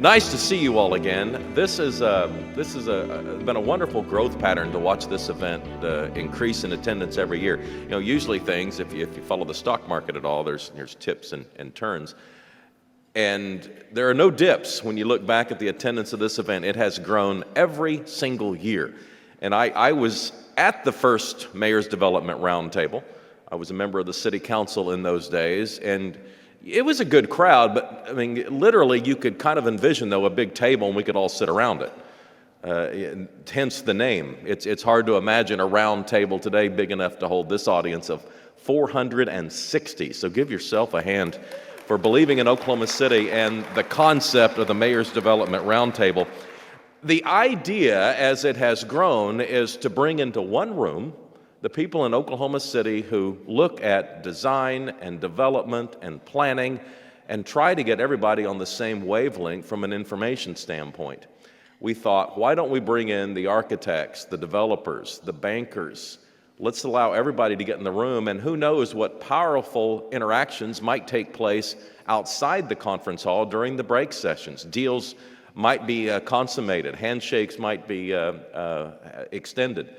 Nice to see you all again. This is been a wonderful growth pattern to watch this event increase in attendance every year. You know, usually things, if you follow the stock market at all, there's tips and turns. And there are no dips when you look back at the attendance of this event. It has grown every single year. And I was at the first Mayor's Development Roundtable. I was a member of the City Council in those days, and it was a good crowd, but I mean, literally you could kind of envision, though, a big table and we could all sit around it. Hence the name. It's hard to imagine a round table today big enough to hold this audience of 460. So give yourself a hand for believing in Oklahoma City and the concept of the Mayor's Development Roundtable. The idea, as it has grown, is to bring into one room the people in Oklahoma City who look at design and development and planning and try to get everybody on the same wavelength from an information standpoint. We thought, why don't we bring in the architects, the developers, the bankers? Let's allow everybody to get in the room, and who knows what powerful interactions might take place outside the conference hall during the break sessions. Deals might be consummated, handshakes might be extended.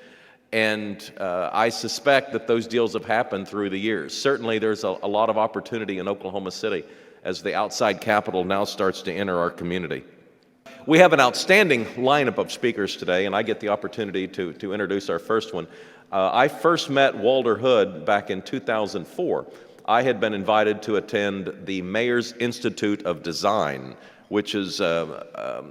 And I suspect that those deals have happened through the years. Certainly there's a lot of opportunity in Oklahoma City as the outside capital now starts to enter our community. We have an outstanding lineup of speakers today, and I get the opportunity to introduce our first one. I first met Walter Hood back in 2004. I had been invited to attend the Mayor's Institute of Design, which is a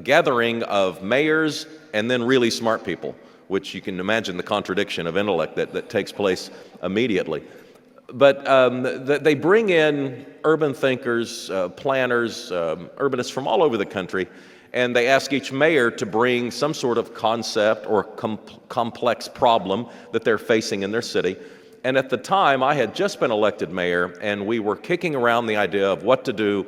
gathering of mayors and then really smart people, which you can imagine the contradiction of intellect that takes place immediately. But they bring in urban thinkers, planners, urbanists from all over the country, and they ask each mayor to bring some sort of concept or complex problem that they're facing in their city. And at the time, I had just been elected mayor, and we were kicking around the idea of what to do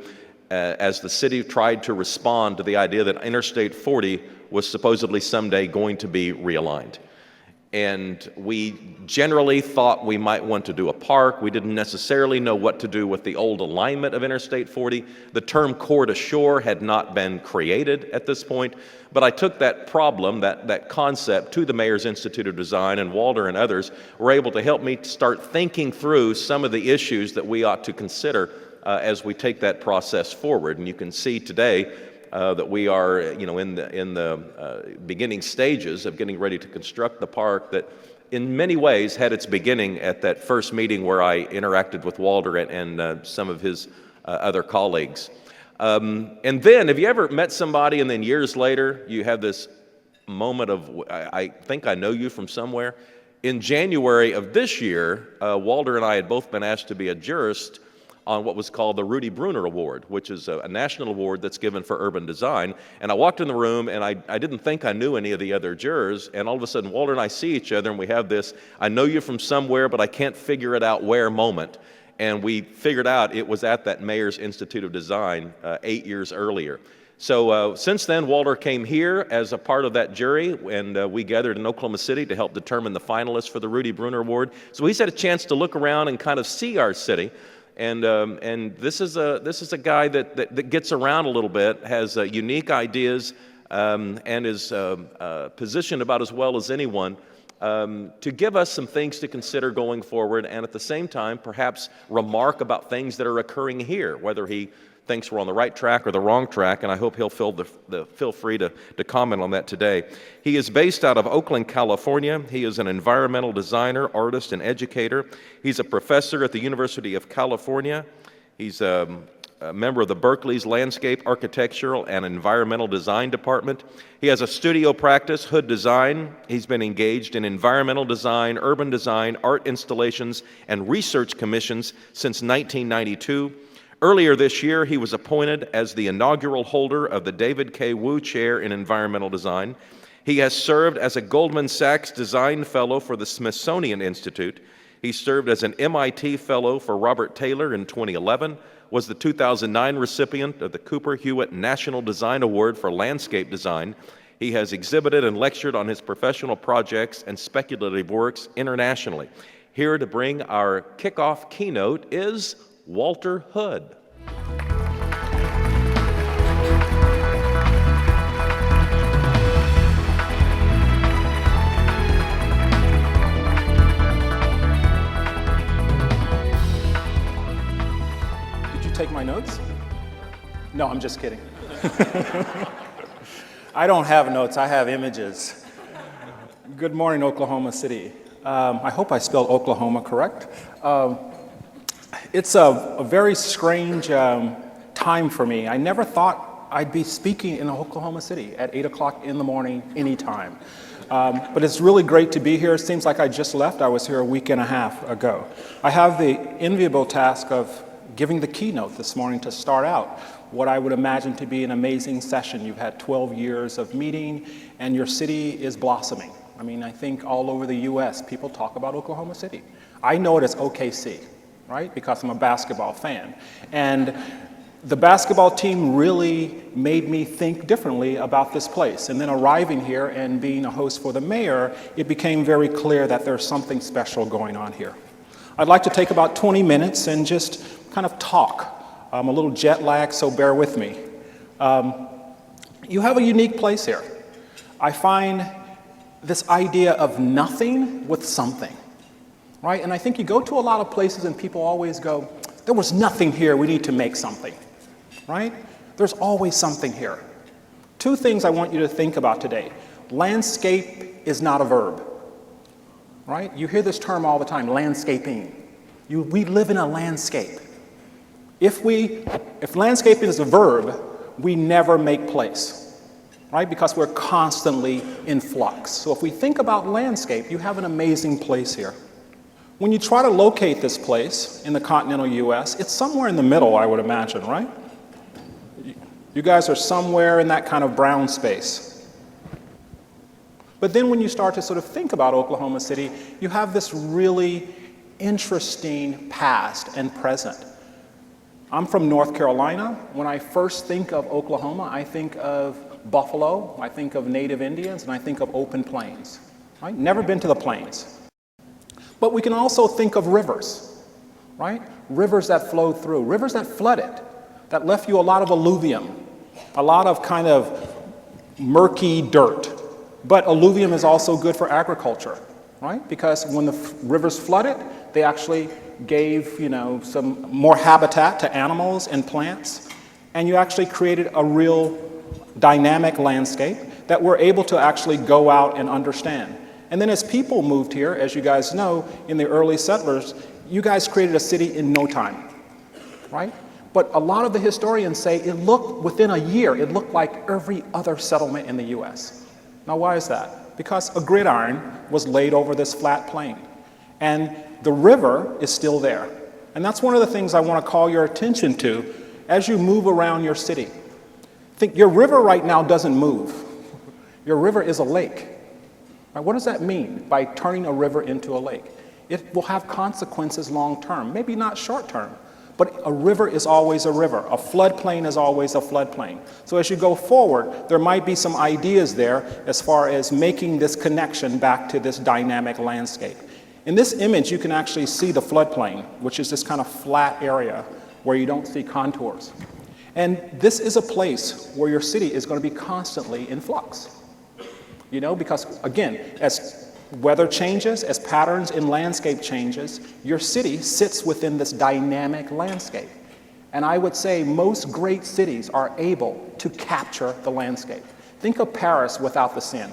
as the city tried to respond to the idea that Interstate 40 was supposedly someday going to be realigned. And we generally thought we might want to do a park. We didn't necessarily know what to do with the old alignment of Interstate 40. The term core to shore had not been created at this point, but I took that problem, that concept, to the Mayor's Institute of Design, and Walter and others were able to help me start thinking through some of the issues that we ought to consider as we take that process forward. And you can see today that we are, in the beginning stages of getting ready to construct the park that in many ways had its beginning at that first meeting where I interacted with Walter and some of his other colleagues. And then, have you ever met somebody and then years later you have this moment of, I think I know you from somewhere? In January of this year, Walter and I had both been asked to be a jurist on what was called the Rudy Bruner Award, which is a national award that's given for urban design. And I walked in the room, and I didn't think I knew any of the other jurors, and all of a sudden Walter and I see each other, and we have this, I know you from somewhere, but I can't figure it out where moment. And we figured out it was at that Mayor's Institute of Design 8 years earlier. So since then, Walter came here as a part of that jury, and we gathered in Oklahoma City to help determine the finalists for the Rudy Bruner Award. So he's had a chance to look around and kind of see our city. And this is a guy that gets around a little bit, has unique ideas, and is positioned about as well as anyone to give us some things to consider going forward, and at the same time, perhaps remark about things that are occurring here, whether he thinks we're on the right track or the wrong track, and I hope he'll feel free to comment on that today. He is based out of Oakland, California. He is an environmental designer, artist, and educator. He's a professor at the University of California. He's a member of the Berkeley's Landscape, Architectural, and Environmental Design Department. He has a studio practice, Hood Design. He's been engaged in environmental design, urban design, art installations, and research commissions since 1992. Earlier this year, he was appointed as the inaugural holder of the David K. Wu Chair in Environmental Design. He has served as a Goldman Sachs Design Fellow for the Smithsonian Institute. He served as an MIT Fellow for Robert Taylor in 2011, was the 2009 recipient of the Cooper Hewitt National Design Award for Landscape Design. He has exhibited and lectured on his professional projects and speculative works internationally. Here to bring our kickoff keynote is Walter Hood. No, I'm just kidding. I don't have notes, I have images. Good morning, Oklahoma City. I hope I spelled Oklahoma correct. It's a very strange time for me. I never thought I'd be speaking in Oklahoma City at 8 o'clock in the morning, anytime. But it's really great to be here. It seems like I just left. I was here a week and a half ago. I have the enviable task of giving the keynote this morning to start out what I would imagine to be an amazing session. You've had 12 years of meeting, and your city is blossoming. I mean, I think all over the US, people talk about Oklahoma City. I know it as OKC, right? Because I'm a basketball fan. And the basketball team really made me think differently about this place. And then arriving here and being a host for the mayor, it became very clear that there's something special going on here. I'd like to take about 20 minutes and just kind of talk. I'm a little jet lagged, so bear with me. You have a unique place here. I find this idea of nothing with something, right? And I think you go to a lot of places and people always go, there was nothing here, we need to make something, right? There's always something here. Two things I want you to think about today. Landscape is not a verb, right? You hear this term all the time, landscaping. We live in a landscape. If landscaping is a verb, we never make place, right? Because we're constantly in flux. So if we think about landscape, you have an amazing place here. When you try to locate this place in the continental US, it's somewhere in the middle, I would imagine, right? You guys are somewhere in that kind of brown space. But then when you start to sort of think about Oklahoma City, you have this really interesting past and present. I'm from North Carolina. When I first think of Oklahoma, I think of buffalo, I think of native Indians, and I think of open plains. Right? Never been to the plains. But we can also think of rivers, right? Rivers that flowed through, rivers that flooded, that left you a lot of alluvium, a lot of kind of murky dirt. But alluvium is also good for agriculture, right? Because when the rivers flooded, they actually gave, some more habitat to animals and plants, and you actually created a real dynamic landscape that we're able to actually go out and understand. And then as people moved here, as you guys know, in the early settlers, you guys created a city in no time, right? But a lot of the historians say it looked, within a year, it looked like every other settlement in the US. Now why is that? Because a gridiron was laid over this flat plain. And the river is still there. And that's one of the things I want to call your attention to as you move around your city. Think your river right now doesn't move. Your river is a lake. Right? What does that mean by turning a river into a lake? It will have consequences long term, maybe not short term, but a river is always a river. A floodplain is always a floodplain. So as you go forward, there might be some ideas there as far as making this connection back to this dynamic landscape. In this image, you can actually see the floodplain, which is this kind of flat area where you don't see contours. And this is a place where your city is going to be constantly in flux. Because again, as weather changes, as patterns in landscape changes, your city sits within this dynamic landscape. And I would say most great cities are able to capture the landscape. Think of Paris without the Seine,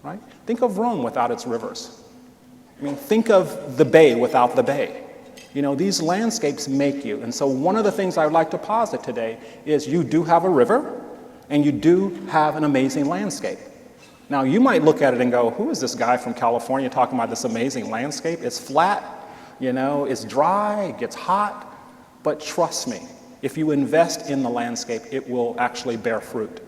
right? Think of Rome without its rivers. Think of the bay without the bay. These landscapes make you. And so one of the things I would like to posit today is you do have a river and you do have an amazing landscape. Now you might look at it and go, who is this guy from California talking about this amazing landscape? It's flat, it's dry, it gets hot. But trust me, if you invest in the landscape, it will actually bear fruit.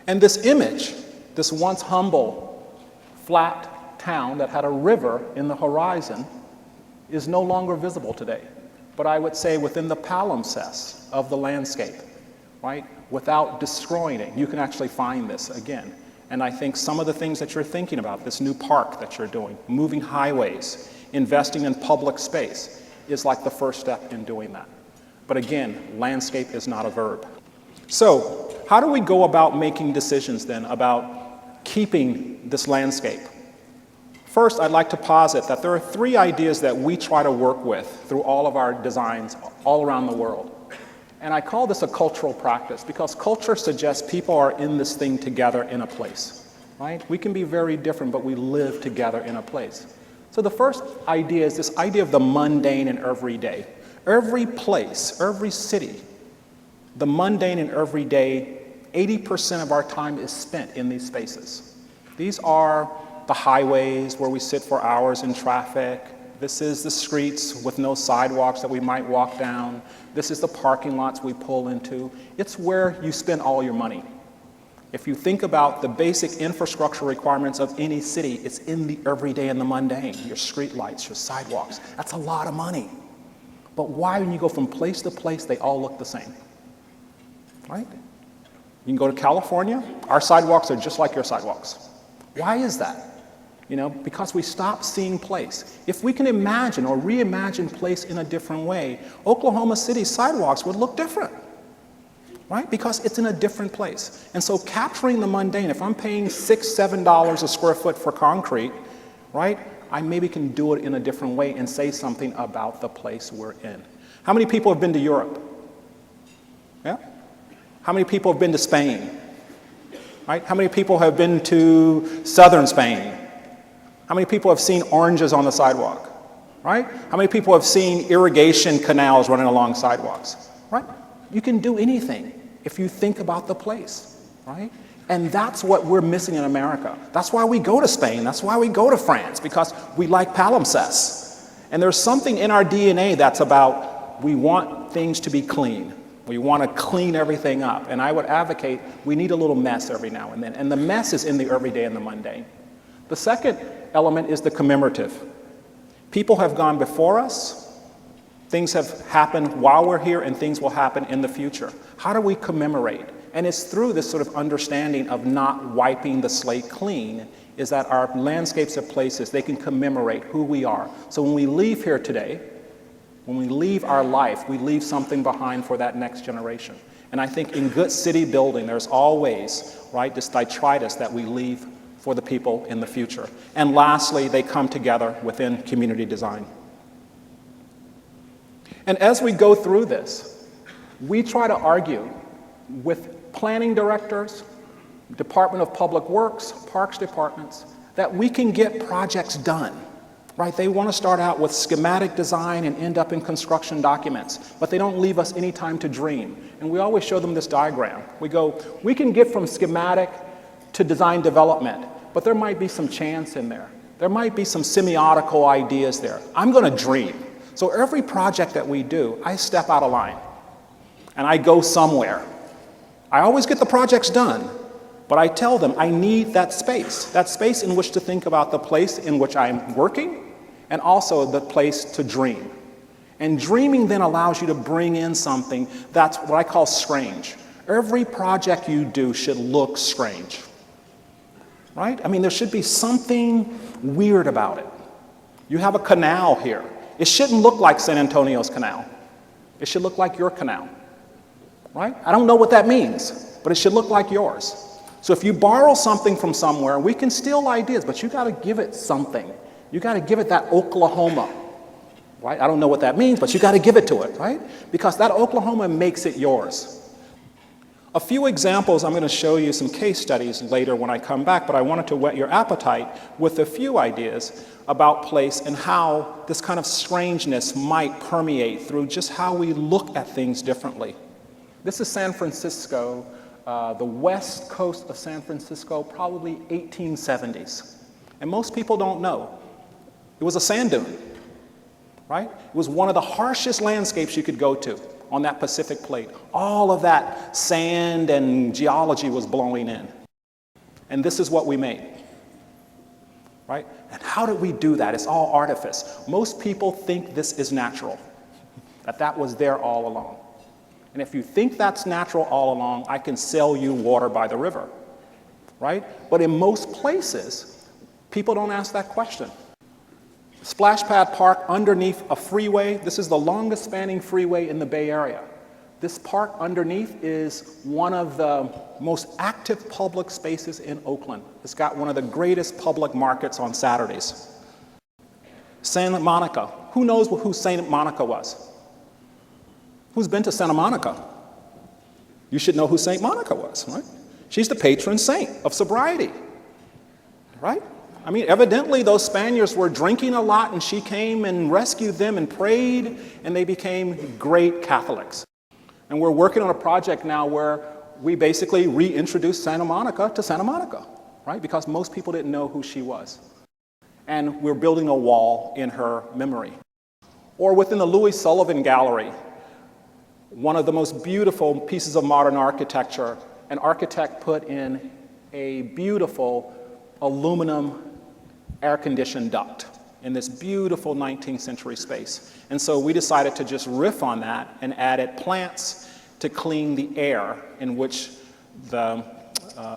And this image, this once humble, flat town that had a river in the horizon is no longer visible today. But I would say within the palimpsest of the landscape, right, without destroying it, you can actually find this again. And I think some of the things that you're thinking about, this new park that you're doing, moving highways, investing in public space, is like the first step in doing that. But again, landscape is not a verb. So how do we go about making decisions then about keeping this landscape? First, I'd like to posit that there are three ideas that we try to work with through all of our designs all around the world. And I call this a cultural practice because culture suggests people are in this thing together in a place, right? We can be very different, but we live together in a place. So the first idea is this idea of the mundane and everyday. Every place, every city, the mundane and everyday, 80% of our time is spent in these spaces. These are the highways where we sit for hours in traffic. This is the streets with no sidewalks that we might walk down. This is the parking lots we pull into. It's where you spend all your money. If you think about the basic infrastructure requirements of any city, it's in the everyday and the mundane. Your street lights, your sidewalks. That's a lot of money. But why, when you go from place to place, they all look the same? Right? You can go to California, our sidewalks are just like your sidewalks. Why is that? Because we stop seeing place. If we can imagine or reimagine place in a different way, Oklahoma City's sidewalks would look different, right? Because it's in a different place. And so capturing the mundane, if I'm paying $6, $7 a square foot for concrete, right, I maybe can do it in a different way and say something about the place we're in. How many people have been to Europe? Yeah? How many people have been to Spain? Right? How many people have been to southern Spain? How many people have seen oranges on the sidewalk? Right? How many people have seen irrigation canals running along sidewalks? Right? You can do anything if you think about the place, right? And that's what we're missing in America. That's why we go to Spain. That's why we go to France, because we like palimpsest. And there's something in our DNA that's about we want things to be clean. We want to clean everything up. And I would advocate we need a little mess every now and then. And the mess is in the everyday and the mundane. The second element is the commemorative. People have gone before us. Things have happened while we're here, and things will happen in the future. How do we commemorate? And it's through this sort of understanding of not wiping the slate clean, is that our landscapes of places, they can commemorate who we are. So when we leave here today, when we leave our life, we leave something behind for that next generation. And I think in good city building, there's always, right, this detritus that we leave for the people in the future. And lastly, they come together within community design. And as we go through this, we try to argue with planning directors, Department of Public Works, Parks departments, that we can get projects done. Right? They want to start out with schematic design and end up in construction documents, but they don't leave us any time to dream. And we always show them this diagram. We go, we can get from schematic to design development, but there might be some chance in there. There might be some semiotical ideas there. I'm going to dream. So every project that we do, I step out of line and I go somewhere. I always get the projects done, but I tell them I need that space in which to think about the place in which I'm working, and also the place to dream. And dreaming then allows you to bring in something that's what I call strange. Every project you do should look strange, right? I mean, there should be something weird about it. You have a canal here. It shouldn't look like San Antonio's canal. It should look like your canal, right? I don't know what that means, but it should look like yours. So if you borrow something from somewhere, we can steal ideas, but you got to give it something. You got to give it that Oklahoma, right? I don't know what that means, but you got to give it to it, right? Because that Oklahoma makes it yours. A few examples, I'm going to show you some case studies later when I come back, but I wanted to whet your appetite with a few ideas about place and how this kind of strangeness might permeate through just how we look at things differently. This is San Francisco, the west coast of San Francisco, probably 1870s. And most people don't know. It was a sand dune, right? It was one of the harshest landscapes you could go to on that Pacific plate. All of that sand and geology was blowing in. And this is what we made, right? And how did we do that? It's all artifice. Most people think this is natural, that was there all along. And if you think that's natural all along, I can sell you water by the river, right? But in most places, people don't ask that question. Splash Pad Park underneath a freeway. This is the longest spanning freeway in the Bay Area. This park underneath is one of the most active public spaces in Oakland. It's got one of the greatest public markets on Saturdays. Santa Monica. Who knows who Santa Monica was? Who's been to Santa Monica? You should know who St. Monica was, right? She's the patron saint of sobriety, right? I mean, evidently those Spaniards were drinking a lot and she came and rescued them and prayed and they became great Catholics. And we're working on a project now where we basically reintroduced Santa Monica to Santa Monica, right? Because most people didn't know who she was. And we're building a wall in her memory. Or within the Louis Sullivan Gallery, one of the most beautiful pieces of modern architecture, an architect put in a beautiful aluminum air-conditioned duct in this beautiful 19th century space. And so we decided to just riff on that and added plants to clean the air in which the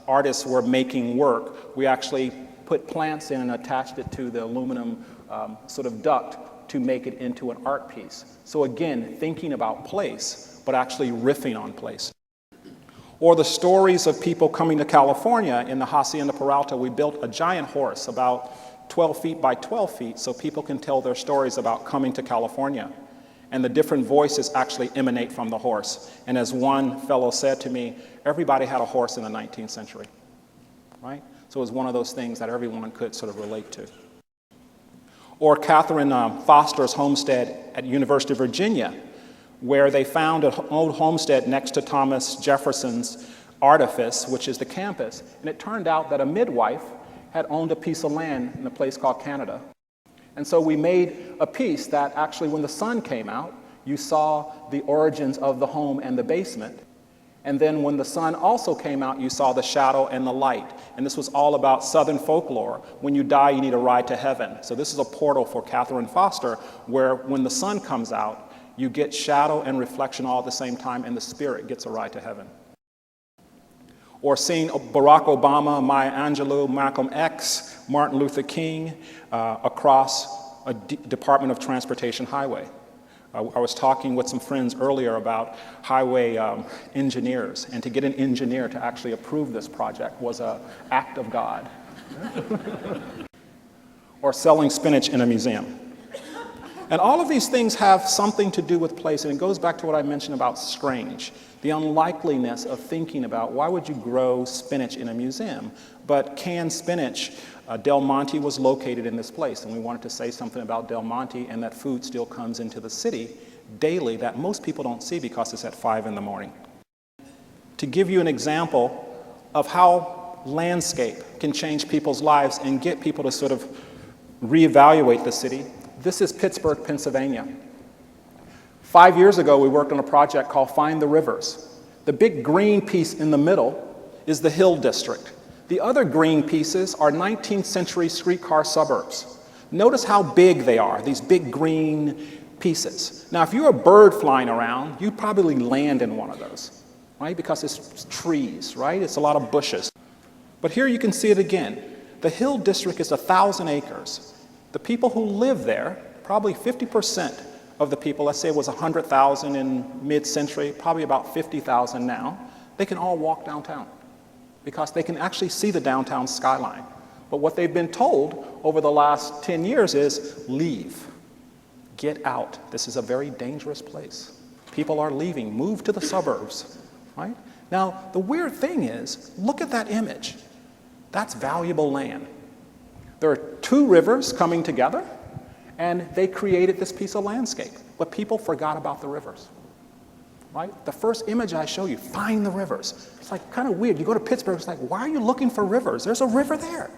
artists were making work. We actually put plants in and attached it to the aluminum sort of duct to make it into an art piece. So again, thinking about place, but actually riffing on place. Or the stories of people coming to California. In the Hacienda Peralta, we built a giant horse about 12 feet by 12 feet so people can tell their stories about coming to California. And the different voices actually emanate from the horse. And as one fellow said to me, everybody had a horse in the 19th century, right? So it was one of those things that everyone could sort of relate to. Or Catherine Foster's homestead at University of Virginia, where they found an old homestead next to Thomas Jefferson's artifice, which is the campus. And it turned out that a midwife had owned a piece of land in a place called Canada. And so we made a piece that actually, when the sun came out, you saw the origins of the home and the basement. And then when the sun also came out, you saw the shadow and the light. And this was all about Southern folklore. When you die, you need a ride to heaven. So this is a portal for Catherine Foster, where when the sun comes out, you get shadow and reflection all at the same time, and the spirit gets a ride to heaven. Or seeing Barack Obama, Maya Angelou, Malcolm X, Martin Luther King across a Department of Transportation highway. I was talking with some friends earlier about highway engineers, and to get an engineer to actually approve this project was an act of God. Or selling spinach in a museum. And all of these things have something to do with place, and it goes back to what I mentioned about strange, the unlikeliness of thinking about why would you grow spinach in a museum? But canned spinach, Del Monte was located in this place, and we wanted to say something about Del Monte and that food still comes into the city daily that most people don't see because it's at 5 in the morning. To give you an example of how landscape can change people's lives and get people to sort of reevaluate the city, this is Pittsburgh, Pennsylvania. 5 years ago, we worked on a project called Find the Rivers. The big green piece in the middle is the Hill District. The other green pieces are 19th century streetcar suburbs. Notice how big they are, these big green pieces. Now, if you're a bird flying around, you probably land in one of those, right? Because it's trees, right? It's a lot of bushes. But here you can see it again. The Hill District is 1,000 acres. The people who live there, probably 50% of the people, let's say it was 100,000 in mid-century, probably about 50,000 now, they can all walk downtown because they can actually see the downtown skyline. But what they've been told over the last 10 years is leave, get out. This is a very dangerous place. People are leaving, move to the suburbs, right? Now, the weird thing is, look at that image. That's valuable land. There are 2 rivers coming together, and they created this piece of landscape. But people forgot about the rivers, right? The first image I show you, find the rivers. It's like kind of weird. You go to Pittsburgh, it's like, why are you looking for rivers? There's a river there.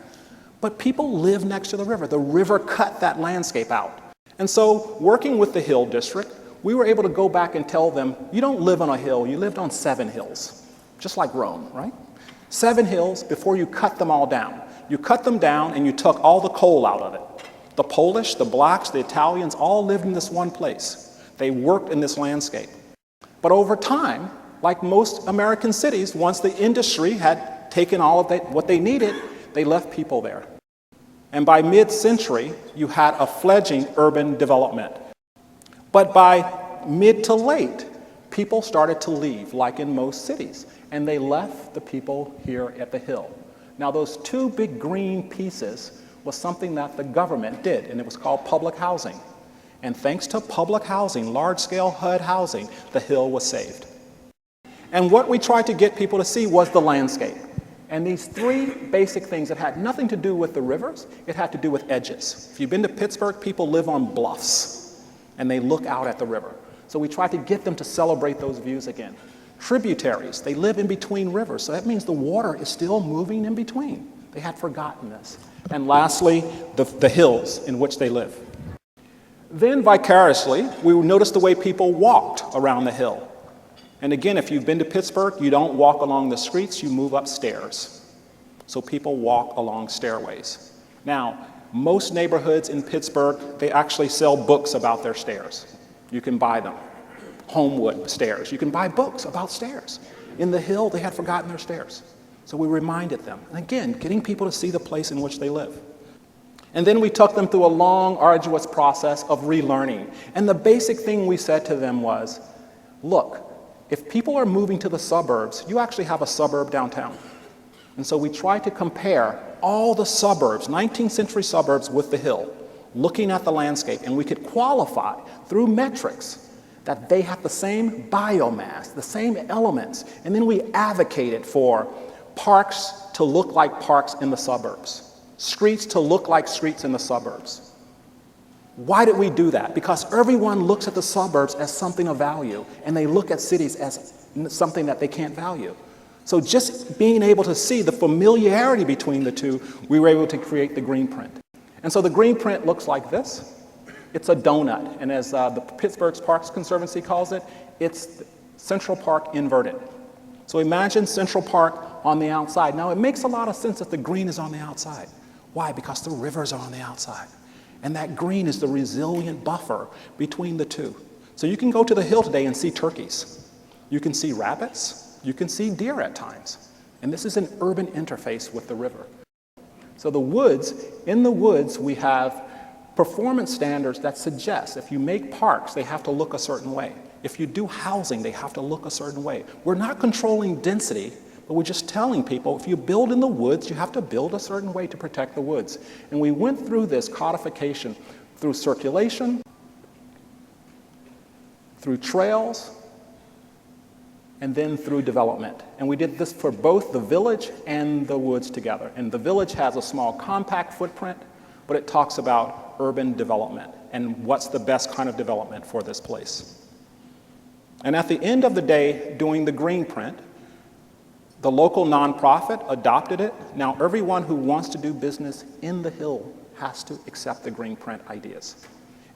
But people live next to the river. The river cut that landscape out. And so, working with the Hill District, we were able to go back and tell them, you don't live on a hill, you lived on 7 hills, just like Rome, right? 7 hills before you cut them all down. You cut them down and you took all the coal out of it. The Polish, the blacks, the Italians all lived in this one place. They worked in this landscape. But over time, like most American cities, once the industry had taken all of what they needed, they left people there. And by mid-century, you had a fledgling urban development. But by mid to late, people started to leave, like in most cities, and they left the people here at the Hill. Now, those 2 big green pieces was something that the government did, and it was called public housing. And thanks to public housing, large-scale HUD housing, the hill was saved. And what we tried to get people to see was the landscape. And these three basic things that had nothing to do with the rivers, it had to do with edges. If you've been to Pittsburgh, people live on bluffs, and they look out at the river. So we tried to get them to celebrate those views again. Tributaries, they live in between rivers, so that means the water is still moving in between. They had forgotten this. And lastly, the hills in which they live. Then vicariously, we noticed the way people walked around the hill. And again, if you've been to Pittsburgh, you don't walk along the streets, you move upstairs. So people walk along stairways. Now, most neighborhoods in Pittsburgh, they actually sell books about their stairs. You can buy them. Homewood stairs. You can buy books about stairs. In the hill, they had forgotten their stairs. So we reminded them. And again, getting people to see the place in which they live. And then we took them through a long, arduous process of relearning. And the basic thing we said to them was, look, if people are moving to the suburbs, you actually have a suburb downtown. And so we tried to compare all the suburbs, 19th century suburbs with the hill, looking at the landscape, and we could qualify through metrics that they have the same biomass, the same elements, and then we advocated for parks to look like parks in the suburbs, streets to look like streets in the suburbs. Why did we do that? Because everyone looks at the suburbs as something of value, and they look at cities as something that they can't value. So just being able to see the familiarity between the two, we were able to create the green print. And so the green print looks like this. It's a donut, and as the Pittsburgh Parks Conservancy calls it, it's Central Park inverted. So imagine Central Park on the outside. Now it makes a lot of sense that the green is on the outside. Why? Because the rivers are on the outside. And that green is the resilient buffer between the two. So you can go to the hill today and see turkeys. You can see rabbits. You can see deer at times. And this is an urban interface with the river. So the woods, in the woods we have performance standards that suggest if you make parks, they have to look a certain way. If you do housing, they have to look a certain way. We're not controlling density, but we're just telling people if you build in the woods, you have to build a certain way to protect the woods. And we went through this codification through circulation, through trails, and then through development. And we did this for both the village and the woods together. And the village has a small compact footprint, but it talks about urban development and what's the best kind of development for this place. And at the end of the day, doing the green print, the local nonprofit adopted it. Now everyone who wants to do business in the hill has to accept the green print ideas.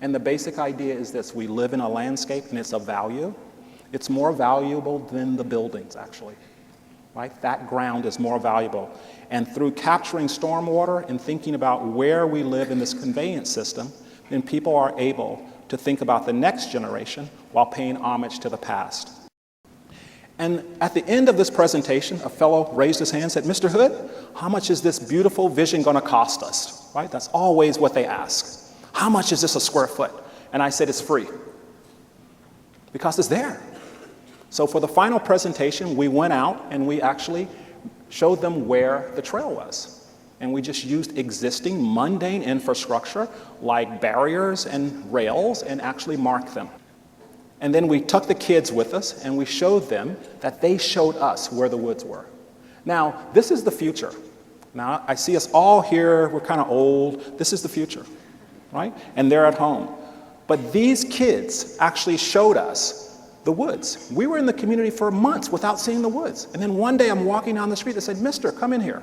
And the basic idea is this: we live in a landscape and it's of value. It's more valuable than the buildings, actually. Right? That ground is more valuable. And through capturing stormwater and thinking about where we live in this conveyance system, then people are able to think about the next generation while paying homage to the past. And at the end of this presentation, a fellow raised his hand and said, Mr. Hood, how much is this beautiful vision going to cost us? Right? That's always what they ask. How much is this a square foot? And I said, it's free. Because it's there. So for the final presentation, we went out and we actually showed them where the trail was. And we just used existing mundane infrastructure like barriers and rails and actually marked them. And then we took the kids with us and we showed them that they showed us where the woods were. Now, this is the future. Now, I see us all here, we're kind of old. This is the future, right? And they're at home. But these kids actually showed us the woods. We were in the community for months without seeing the woods. And then one day I'm walking down the street, they said, Mister, come in here.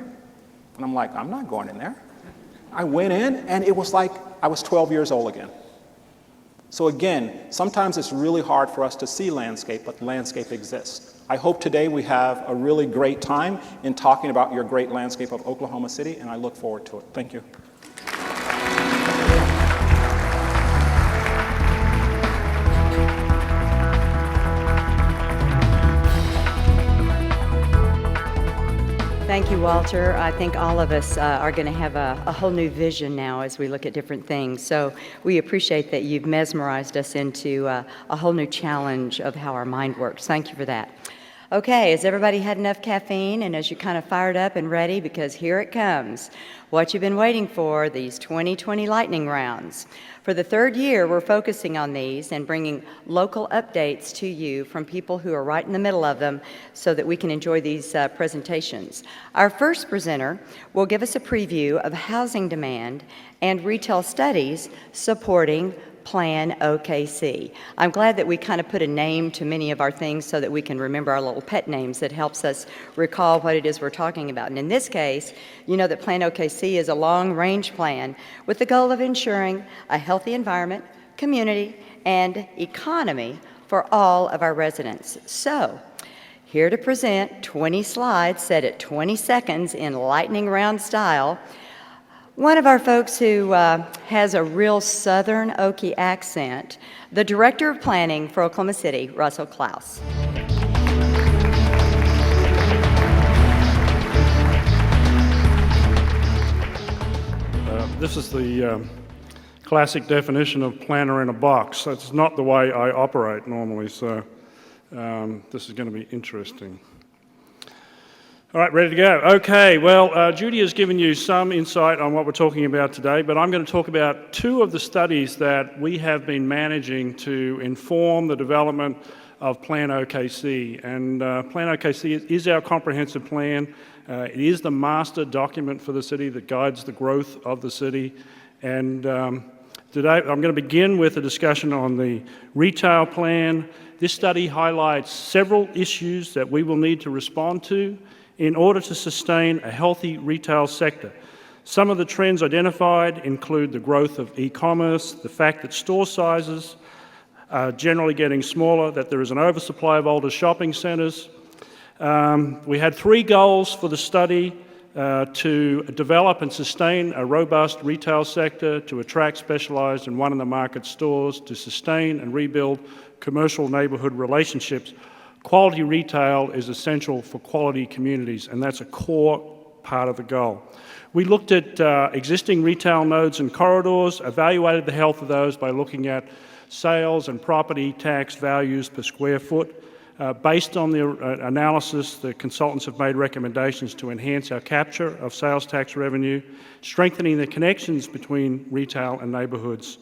And I'm like, I'm not going in there. I went in and it was like I was 12 years old again. So again, sometimes it's really hard for us to see landscape, but landscape exists. I hope today we have a really great time in talking about your great landscape of Oklahoma City, and I look forward to it. Thank you. Thank you, Walter. I think all of us are going to have a whole new vision now as we look at different things. So we appreciate that you've mesmerized us into a whole new challenge of how our mind works. Thank you for that. Okay, has everybody had enough caffeine and as you kind of fired up and ready? Because here it comes. What you've been waiting for, these 2020 lightning rounds. For the third year, we're focusing on these and bringing local updates to you from people who are right in the middle of them so that we can enjoy these presentations. Our first presenter will give us a preview of housing demand and retail studies supporting Plan OKC. I'm glad that we kind of put a name to many of our things so that we can remember our little pet names that helps us recall what it is we're talking about. And in this case, you know that Plan OKC is a long-range plan with the goal of ensuring a healthy environment, community, and economy for all of our residents. So, here to present 20 slides set at 20 seconds in lightning round style, one of our folks who has a real Southern Okie accent, the Director of Planning for Oklahoma City, Russell Klaus. This is the classic definition of planner in a box. That's not the way I operate normally, so this is going to be interesting. All right, ready to go. Okay, well, Judy has given you some insight on what we're talking about today, but I'm going to talk about two of the studies that we have been managing to inform the development of Plan OKC. And Plan OKC is our comprehensive plan. It is the master document for the city that guides the growth of the city. And today I'm going to begin with a discussion on the retail plan. This study highlights several issues that we will need to respond to in order to sustain a healthy retail sector. Some of the trends identified include the growth of e-commerce, the fact that store sizes are generally getting smaller, that there is an oversupply of older shopping centres. We had three goals for the study: to develop and sustain a robust retail sector, to attract specialised and one-in-the-market stores, to sustain and rebuild commercial neighbourhood relationships. Quality retail is essential for quality communities, and that's a core part of the goal. We looked at existing retail nodes and corridors, evaluated the health of those by looking at sales and property tax values per square foot. Based on the analysis, the consultants have made recommendations to enhance our capture of sales tax revenue, strengthening the connections between retail and neighbourhoods.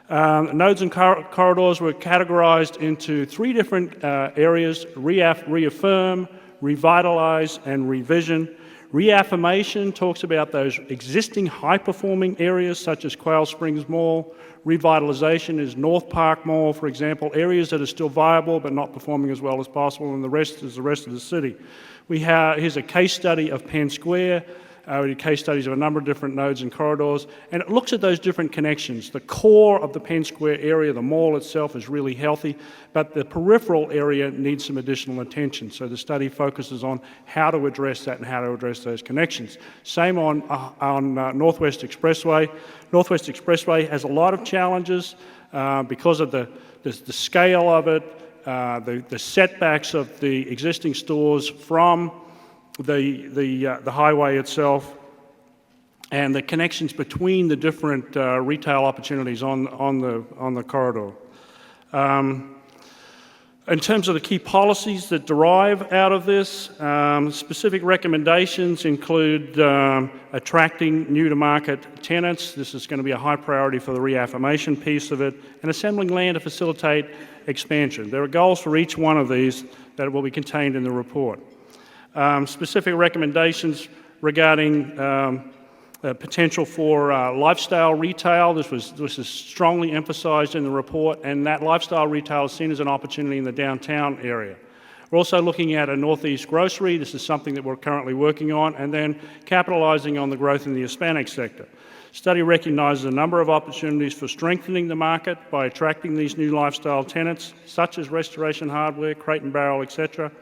Nodes and corridors were categorized into three different areas: reaffirm, revitalize, and revision. Reaffirmation talks about those existing high-performing areas such as Quail Springs Mall. Revitalization is North Park Mall, for example, areas that are still viable but not performing as well as possible, and the rest is the rest of the city. Here's a case study of Penn Square. We did case studies of a number of different nodes and corridors, and it looks at those different connections. The core of the Penn Square area, the mall itself, is really healthy, but the peripheral area needs some additional attention. So the study focuses on how to address that and how to address those connections. Same on Northwest Expressway. Northwest Expressway has a lot of challenges because of the scale of it, the setbacks of the existing stores from the highway itself, and the connections between the different retail opportunities on the corridor. In terms of the key policies that derive out of this, specific recommendations include attracting new-to-market tenants. This is going to be a high priority for the reaffirmation piece of it, and assembling land to facilitate expansion. There are goals for each one of these that will be contained in the report. Specific recommendations regarding potential for lifestyle retail. This is strongly emphasised in the report, and that lifestyle retail is seen as an opportunity in the downtown area. We're also looking at a Northeast grocery. This is something that we're currently working on, and then capitalising on the growth in the Hispanic sector. Study recognises a number of opportunities for strengthening the market by attracting these new lifestyle tenants, such as Restoration Hardware, Crate and Barrel, etc.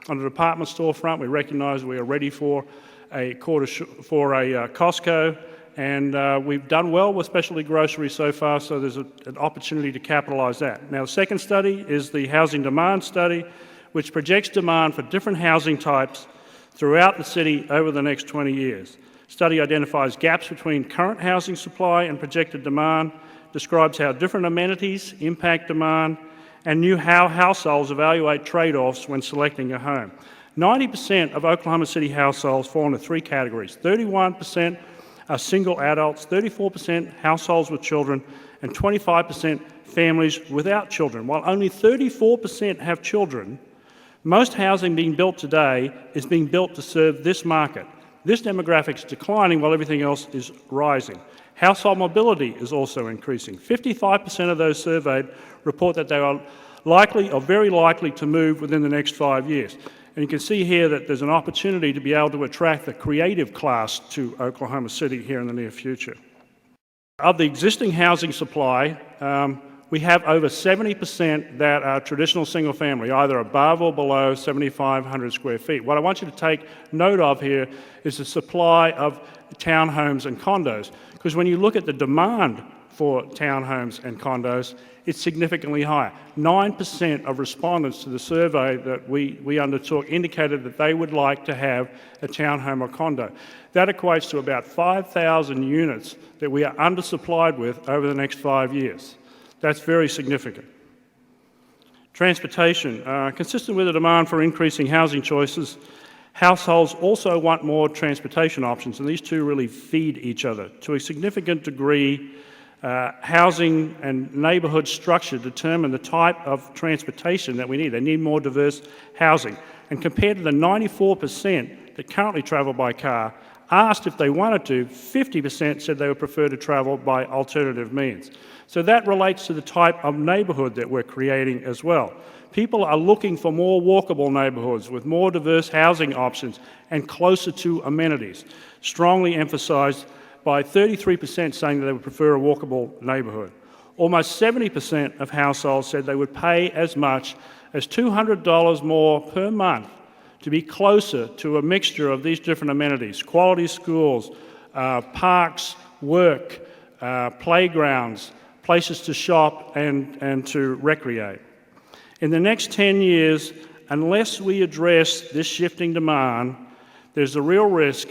On the department store front, we recognise we are ready for a Costco, and we've done well with specialty groceries so far, so there's an opportunity to capitalise that. Now, the second study is the housing demand study, which projects demand for different housing types throughout the city over the next 20 years. Study identifies gaps between current housing supply and projected demand, describes how different amenities impact demand, and knew how households evaluate trade-offs when selecting a home. 90% of Oklahoma City households fall into three categories. 31% are single adults, 34% households with children, and 25% families without children. While only 34% have children, most housing being built today is being built to serve this market. This demographic is declining while everything else is rising. Household mobility is also increasing. 55% of those surveyed report that they are likely or very likely to move within the next 5 years. And you can see here that there's an opportunity to be able to attract the creative class to Oklahoma City here in the near future. Of the existing housing supply, we have over 70% that are traditional single family, either above or below 7,500 square feet. What I want you to take note of here is the supply of townhomes and condos, because when you look at the demand for townhomes and condos, it's significantly higher. 9% of respondents to the survey that we undertook indicated that they would like to have a townhome or condo. That equates to about 5,000 units that we are undersupplied with over the next 5 years. That's very significant. Transportation. Consistent with the demand for increasing housing choices, households also want more transportation options, and these two really feed each other. To a significant degree, housing and neighborhood structure determine the type of transportation that we need. They need more diverse housing. And compared to the 94% that currently travel by car, asked if they wanted to, 50% said they would prefer to travel by alternative means. So that relates to the type of neighborhood that we're creating as well. People are looking for more walkable neighborhoods with more diverse housing options and closer to amenities, strongly emphasized by 33% saying that they would prefer a walkable neighborhood. Almost 70% of households said they would pay as much as $200 more per month to be closer to a mixture of these different amenities: quality schools, parks, work, playgrounds, places to shop and to recreate. In the next 10 years, unless we address this shifting demand, there's a real risk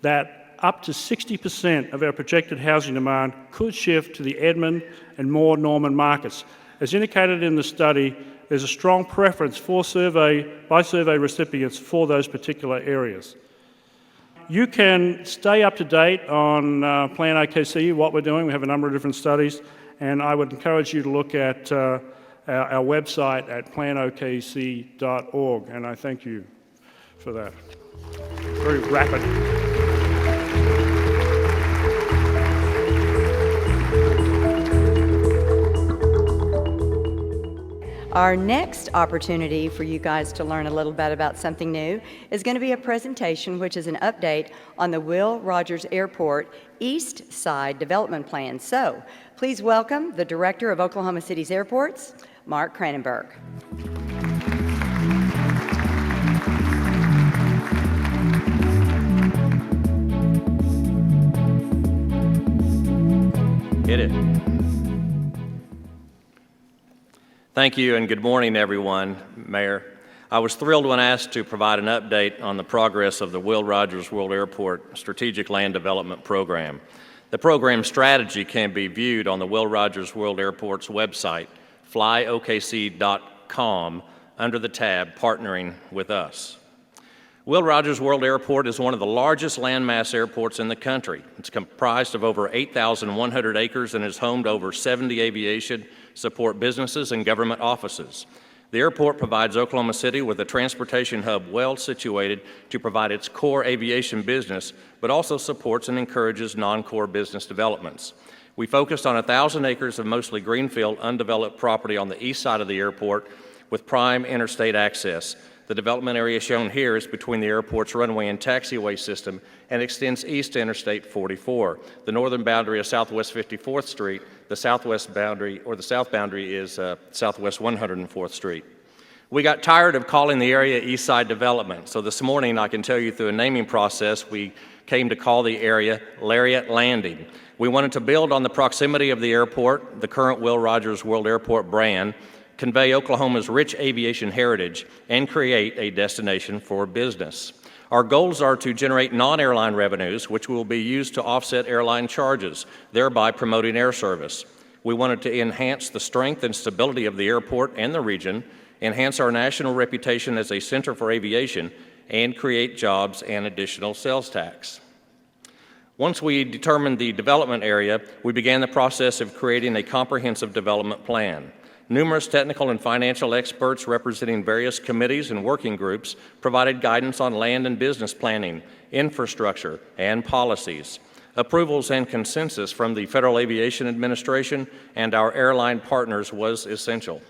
that up to 60% of our projected housing demand could shift to the Edmond and more Norman markets. As indicated in the study, there's a strong preference by survey recipients for those particular areas. You can stay up to date on Plan OKC, what we're doing. We have a number of different studies, and I would encourage you to look at our website at planokc.org, and I thank you for that. Very rapid. Our next opportunity for you guys to learn a little bit about something new is going to be a presentation, which is an update on the Will Rogers Airport East Side Development Plan. So, please welcome the Director of Oklahoma City's Airports, Mark Cranenberg. Hit it. Thank you and good morning, everyone. Mayor, I was thrilled when asked to provide an update on the progress of the Will Rogers World Airport Strategic Land Development Program. The program strategy can be viewed on the Will Rogers World Airport's website, flyokc.com, under the tab Partnering with Us. Will Rogers World Airport is one of the largest landmass airports in the country. It's comprised of over 8,100 acres and is home to over 70 aviation support businesses and government offices. The airport provides Oklahoma City with a transportation hub well situated to provide its core aviation business, but also supports and encourages non-core business developments. We focused on 1,000 acres of mostly greenfield, undeveloped property on the east side of the airport with prime interstate access. The development area shown here is between the airport's runway and taxiway system and extends east to Interstate 44. The northern boundary is Southwest 54th Street. The southwest boundary, or the south boundary, is Southwest 104th Street. We got tired of calling the area East Side Development, so this morning I can tell you through a naming process we came to call the area Lariat Landing. We wanted to build on the proximity of the airport, the current Will Rogers World Airport brand, convey Oklahoma's rich aviation heritage, and create a destination for business. Our goals are to generate non-airline revenues, which will be used to offset airline charges, thereby promoting air service. We wanted to enhance the strength and stability of the airport and the region, enhance our national reputation as a center for aviation, and create jobs and additional sales tax. Once we determined the development area, we began the process of creating a comprehensive development plan. Numerous technical and financial experts representing various committees and working groups provided guidance on land and business planning, infrastructure, and policies. Approvals and consensus from the Federal Aviation Administration and our airline partners was essential.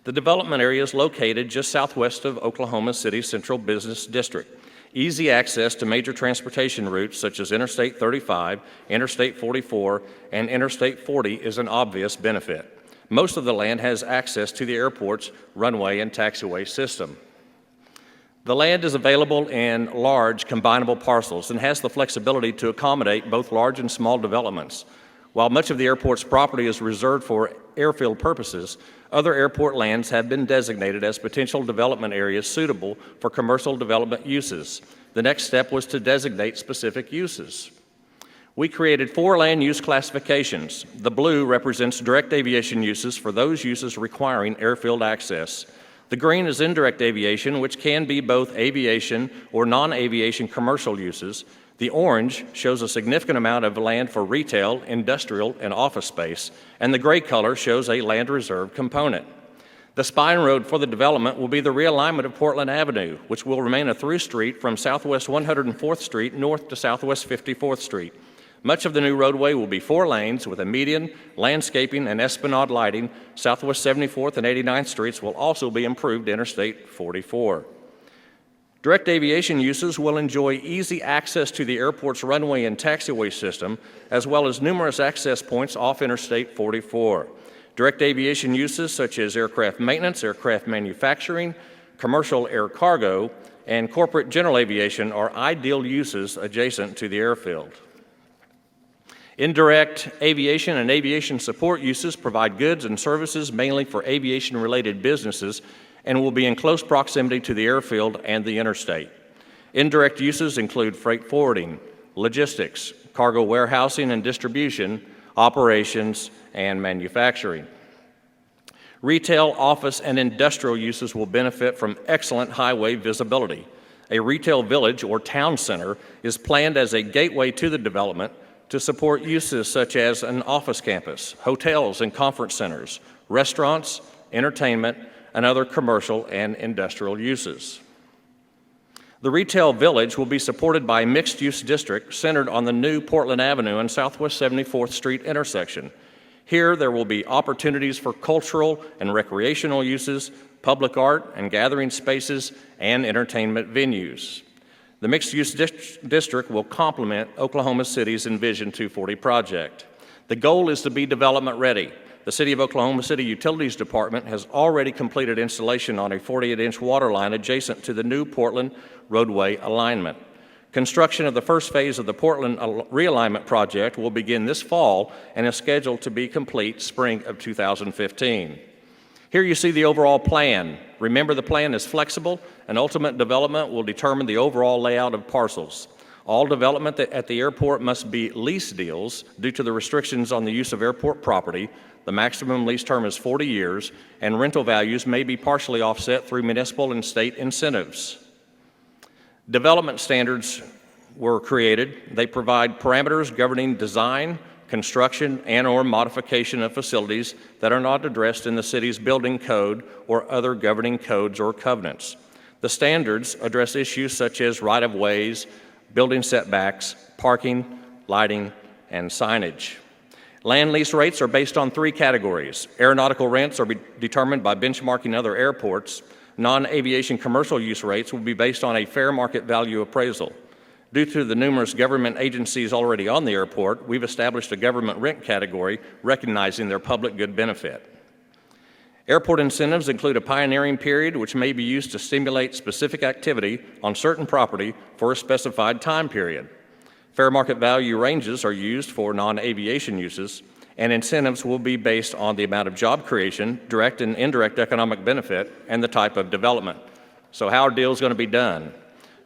The development area is located just southwest of Oklahoma City's Central Business District. Easy access to major transportation routes such as Interstate 35, Interstate 44, and Interstate 40 is an obvious benefit. Most of the land has access to the airport's runway and taxiway system. The land is available in large combinable parcels and has the flexibility to accommodate both large and small developments. While much of the airport's property is reserved for airfield purposes, other airport lands have been designated as potential development areas suitable for commercial development uses. The next step was to designate specific uses. We created 4 land use classifications. The blue represents direct aviation uses for those uses requiring airfield access. The green is indirect aviation, which can be both aviation or non-aviation commercial uses. The orange shows a significant amount of land for retail, industrial, and office space, and the gray color shows a land reserve component. The spine road for the development will be the realignment of Portland Avenue, which will remain a through street from Southwest 104th Street north to Southwest 54th Street. Much of the new roadway will be 4 lanes with a median, landscaping, and esplanade lighting. Southwest 74th and 89th Streets will also be improved to Interstate 44. Direct aviation uses will enjoy easy access to the airport's runway and taxiway system, as well as numerous access points off Interstate 44. Direct aviation uses such as aircraft maintenance, aircraft manufacturing, commercial air cargo, and corporate general aviation are ideal uses adjacent to the airfield. Indirect aviation and aviation support uses provide goods and services mainly for aviation-related businesses and will be in close proximity to the airfield and the interstate. Indirect uses include freight forwarding, logistics, cargo warehousing and distribution, operations, and manufacturing. Retail, office, and industrial uses will benefit from excellent highway visibility. A retail village or town center is planned as a gateway to the development to support uses such as an office campus, hotels and conference centers, restaurants, entertainment, and other commercial and industrial uses. The retail village will be supported by a mixed-use district centered on the new Portland Avenue and Southwest 74th Street intersection. Here, there will be opportunities for cultural and recreational uses, public art and gathering spaces, and entertainment venues. The mixed-use district will complement Oklahoma City's Envision 240 project. The goal is to be development ready. The City of Oklahoma City Utilities Department has already completed installation on a 48-inch water line adjacent to the new Portland roadway alignment. Construction of the first phase of the Portland realignment project will begin this fall and is scheduled to be complete spring of 2015. Here you see the overall plan. Remember, the plan is flexible, and ultimate development will determine the overall layout of parcels. All development at the airport must be lease deals due to the restrictions on the use of airport property. The maximum lease term is 40 years, and rental values may be partially offset through municipal and state incentives. Development standards were created. They provide parameters governing design, construction, and/or modification of facilities that are not addressed in the city's building code or other governing codes or covenants. The standards address issues such as right-of-ways, building setbacks, parking, lighting, and signage. Land lease rates are based on 3 categories. Aeronautical rents are determined by benchmarking other airports. Non-aviation commercial use rates will be based on a fair market value appraisal. Due to the numerous government agencies already on the airport, we've established a government rent category recognizing their public good benefit. Airport incentives include a pioneering period which may be used to stimulate specific activity on certain property for a specified time period. Fair market value ranges are used for non-aviation uses, and incentives will be based on the amount of job creation, direct and indirect economic benefit, and the type of development. So how are deals going to be done?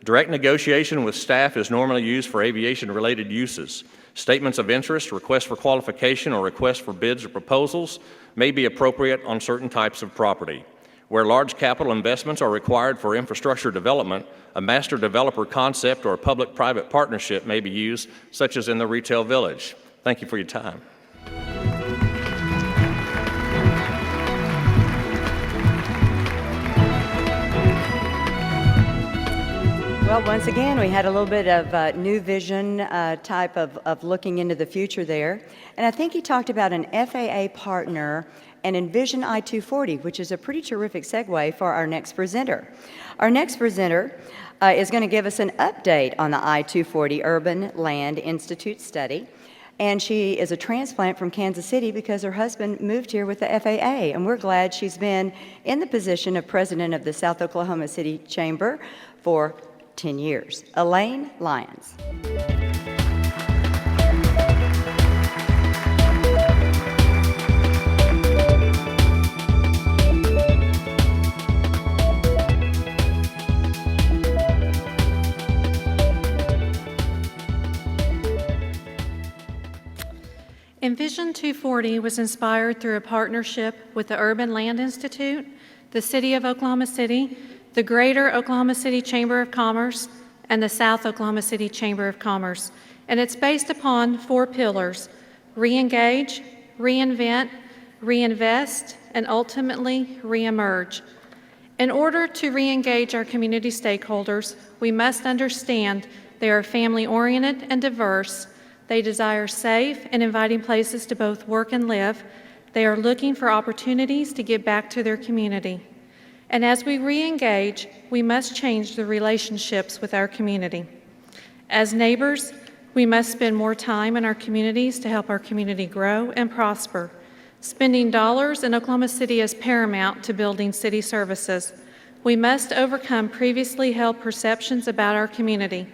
Direct negotiation with staff is normally used for aviation-related uses. Statements of interest, requests for qualification, or requests for bids or proposals may be appropriate on certain types of property. Where large capital investments are required for infrastructure development, a master developer concept or a public-private partnership may be used, such as in the retail village. Thank you for your time. Well, once again, we had a little bit of new vision type of looking into the future there. And I think he talked about an FAA partner and Envision I-240, which is a pretty terrific segue for our next presenter. Our next presenter is going to give us an update on the I-240 Urban Land Institute study. And she is a transplant from Kansas City because her husband moved here with the FAA. And we're glad she's been in the position of president of the South Oklahoma City Chamber for 10 years. Elaine Lyons. Envision 240 was inspired through a partnership with the Urban Land Institute, the City of Oklahoma City, the Greater Oklahoma City Chamber of Commerce, and the South Oklahoma City Chamber of Commerce. And it's based upon 4 pillars: re-engage, reinvent, reinvest, and ultimately re-emerge. In order to re-engage our community stakeholders, we must understand they are family-oriented and diverse. They desire safe and inviting places to both work and live. They are looking for opportunities to give back to their community. And as we re-engage, we must change the relationships with our community. As neighbors, we must spend more time in our communities to help our community grow and prosper. Spending dollars in Oklahoma City is paramount to building city services. We must overcome previously held perceptions about our community.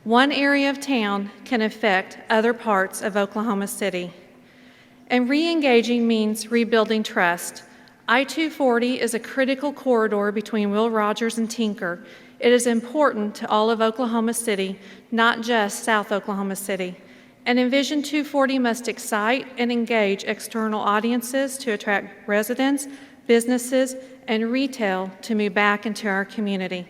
One area of town can affect other parts of Oklahoma City. And re-engaging means rebuilding trust. I-240 is a critical corridor between Will Rogers and Tinker. It is important to all of Oklahoma City, not just South Oklahoma City. And Envision 240 must excite and engage external audiences to attract residents, businesses, and retail to move back into our community.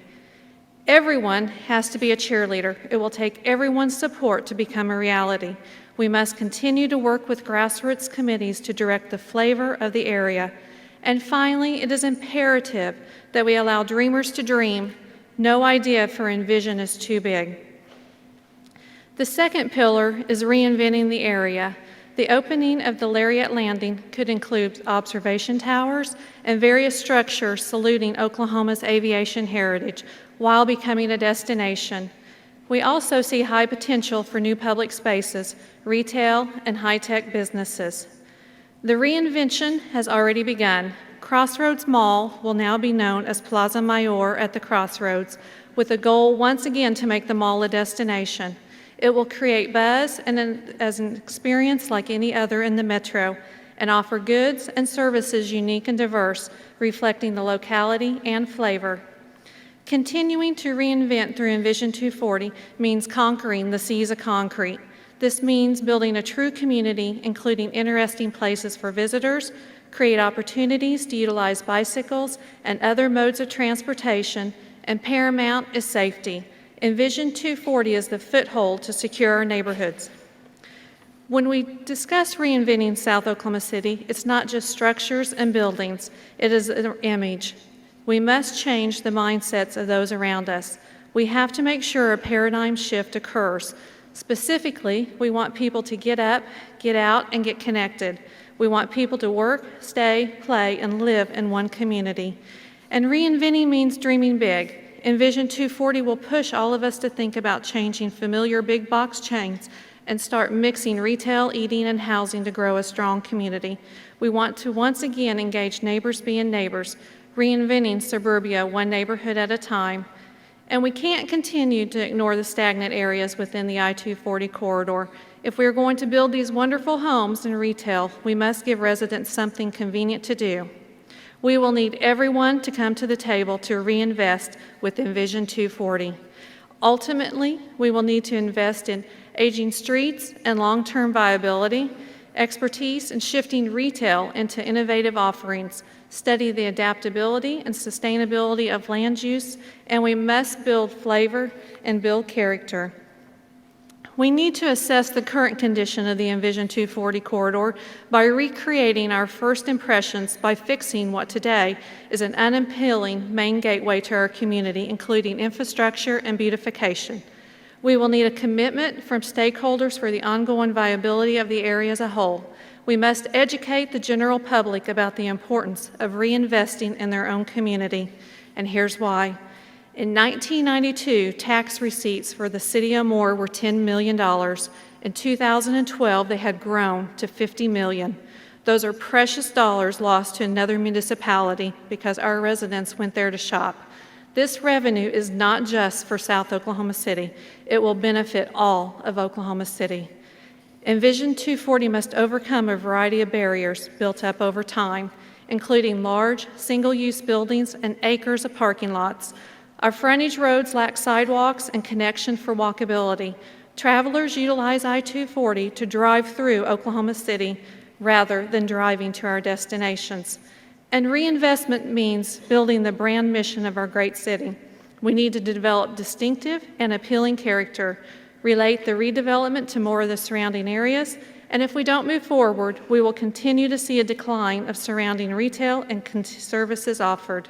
Everyone has to be a cheerleader. It will take everyone's support to become a reality. We must continue to work with grassroots committees to direct the flavor of the area. And finally, it is imperative that we allow dreamers to dream. No idea for Envision is too big. The second pillar is reinventing the area. The opening of the Lariat Landing could include observation towers and various structures saluting Oklahoma's aviation heritage while becoming a destination. We also see high potential for new public spaces, retail, and high-tech businesses. The reinvention has already begun. Crossroads Mall will now be known as Plaza Mayor at the Crossroads, with a goal once again to make the mall a destination. It will create buzz as an experience like any other in the metro, and offer goods and services unique and diverse, reflecting the locality and flavor. Continuing to reinvent through Envision 240 means conquering the seas of concrete. This means building a true community, including interesting places for visitors, create opportunities to utilize bicycles and other modes of transportation, and paramount is safety. Envision 240 is the foothold to secure our neighborhoods. When we discuss reinventing South Oklahoma City, it's not just structures and buildings, it is an image. We must change the mindsets of those around us. We have to make sure a paradigm shift occurs. Specifically, we want people to get up, get out, and get connected. We want people to work, stay, play, and live in one community. And reinventing means dreaming big. Envision 240 will push all of us to think about changing familiar big box chains and start mixing retail, eating, and housing to grow a strong community. We want to once again engage neighbors being neighbors, reinventing suburbia one neighborhood at a time. And we can't continue to ignore the stagnant areas within the I-240 corridor. If we are going to build these wonderful homes and retail, we must give residents something convenient to do. We will need everyone to come to the table to reinvest with Envision 240. Ultimately, we will need to invest in aging streets and long-term viability, expertise in shifting retail into innovative offerings, study the adaptability and sustainability of land use, and we must build flavor and build character. We need to assess the current condition of the Envision 240 corridor by recreating our first impressions by fixing what today is an unappealing main gateway to our community, including infrastructure and beautification. We will need a commitment from stakeholders for the ongoing viability of the area as a whole. We must educate the general public about the importance of reinvesting in their own community, and here's why. In 1992, tax receipts for the city of Moore were $10 million. In 2012, they had grown to $50 million. Those are precious dollars lost to another municipality because our residents went there to shop. This revenue is not just for South Oklahoma City. It will benefit all of Oklahoma City. Envision 240 must overcome a variety of barriers built up over time, including large, single-use buildings and acres of parking lots. Our frontage roads lack sidewalks and connection for walkability. Travelers utilize I-240 to drive through Oklahoma City rather than driving to our destinations. And reinvestment means building the brand mission of our great city. We need to develop distinctive and appealing character, relate the redevelopment to more of the surrounding areas, and if we don't move forward, we will continue to see a decline of surrounding retail and services offered.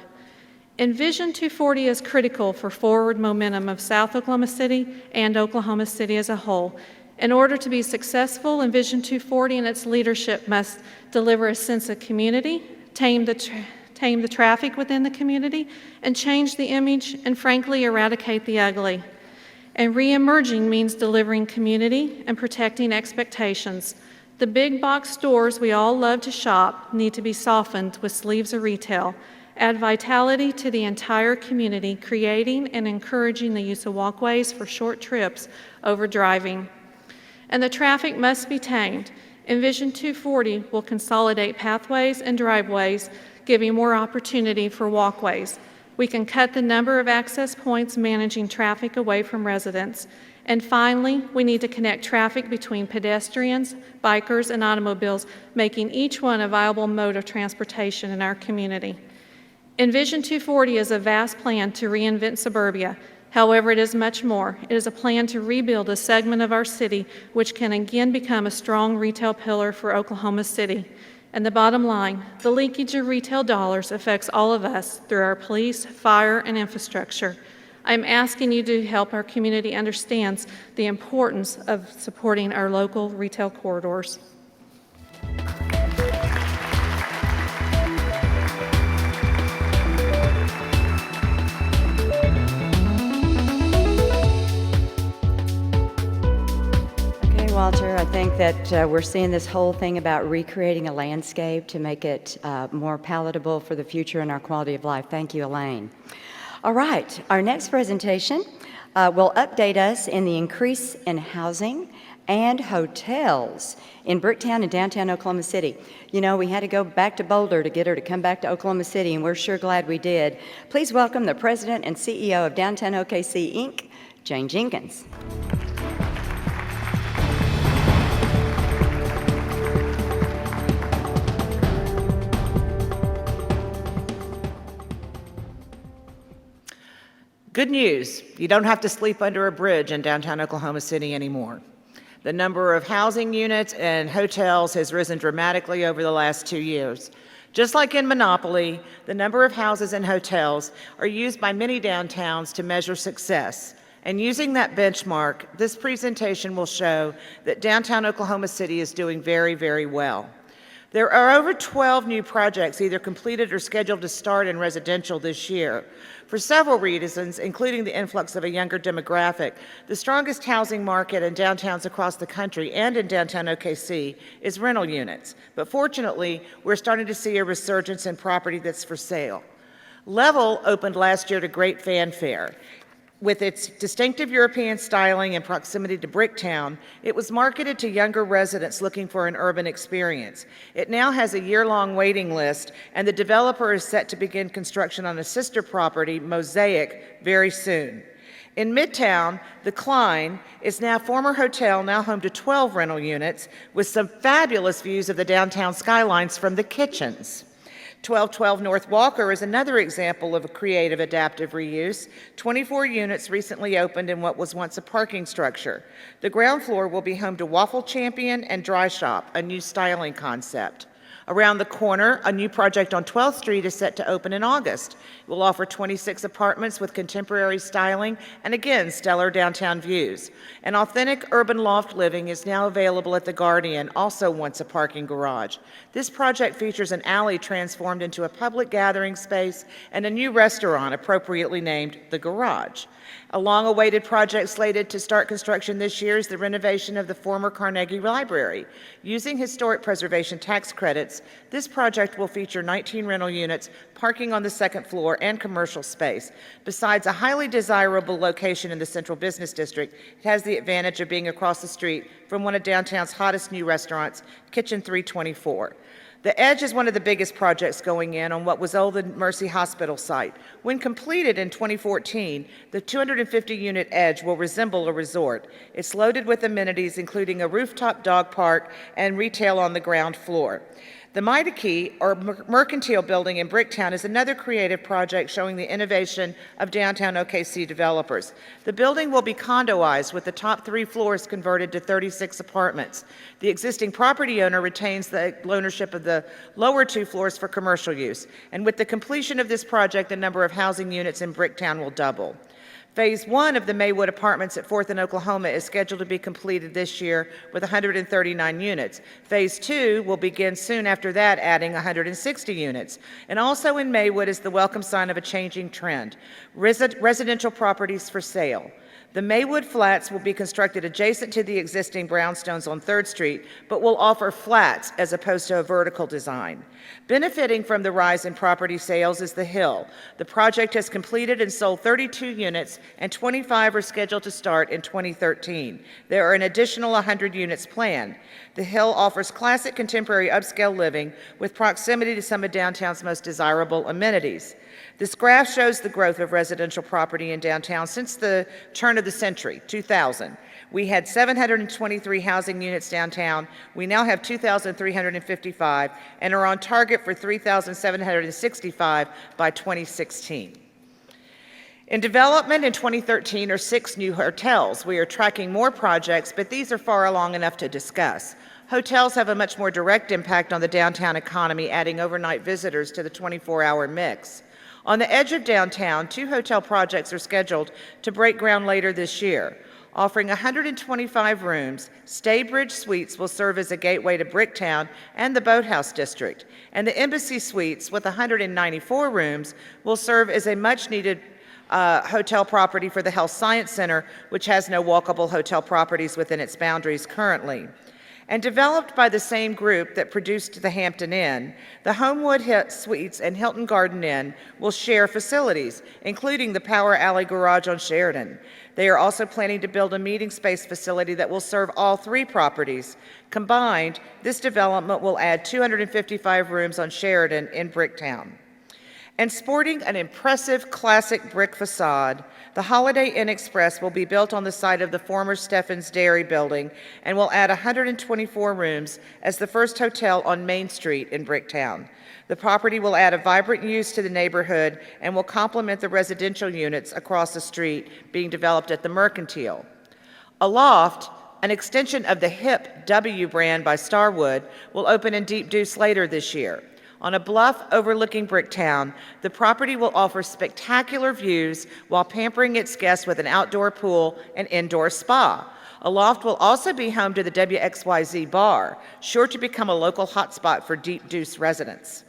Envision 240 is critical for forward momentum of South Oklahoma City and Oklahoma City as a whole. In order to be successful, Envision 240 and its leadership must deliver a sense of community, tame the traffic within the community, and change the image and frankly eradicate the ugly. And re-emerging means delivering community and protecting expectations. The big box stores we all love to shop need to be softened with sleeves of retail. Add vitality to the entire community, creating and encouraging the use of walkways for short trips over driving. And the traffic must be tamed. Envision 240 will consolidate pathways and driveways, giving more opportunity for walkways. We can cut the number of access points managing traffic away from residents. And finally, we need to connect traffic between pedestrians, bikers, and automobiles, making each one a viable mode of transportation in our community. Envision 240 is a vast plan to reinvent suburbia. However, it is much more. It is a plan to rebuild a segment of our city which can again become a strong retail pillar for Oklahoma City. And the bottom line, the linkage of retail dollars affects all of us through our police, fire, and infrastructure. I'm asking you to help our community understand the importance of supporting our local retail corridors. Walter, I think that we're seeing this whole thing about recreating a landscape to make it more palatable for the future and our quality of life. Thank you, Elaine. All right, our next presentation will update us in the increase in housing and hotels in Bricktown and downtown Oklahoma City. You know, we had to go back to Boulder to get her to come back to Oklahoma City, and we're sure glad we did. Please welcome the President and CEO of Downtown OKC, Inc., Jane Jenkins. Good news, you don't have to sleep under a bridge in downtown Oklahoma City anymore. The number of housing units and hotels has risen dramatically over the last 2 years. Just like in Monopoly, the number of houses and hotels are used by many downtowns to measure success. And using that benchmark, this presentation will show that downtown Oklahoma City is doing very, very well. There are over 12 new projects either completed or scheduled to start in residential this year. For several reasons, including the influx of a younger demographic, the strongest housing market in downtowns across the country and in downtown OKC is rental units. But fortunately, we're starting to see a resurgence in property that's for sale. Level opened last year to great fanfare. With its distinctive European styling and proximity to Bricktown, it was marketed to younger residents looking for an urban experience. It now has a year-long waiting list, and the developer is set to begin construction on a sister property, Mosaic, very soon. In Midtown, the Klein is now former hotel, now home to 12 rental units with some fabulous views of the downtown skylines from the kitchens. 1212 North Walker is another example of a creative adaptive reuse. 24 units recently opened in what was once a parking structure. The ground floor will be home to Waffle Champion and Dry Shop, a new styling concept. Around the corner, a new project on 12th Street is set to open in August. It will offer 26 apartments with contemporary styling and, again, stellar downtown views. An authentic urban loft living is now available at the Guardian, also once a parking garage. This project features an alley transformed into a public gathering space and a new restaurant appropriately named The Garage. A long-awaited project slated to start construction this year is the renovation of the former Carnegie Library. Using historic preservation tax credits, this project will feature 19 rental units, parking on the second floor, and commercial space. Besides a highly desirable location in the central business district, it has the advantage of being across the street from one of downtown's hottest new restaurants, Kitchen 324. The Edge is one of the biggest projects going in on what was old the Mercy Hospital site. When completed in 2014, the 250-unit Edge will resemble a resort. It's loaded with amenities, including a rooftop dog park and retail on the ground floor. The Midakey, or Mercantile Building in Bricktown, is another creative project showing the innovation of downtown OKC developers. The building will be condoized with the top 3 floors converted to 36 apartments. The existing property owner retains the ownership of the lower 2 floors for commercial use. And with the completion of this project, the number of housing units in Bricktown will double. Phase 1 of the Maywood Apartments at 4th and Oklahoma is scheduled to be completed this year with 139 units. Phase 2 will begin soon after that, adding 160 units. And also in Maywood is the welcome sign of a changing trend: residential properties for sale. The Maywood Flats will be constructed adjacent to the existing brownstones on 3rd Street, but will offer flats as opposed to a vertical design. Benefiting from the rise in property sales is The Hill. The project has completed and sold 32 units, and 25 are scheduled to start in 2013. There are an additional 100 units planned. The Hill offers classic contemporary upscale living with proximity to some of downtown's most desirable amenities. This graph shows the growth of residential property in downtown since the turn of the century, 2000. We had 723 housing units downtown. We now have 2,355 and are on target for 3,765 by 2016. In development in 2013 are 6 new hotels. We are tracking more projects, but these are far along enough to discuss. Hotels have a much more direct impact on the downtown economy, adding overnight visitors to the 24-hour mix. On the edge of downtown, 2 hotel projects are scheduled to break ground later this year. Offering 125 rooms, Staybridge Suites will serve as a gateway to Bricktown and the Boathouse District, and the Embassy Suites, with 194 rooms, will serve as a much-needed hotel property for the Health Science Center, which has no walkable hotel properties within its boundaries currently. And developed by the same group that produced the Hampton Inn, the Homewood Suites and Hilton Garden Inn will share facilities, including the Power Alley Garage on Sheridan. They are also planning to build a meeting space facility that will serve all 3 properties. Combined, this development will add 255 rooms on Sheridan in Bricktown. And sporting an impressive classic brick facade, the Holiday Inn Express will be built on the site of the former Steffens Dairy building and will add 124 rooms as the first hotel on Main Street in Bricktown. The property will add a vibrant use to the neighborhood and will complement the residential units across the street being developed at the Mercantile. Aloft, an extension of the hip W brand by Starwood, will open in Deep Deuce later this year. On a bluff overlooking Bricktown, the property will offer spectacular views while pampering its guests with an outdoor pool and indoor spa. Aloft will also be home to the WXYZ Bar, sure to become a local hotspot for Deep Deuce residents.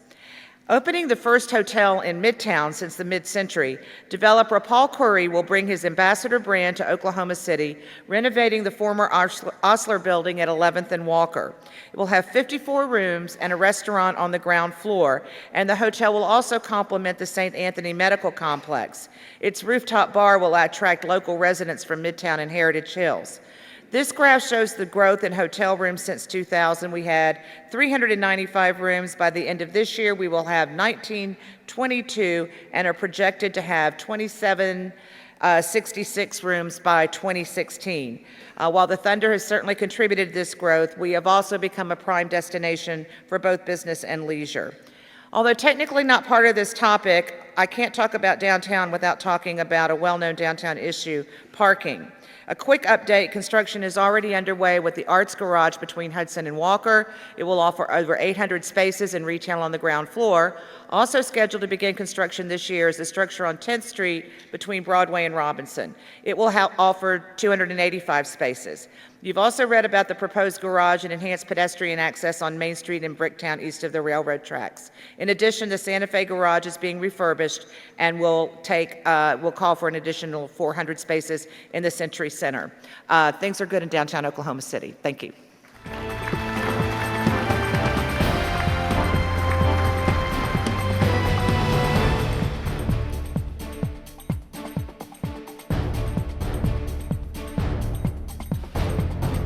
Opening the first hotel in Midtown since the mid-century, developer Paul Curry will bring his ambassador brand to Oklahoma City, renovating the former Osler building at 11th and Walker. It will have 54 rooms and a restaurant on the ground floor, and the hotel will also complement the St. Anthony Medical Complex. Its rooftop bar will attract local residents from Midtown and Heritage Hills. This graph shows the growth in hotel rooms since 2000. We had 395 rooms. By the end of this year, we will have 1922 and are projected to have 27 66 rooms by 2016. While the Thunder has certainly contributed to this growth, we have also become a prime destination for both business and leisure. Although technically not part of this topic, I can't talk about downtown without talking about a well-known downtown issue, parking. A quick update, construction is already underway with the Arts Garage between Hudson and Walker. It will offer over 800 spaces and retail on the ground floor. Also scheduled to begin construction this year is the structure on 10th Street between Broadway and Robinson. It will offer 285 spaces. You've also read about the proposed garage and enhanced pedestrian access on Main Street in Bricktown east of the railroad tracks. In addition, the Santa Fe garage is being refurbished and will call for an additional 400 spaces in the Century Center. Things are good in downtown Oklahoma City. Thank you.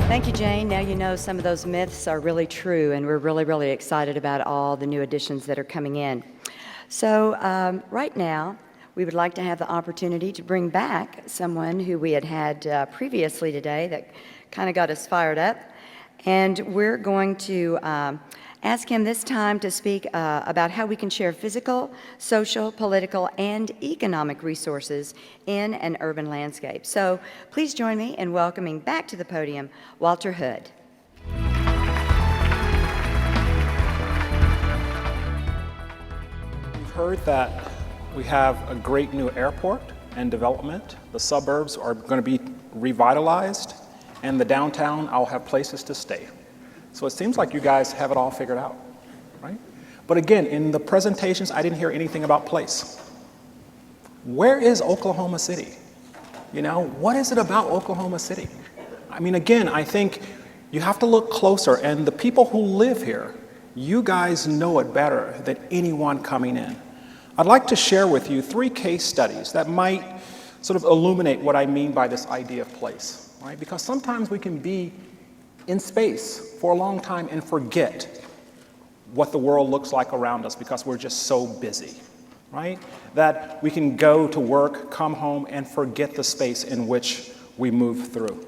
Thank you, Jane. Now you know some of those myths are really true, and we're really, really excited about all the new additions that are coming in. So right now, we would like to have the opportunity to bring back someone who we had previously today that kind of got us fired up. And we're going to ask him this time to speak about how we can share physical, social, political, and economic resources in an urban landscape. So please join me in welcoming back to the podium Walter Hood. We've heard that we have a great new airport and development. The suburbs are going to be revitalized, and the downtown, I'll have places to stay. So it seems like you guys have it all figured out, right? But again, in the presentations, I didn't hear anything about place. Where is Oklahoma City? You know, what is it about Oklahoma City? I mean, again, I think you have to look closer, and the people who live here, you guys know it better than anyone coming in. I'd like to share with you 3 case studies that might sort of illuminate what I mean by this idea of place, right? Because sometimes we can be in space for a long time and forget what the world looks like around us because we're just so busy, right? That we can go to work, come home, and forget the space in which we move through.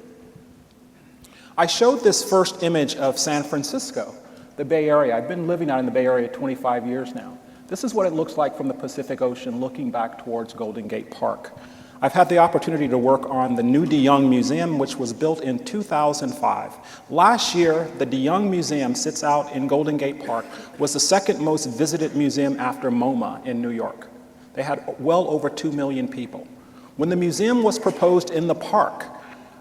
I showed this first image of San Francisco, the Bay Area. I've been living out in the Bay Area 25 years now. This is what it looks like from the Pacific Ocean looking back towards Golden Gate Park. I've had the opportunity to work on the new DeYoung Museum, which was built in 2005. Last year, the DeYoung Museum sits out in Golden Gate Park, was the second most visited museum after MoMA in New York. They had well over 2 million people. When the museum was proposed in the park,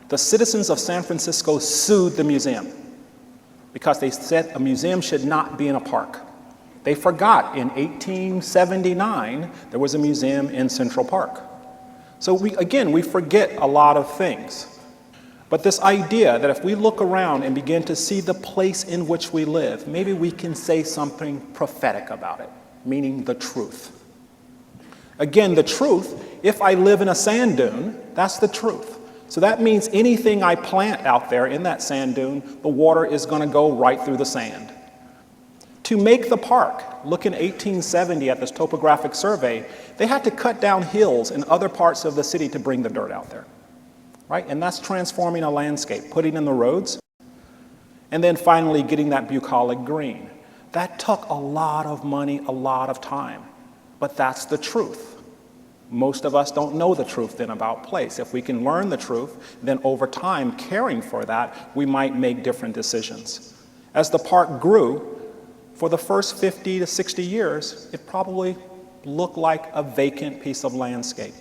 the citizens of San Francisco sued the museum because they said a museum should not be in a park. They forgot in 1879 there was a museum in Central Park. So we forget a lot of things. But this idea that if we look around and begin to see the place in which we live, maybe we can say something prophetic about it, meaning the truth. Again, the truth, if I live in a sand dune, that's the truth. So that means anything I plant out there in that sand dune, the water is going to go right through the sand. To make the park, look in 1870 at this topographic survey, they had to cut down hills in other parts of the city to bring the dirt out there, right? And that's transforming a landscape, putting in the roads, and then finally getting that bucolic green. That took a lot of money, a lot of time, but that's the truth. Most of us don't know the truth then about place. If we can learn the truth, then over time, caring for that, we might make different decisions. As the park grew, for the first 50 to 60 years, it probably looked like a vacant piece of landscape.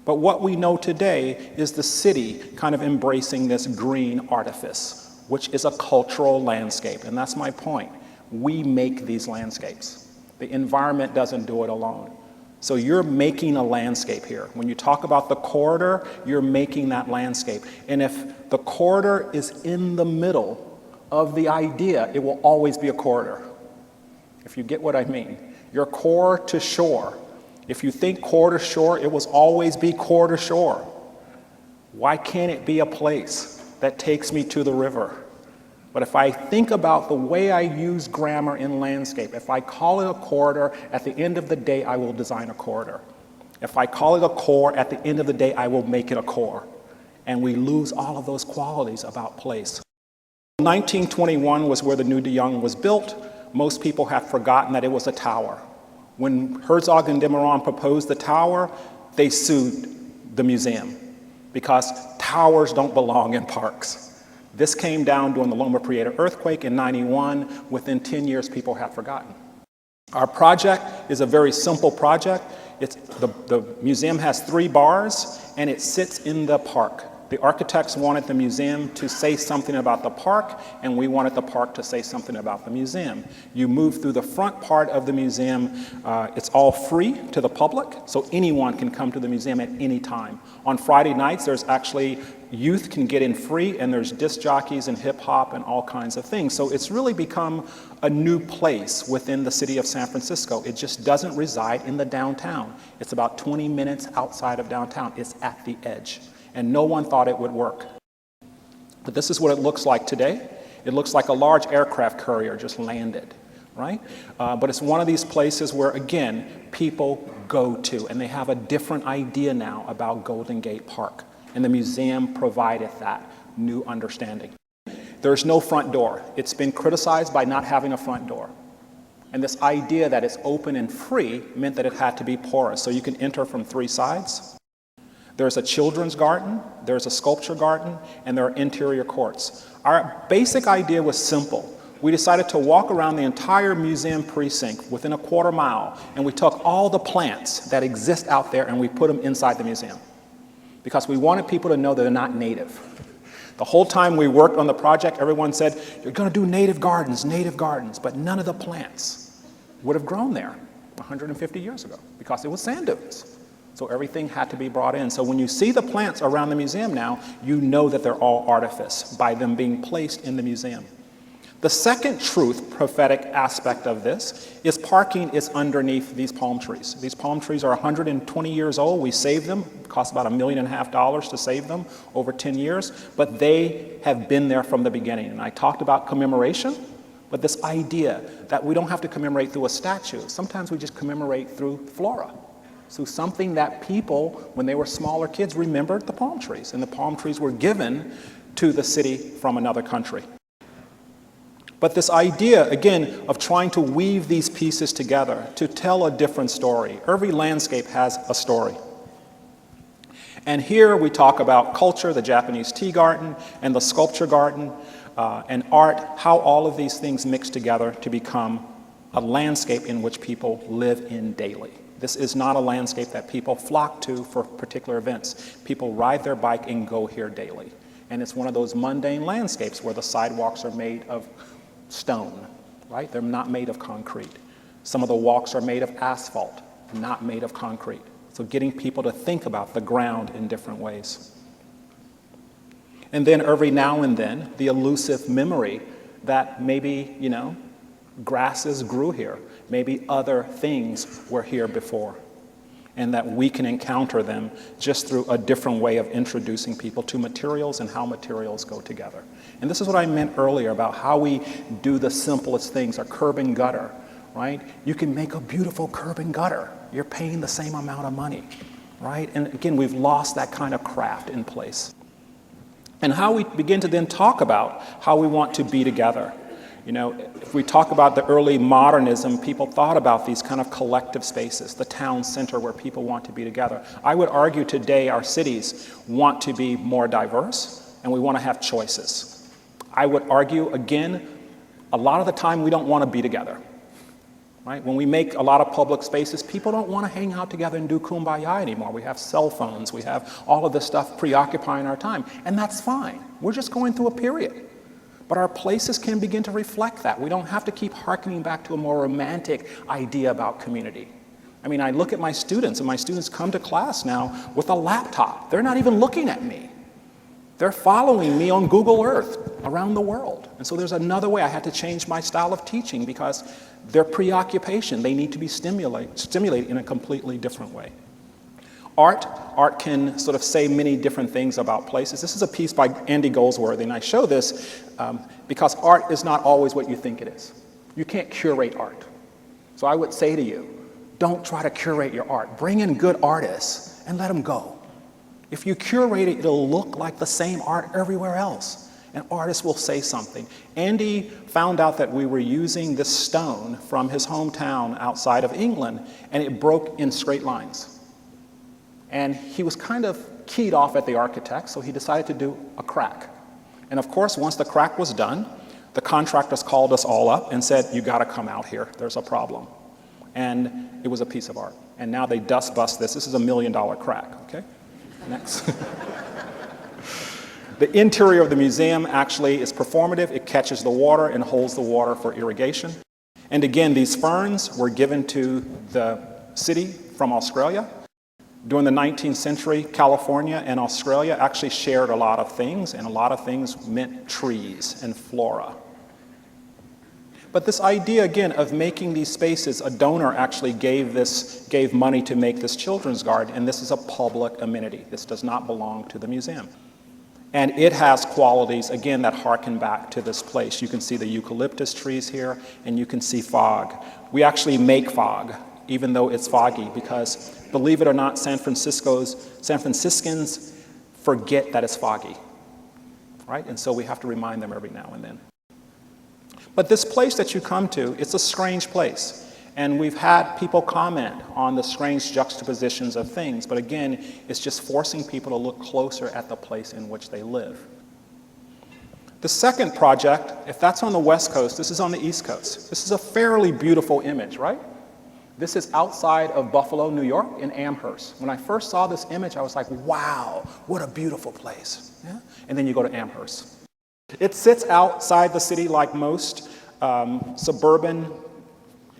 But what we know today is the city kind of embracing this green artifice, which is a cultural landscape, and that's my point. We make these landscapes. The environment doesn't do it alone. So you're making a landscape here. When you talk about the corridor, you're making that landscape. And if the corridor is in the middle of the idea, it will always be a corridor. If you get what I mean. Your core to shore. If you think core to shore, it will always be core to shore. Why can't it be a place that takes me to the river? But if I think about the way I use grammar in landscape, if I call it a corridor, at the end of the day, I will design a corridor. If I call it a core, at the end of the day, I will make it a core. And we lose all of those qualities about place. 1921 was where the New de Young was built. Most people have forgotten that it was a tower. When Herzog and de Meuron proposed the tower, they sued the museum because towers don't belong in parks. This came down during the Loma Prieta earthquake in '91. Within 10 years, people have forgotten. Our project is a very simple project. The museum has 3 bars, and it sits in the park. The architects wanted the museum to say something about the park, and we wanted the park to say something about the museum. You move through the front part of the museum. It's all free to the public, so anyone can come to the museum at any time. On Friday nights, there's actually youth can get in free, and there's disc jockeys and hip hop and all kinds of things. So it's really become a new place within the city of San Francisco. It just doesn't reside in the downtown. It's about 20 minutes outside of downtown. It's at the edge. And no one thought it would work. But this is what it looks like today. It looks like a large aircraft carrier just landed, right? But it's one of these places where, again, people go to, and they have a different idea now about Golden Gate Park. And the museum provided that new understanding. There's no front door. It's been criticized by not having a front door. And this idea that it's open and free meant that it had to be porous, so you can enter from 3 sides. There's a children's garden, there's a sculpture garden, and there are interior courts. Our basic idea was simple. We decided to walk around the entire museum precinct within a quarter mile, and we took all the plants that exist out there and we put them inside the museum, because we wanted people to know that they're not native. The whole time we worked on the project, everyone said, you're going to do native gardens, but none of the plants would have grown there 150 years ago because it was sand dunes. So everything had to be brought in. So when you see the plants around the museum now, you know that they're all artifice by them being placed in the museum. The second truth, prophetic aspect of this is parking is underneath these palm trees. These palm trees are 120 years old. We saved them. It cost about $1.5 million to save them over 10 years. But they have been there from the beginning. And I talked about commemoration, but this idea that we don't have to commemorate through a statue. Sometimes we just commemorate through flora. So something that people, when they were smaller kids, remembered the palm trees. And the palm trees were given to the city from another country. But this idea, again, of trying to weave these pieces together to tell a different story. Every landscape has a story. And here we talk about culture, the Japanese tea garden, and the sculpture garden, and art, how all of these things mix together to become a landscape in which people live in daily. This is not a landscape that people flock to for particular events. People ride their bike and go here daily. And it's one of those mundane landscapes where the sidewalks are made of stone, right? They're not made of concrete. Some of the walks are made of asphalt, not made of concrete. So getting people to think about the ground in different ways. And then every now and then, the elusive memory that maybe, grasses grew here. Maybe other things were here before, and that we can encounter them just through a different way of introducing people to materials and how materials go together. And this is what I meant earlier about how we do the simplest things, a curb and gutter, right? You can make a beautiful curb and gutter. You're paying the same amount of money, right? And again, we've lost that kind of craft in place. And how we begin to then talk about how we want to be together. If we talk about the early modernism, people thought about these kind of collective spaces, the town center where people want to be together. I would argue today our cities want to be more diverse, and we want to have choices. I would argue, again, a lot of the time we don't want to be together, right? When we make a lot of public spaces, people don't want to hang out together and do kumbaya anymore. We have cell phones, we have all of this stuff preoccupying our time, and that's fine. We're just going through a period. But our places can begin to reflect that. We don't have to keep hearkening back to a more romantic idea about community. I mean, I look at my students, and my students come to class now with a laptop. They're not even looking at me. They're following me on Google Earth around the world. And so there's another way. I had to change my style of teaching because their preoccupation, they need to be stimulated in a completely different way. Art can sort of say many different things about places. This is a piece by Andy Goldsworthy, and I show this because art is not always what you think it is. You can't curate art. So I would say to you, don't try to curate your art. Bring in good artists and let them go. If you curate it, it'll look like the same art everywhere else, and artists will say something. Andy found out that we were using this stone from his hometown outside of England, and it broke in straight lines. And he was kind of keyed off at the architect, so he decided to do a crack. And of course, once the crack was done, the contractors called us all up and said, you gotta come out here, there's a problem. And it was a piece of art. And now they dust bust this. This is $1 million crack, okay? Next. The interior of the museum actually is performative. It catches the water and holds the water for irrigation. And again, these ferns were given to the city from Australia. During the 19th century, California and Australia actually shared a lot of things, and a lot of things meant trees and flora. But this idea, again, of making these spaces, a donor actually gave money to make this children's garden, and this is a public amenity. This does not belong to the museum. And it has qualities, again, that harken back to this place. You can see the eucalyptus trees here, and you can see fog. We actually make fog, even though it's foggy, because believe it or not, San Franciscans forget that it's foggy, right? And so we have to remind them every now and then. But this place that you come to, it's a strange place. And we've had people comment on the strange juxtapositions of things, but again, it's just forcing people to look closer at the place in which they live. The second project, if that's on the West Coast, this is on the East Coast. This is a fairly beautiful image, right? This is outside of Buffalo, New York, in Amherst. When I first saw this image, I was like, wow, what a beautiful place. Yeah? And then you go to Amherst. It sits outside the city like most suburban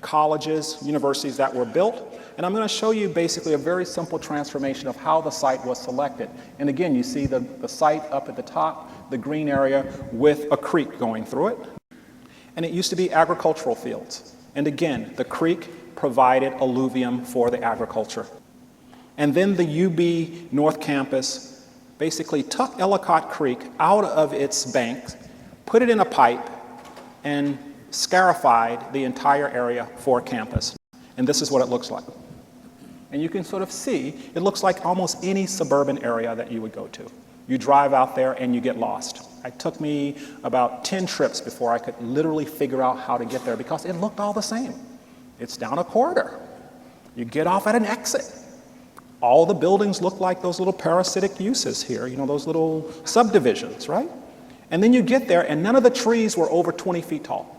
colleges, universities that were built. And I'm going to show you basically a very simple transformation of how the site was selected. And again, you see the site up at the top, the green area with a creek going through it. And it used to be agricultural fields. And again, the creek provided alluvium for the agriculture. And then the UB North Campus basically took Ellicott Creek out of its banks, put it in a pipe, and scarified the entire area for campus. And this is what it looks like. And you can sort of see, it looks like almost any suburban area that you would go to. You drive out there and you get lost. It took me about 10 trips before I could literally figure out how to get there because it looked all the same. It's down a corridor. You get off at an exit. All the buildings look like those little parasitic uses here, you know, those little subdivisions, right? And then you get there and none of the trees were over 20 feet tall.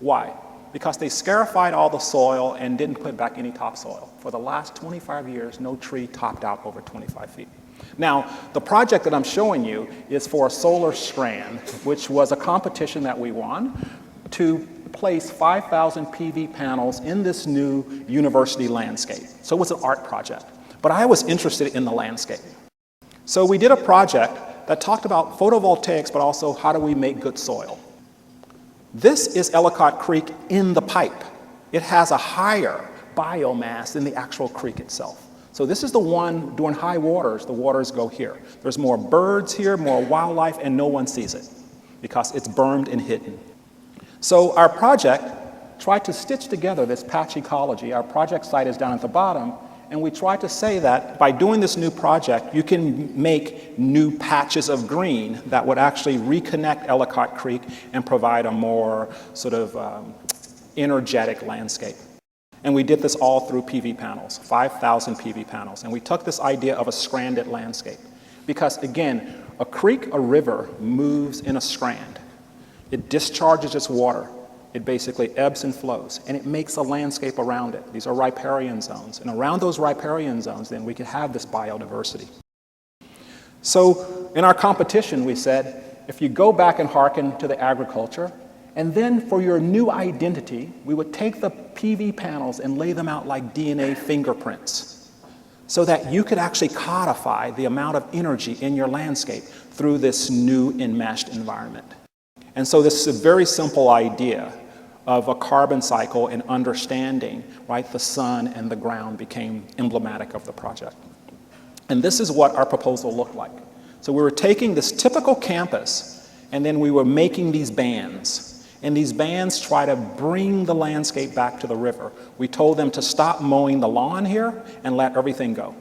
Why? Because they scarified all the soil and didn't put back any topsoil. For the last 25 years, no tree topped out over 25 feet. Now, the project that I'm showing you is for a solar strand, which was a competition that we won to place 5,000 PV panels in this new university landscape. So it was an art project. But I was interested in the landscape. So we did a project that talked about photovoltaics, but also how do we make good soil. This is Ellicott Creek in the pipe. It has a higher biomass than the actual creek itself. So this is the one during high waters, the waters go here. There's more birds here, more wildlife, and no one sees it because it's bermed and hidden. So our project tried to stitch together this patch ecology. Our project site is down at the bottom, and we tried to say that by doing this new project, you can make new patches of green that would actually reconnect Ellicott Creek and provide a more sort of energetic landscape. And we did this all through PV panels, 5,000 PV panels. And we took this idea of a stranded landscape. Because again, a creek, a river, moves in a strand. It discharges its water. It basically ebbs and flows, and it makes a landscape around it. These are riparian zones. And around those riparian zones, then, we could have this biodiversity. So in our competition, we said, if you go back and hearken to the agriculture, and then for your new identity, we would take the PV panels and lay them out like DNA fingerprints so that you could actually codify the amount of energy in your landscape through this new enmeshed environment. And so this is a very simple idea of a carbon cycle and understanding, right? The sun and the ground became emblematic of the project. And this is what our proposal looked like. So we were taking this typical campus, and then we were making these bands. And these bands try to bring the landscape back to the river. We told them to stop mowing the lawn here and let everything go,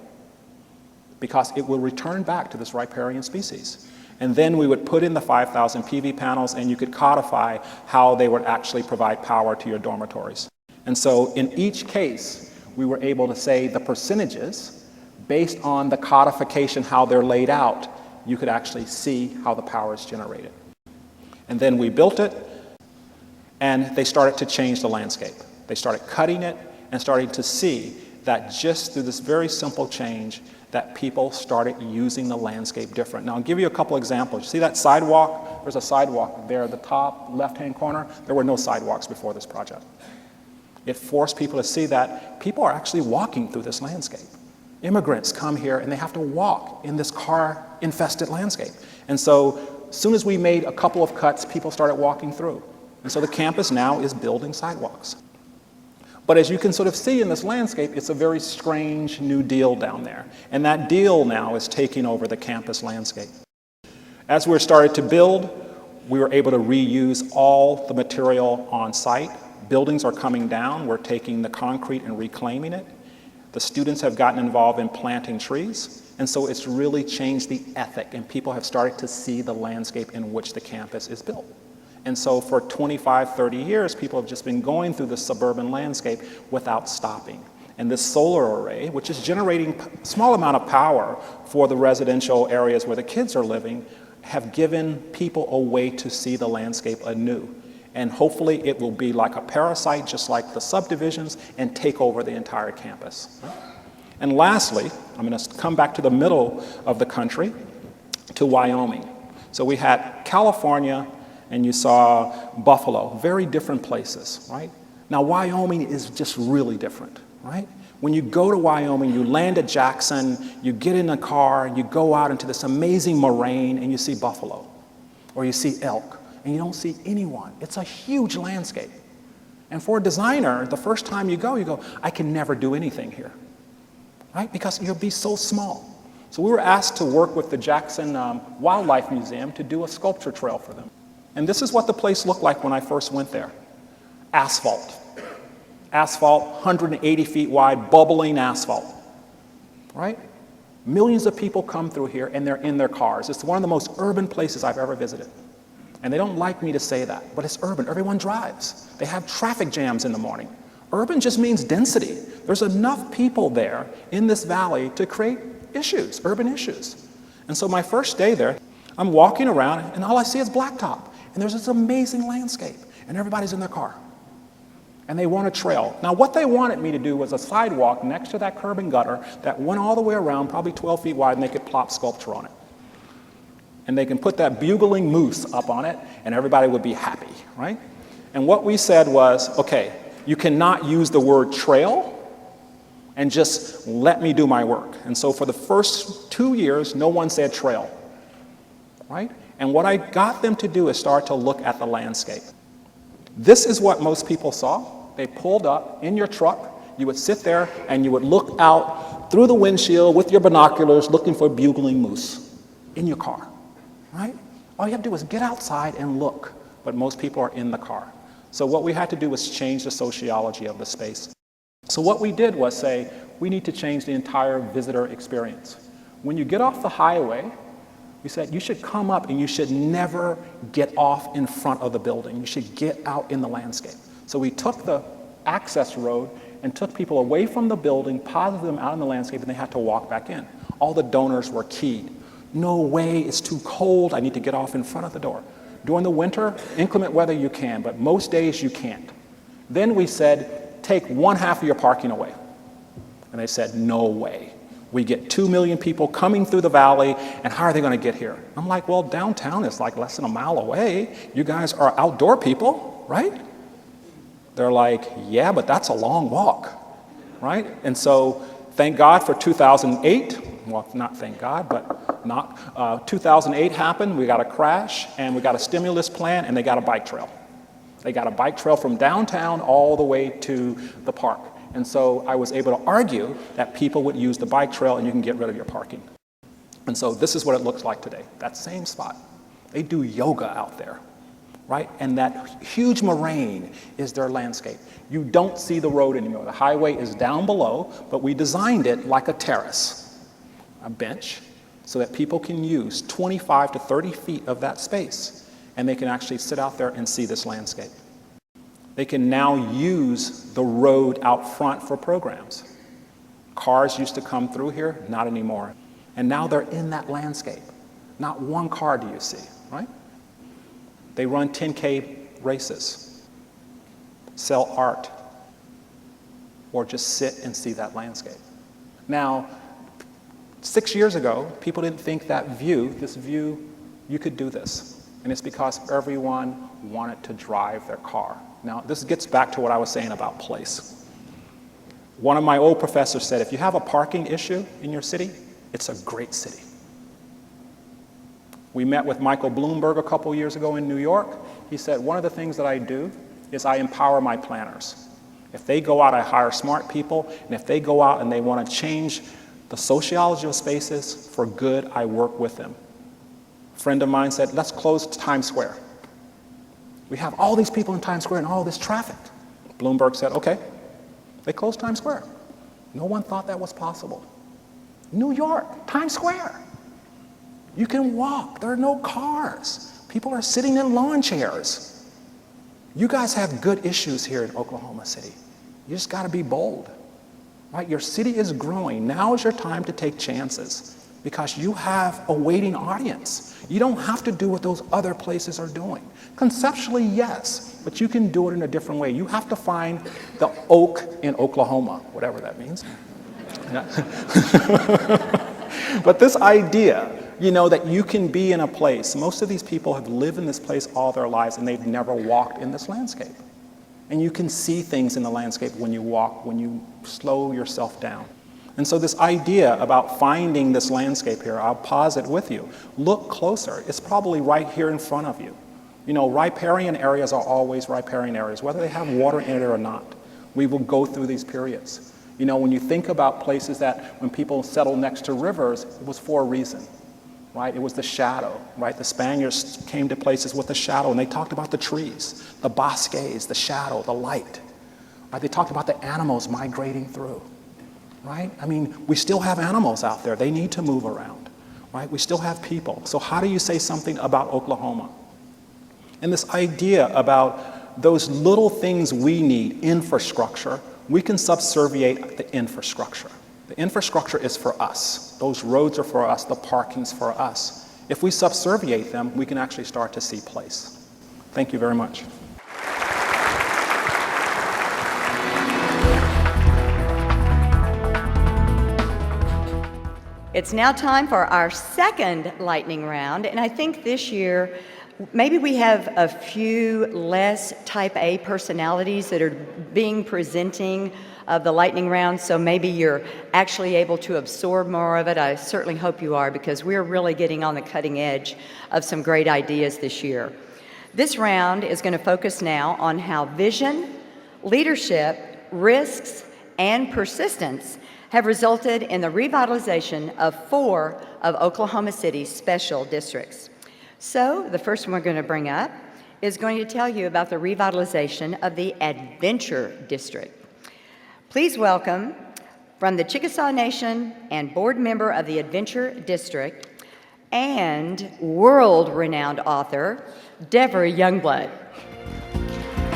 because it will return back to this riparian species. And then we would put in the 5,000 PV panels, and you could codify how they would actually provide power to your dormitories. And so in each case, we were able to say the percentages based on the codification, how they're laid out. You could actually see how the power is generated. And then we built it, and they started to change the landscape. They started cutting it and starting to see that just through this very simple change, that people started using the landscape different. Now, I'll give you a couple examples. You see that sidewalk? There's a sidewalk there at the top left-hand corner. There were no sidewalks before this project. It forced people to see that people are actually walking through this landscape. Immigrants come here and they have to walk in this car-infested landscape. And so as soon as we made a couple of cuts, people started walking through. And so the campus now is building sidewalks. But as you can sort of see in this landscape, it's a very strange new deal down there. And that deal now is taking over the campus landscape. As we started to build, we were able to reuse all the material on site. Buildings are coming down. We're taking the concrete and reclaiming it. The students have gotten involved in planting trees. And so it's really changed the ethic, and people have started to see the landscape in which the campus is built. And so for 25, 30 years, people have just been going through the suburban landscape without stopping. And this solar array, which is generating a small amount of power for the residential areas where the kids are living, have given people a way to see the landscape anew. And hopefully it will be like a parasite, just like the subdivisions, and take over the entire campus. And lastly, I'm going to come back to the middle of the country, to Wyoming. So we had California, and you saw Buffalo, very different places, right? Now, Wyoming is just really different, right? When you go to Wyoming, you land at Jackson, you get in a car, you go out into this amazing moraine, and you see buffalo, or you see elk, and you don't see anyone. It's a huge landscape. And for a designer, the first time you go, I can never do anything here, right? Because you'll be so small. So we were asked to work with the Jackson Wildlife Museum to do a sculpture trail for them. And this is what the place looked like when I first went there. Asphalt. Asphalt, 180 feet wide, bubbling asphalt, right? Millions of people come through here and they're in their cars. It's one of the most urban places I've ever visited. And they don't like me to say that, but it's urban. Everyone drives. They have traffic jams in the morning. Urban just means density. There's enough people there in this valley to create issues, urban issues. And so my first day there, I'm walking around and all I see is blacktop. And there's this amazing landscape, and everybody's in their car. And they want a trail. Now, what they wanted me to do was a sidewalk next to that curb and gutter that went all the way around, probably 12 feet wide, and they could plop sculpture on it. And they can put that bugling moose up on it, and everybody would be happy, right? And what we said was, okay, you cannot use the word trail and just let me do my work. And so for the first 2 years, no one said trail, right? And what I got them to do is start to look at the landscape. This is what most people saw. They pulled up in your truck. You would sit there and you would look out through the windshield with your binoculars looking for bugling moose in your car, right? All you have to do is get outside and look, but most people are in the car. So what we had to do was change the sociology of the space. So what we did was say, we need to change the entire visitor experience. When you get off the highway, we said you should come up and you should never get off in front of the building. You should get out in the landscape. So we took the access road and took people away from the building, posited them out in the landscape, and they had to walk back in. All the donors were keyed. No way, it's too cold, I need to get off in front of the door. During the winter, inclement weather you can, but most days you can't. Then we said, take 1/2 of your parking away. And they said, no way. We get 2 million people coming through the valley, and how are they going to get here? I'm like, well, downtown is like less than a mile away. You guys are outdoor people, right? They're like, yeah, but that's a long walk, right? And so thank God for 2008. Well, not thank God, but not. 2008 happened. We got a crash, and we got a stimulus plan, and they got a bike trail. They got a bike trail from downtown all the way to the park. And so I was able to argue that people would use the bike trail and you can get rid of your parking. And so this is what it looks like today, that same spot. They do yoga out there. right? And that huge moraine is their landscape. You don't see the road anymore. The highway is down below, but we designed it like a terrace, a bench, so that people can use 25 to 30 feet of that space, and they can actually sit out there and see this landscape. They can now use the road out front for programs. Cars used to come through here, not anymore. And now they're in that landscape. Not one car do you see, right? They run 10K races, sell art, or just sit and see that landscape. Now, 6 years ago, people didn't think that this view, you could do this. And it's because everyone wanted to drive their car. Now, this gets back to what I was saying about place. One of my old professors said, if you have a parking issue in your city, it's a great city. We met with Michael Bloomberg a couple years ago in New York. He said, one of the things that I do is I empower my planners. If they go out, I hire smart people, and if they go out and they want to change the sociology of spaces for good, I work with them. A friend of mine said, let's close Times Square. We have all these people in Times Square and all this traffic. Bloomberg said, okay. They closed Times Square. No one thought that was possible. New York, Times Square. You can walk, there are no cars. People are sitting in lawn chairs. You guys have good issues here in Oklahoma City. You just gotta be bold, right? Your city is growing. Now is your time to take chances because you have a waiting audience. You don't have to do what those other places are doing. Conceptually, yes, but you can do it in a different way. You have to find the oak in Oklahoma, whatever that means. Yeah. But this idea, that you can be in a place, most of these people have lived in this place all their lives and they've never walked in this landscape. And you can see things in the landscape when you walk, when you slow yourself down. And so this idea about finding this landscape here, I'll pause it with you. Look closer. It's probably right here in front of you. Riparian areas are always riparian areas, whether they have water in it or not. We will go through these periods. When you think about places that when people settled next to rivers, it was for a reason, right? It was the shadow, right? The Spaniards came to places with the shadow, and they talked about the trees, the bosques, the shadow, the light. Right? They talked about the animals migrating through, right? We still have animals out there. They need to move around, right? We still have people. So how do you say something about Oklahoma? And this idea about those little things we need, infrastructure, we can subserviate the infrastructure. The infrastructure is for us. Those roads are for us, the parking's for us. If we subserviate them, we can actually start to see place. Thank you very much. It's now time for our second lightning round, and I think this year maybe we have a few less type A personalities that are being presenting of the lightning round, so maybe you're actually able to absorb more of it. I certainly hope you are, because we're really getting on the cutting edge of some great ideas this year. This round is going to focus now on how vision, leadership, risks, and persistence have resulted in the revitalization of 4 of Oklahoma City's special districts. So the first one we're going to bring up is going to tell you about the revitalization of the Adventure District. Please welcome, from the Chickasaw Nation and board member of the Adventure District and world-renowned author, Deborah Youngblood.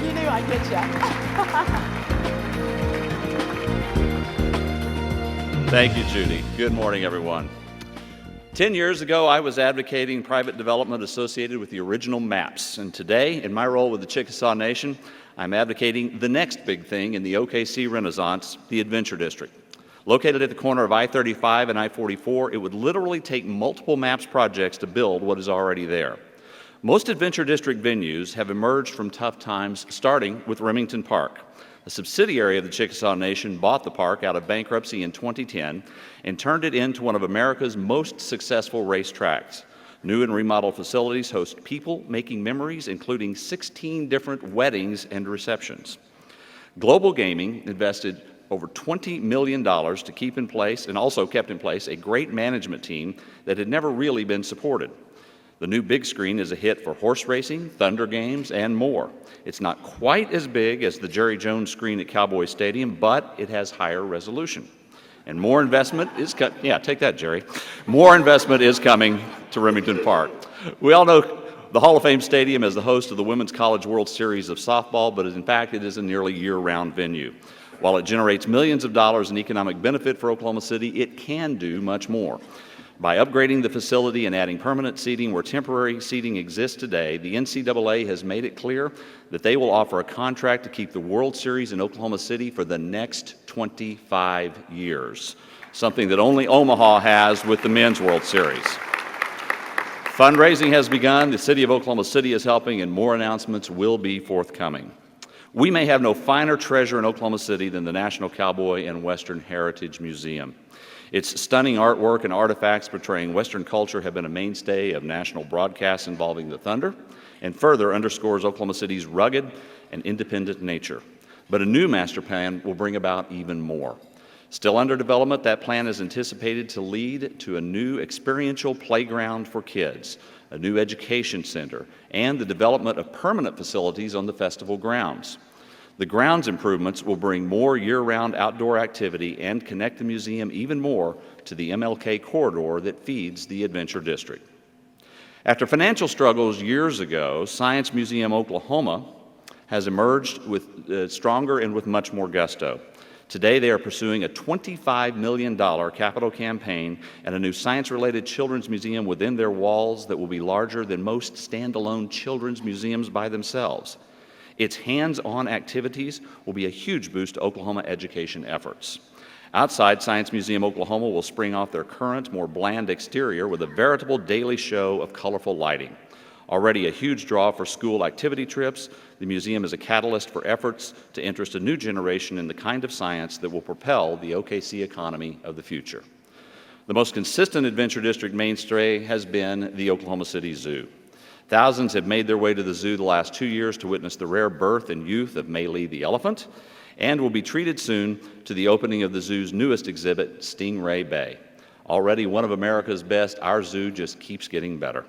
You knew I'd get you. Thank you, Judy. Good morning, everyone. 10 years ago, I was advocating private development associated with the original maps. And today, in my role with the Chickasaw Nation, I'm advocating the next big thing in the OKC Renaissance, the Adventure District. Located at the corner of I-35 and I-44, it would literally take multiple maps projects to build what is already there. Most Adventure District venues have emerged from tough times, starting with Remington Park. A subsidiary of the Chickasaw Nation bought the park out of bankruptcy in 2010 and turned it into one of America's most successful racetracks. New and remodeled facilities host people making memories, including 16 different weddings and receptions. Global Gaming invested over $20 million to keep in place, and also kept in place, a great management team that had never really been supported. The new big screen is a hit for horse racing, Thunder games, and more. It's not quite as big as the Jerry Jones screen at Cowboy Stadium, but it has higher resolution. And more investment is take that, Jerry. More investment is coming to Remington Park. We all know the Hall of Fame Stadium is the host of the Women's College World Series of softball, but in fact, it is a nearly year-round venue. While it generates millions of dollars in economic benefit for Oklahoma City, it can do much more. By upgrading the facility and adding permanent seating where temporary seating exists today, the NCAA has made it clear that they will offer a contract to keep the World Series in Oklahoma City for the next 25 years, something that only Omaha has with the Men's World Series. Fundraising has begun, the City of Oklahoma City is helping, and more announcements will be forthcoming. We may have no finer treasure in Oklahoma City than the National Cowboy and Western Heritage Museum. Its stunning artwork and artifacts portraying Western culture have been a mainstay of national broadcasts involving the Thunder, and further underscores Oklahoma City's rugged and independent nature. But a new master plan will bring about even more. Still under development, that plan is anticipated to lead to a new experiential playground for kids, a new education center, and the development of permanent facilities on the festival grounds. The grounds improvements will bring more year-round outdoor activity and connect the museum even more to the MLK corridor that feeds the Adventure District. After financial struggles years ago, Science Museum Oklahoma has emerged with stronger and with much more gusto. Today, they are pursuing a $25 million capital campaign and a new science-related children's museum within their walls that will be larger than most standalone children's museums by themselves. Its hands-on activities will be a huge boost to Oklahoma education efforts. Outside, Science Museum Oklahoma will spring off their current, more bland exterior with a veritable daily show of colorful lighting. Already a huge draw for school activity trips, the museum is a catalyst for efforts to interest a new generation in the kind of science that will propel the OKC economy of the future. The most consistent Adventure District mainstay has been the Oklahoma City Zoo. Thousands have made their way to the zoo the last 2 years to witness the rare birth and youth of Mei Lee the elephant, and will be treated soon to the opening of the zoo's newest exhibit, Stingray Bay. Already one of America's best, our zoo just keeps getting better.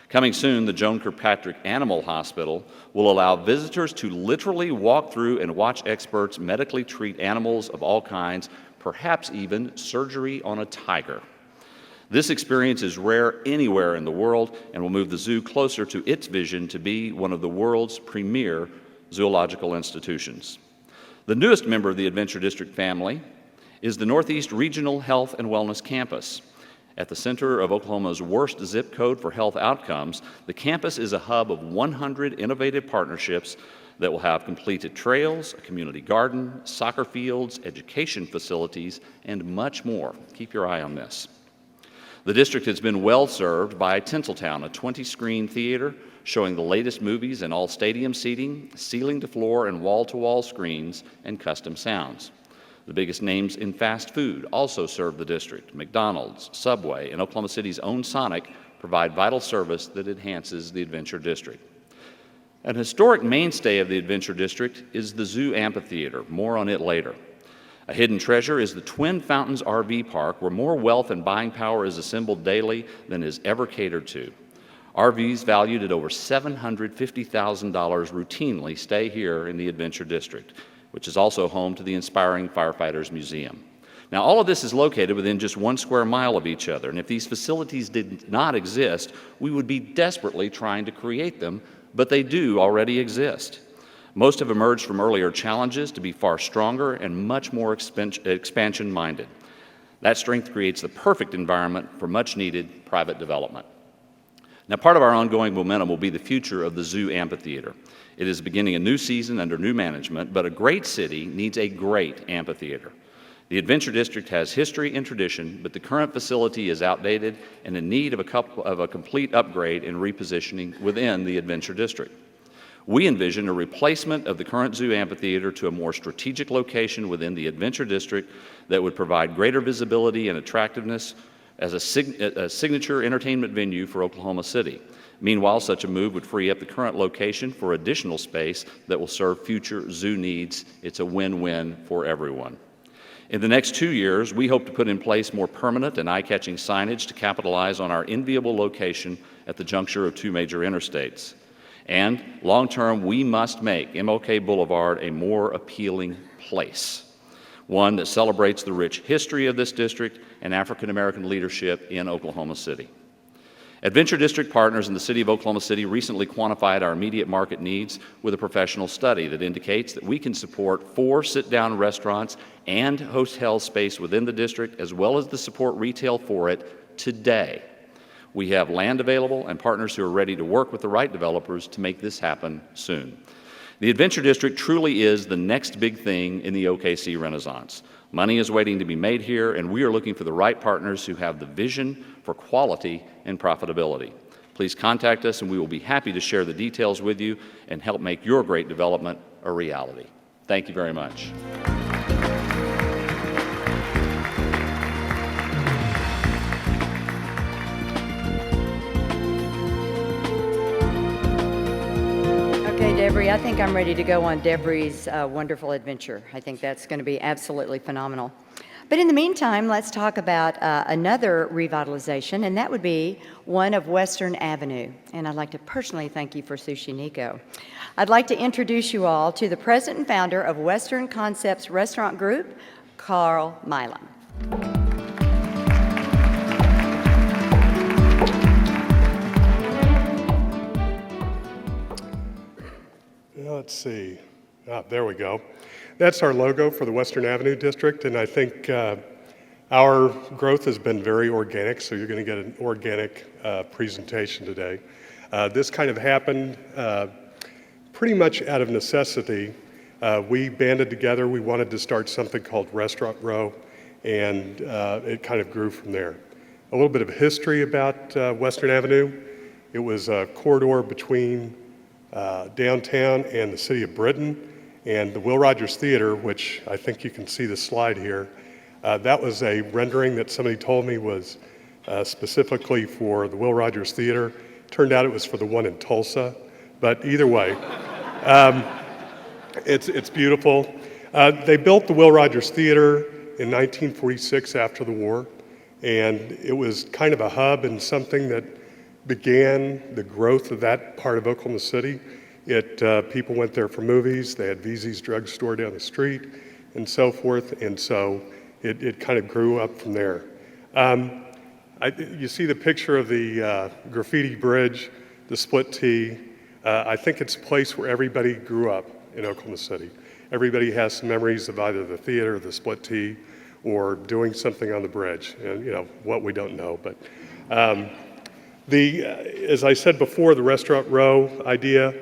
Coming soon, the Joan Kirkpatrick Animal Hospital will allow visitors to literally walk through and watch experts medically treat animals of all kinds, perhaps even surgery on a tiger. This experience is rare anywhere in the world and will move the zoo closer to its vision to be one of the world's premier zoological institutions. The newest member of the Adventure District family is the Northeast Regional Health and Wellness Campus. At the center of Oklahoma's worst zip code for health outcomes, the campus is a hub of 100 innovative partnerships that will have completed trails, a community garden, soccer fields, education facilities, and much more. Keep your eye on this. The district has been well served by Tinseltown, a 20-screen theater showing the latest movies in all stadium seating, ceiling-to-floor and wall-to-wall screens, and custom sounds. The biggest names in fast food also serve the district. McDonald's, Subway, and Oklahoma City's own Sonic provide vital service that enhances the Adventure District. An historic mainstay of the Adventure District is the Zoo Amphitheater. More on it later. A hidden treasure is the Twin Fountains RV Park, where more wealth and buying power is assembled daily than is ever catered to. RVs valued at over $750,000 routinely stay here in the Adventure District, which is also home to the Inspiring Firefighters Museum. Now, all of this is located within just 1 square mile of each other, and if these facilities did not exist, we would be desperately trying to create them, but they do already exist. Most have emerged from earlier challenges to be far stronger and much more expansion-minded. That strength creates the perfect environment for much-needed private development. Now, part of our ongoing momentum will be the future of the Zoo Amphitheater. It is beginning a new season under new management, but a great city needs a great amphitheater. The Adventure District has history and tradition, but the current facility is outdated and in need of a complete upgrade and repositioning within the Adventure District. We envision a replacement of the current Zoo Amphitheater to a more strategic location within the Adventure District that would provide greater visibility and attractiveness as a signature entertainment venue for Oklahoma City. Meanwhile, such a move would free up the current location for additional space that will serve future zoo needs. It's a win-win for everyone. In the next 2 years, we hope to put in place more permanent and eye-catching signage to capitalize on our enviable location at the juncture of two major interstates. And long-term, we must make MLK Boulevard a more appealing place, one that celebrates the rich history of this district and African-American leadership in Oklahoma City. Adventure District partners in the City of Oklahoma City recently quantified our immediate market needs with a professional study that indicates that we can support 4 sit-down restaurants and hotel space within the district, as well as the support retail for it today. We have land available and partners who are ready to work with the right developers to make this happen soon. The Adventure District truly is the next big thing in the OKC Renaissance. Money is waiting to be made here, and we are looking for the right partners who have the vision for quality and profitability. Please contact us, and we will be happy to share the details with you and help make your great development a reality. Thank you very much. Okay, Deborah, I think I'm ready to go on Deborah's wonderful adventure. I think that's going to be absolutely phenomenal. But in the meantime, let's talk about another revitalization, and that would be one of Western Avenue. And I'd like to personally thank you for Sushi Nico. I'd like to introduce you all to the president and founder of Western Concepts Restaurant Group, Carl Milam. Let's see. There we go. That's our logo for the Western Avenue District, and I think our growth has been very organic, so you're going to get an organic presentation today. This kind of happened pretty much out of necessity. We banded together. We wanted to start something called Restaurant Row, and it kind of grew from there. A little bit of history about Western Avenue. It was a corridor between downtown and the city of Britain, and the Will Rogers Theater, which I think you can see the slide here, that was a rendering that somebody told me was specifically for the Will Rogers Theater. Turned out it was for the one in Tulsa, but either way, it's beautiful. They built the Will Rogers Theater in 1946 after the war, and it was kind of a hub and something that began the growth of that part of Oklahoma City. People went there for movies. They had VZ's drugstore down the street and so forth, and so it kind of grew up from there. You see the picture of the graffiti bridge, the split T. I think it's a place where everybody grew up in Oklahoma City. Everybody has some memories of either the theater, the split T, or doing something on the bridge, and what we don't know, but as I said before, the Restaurant Row idea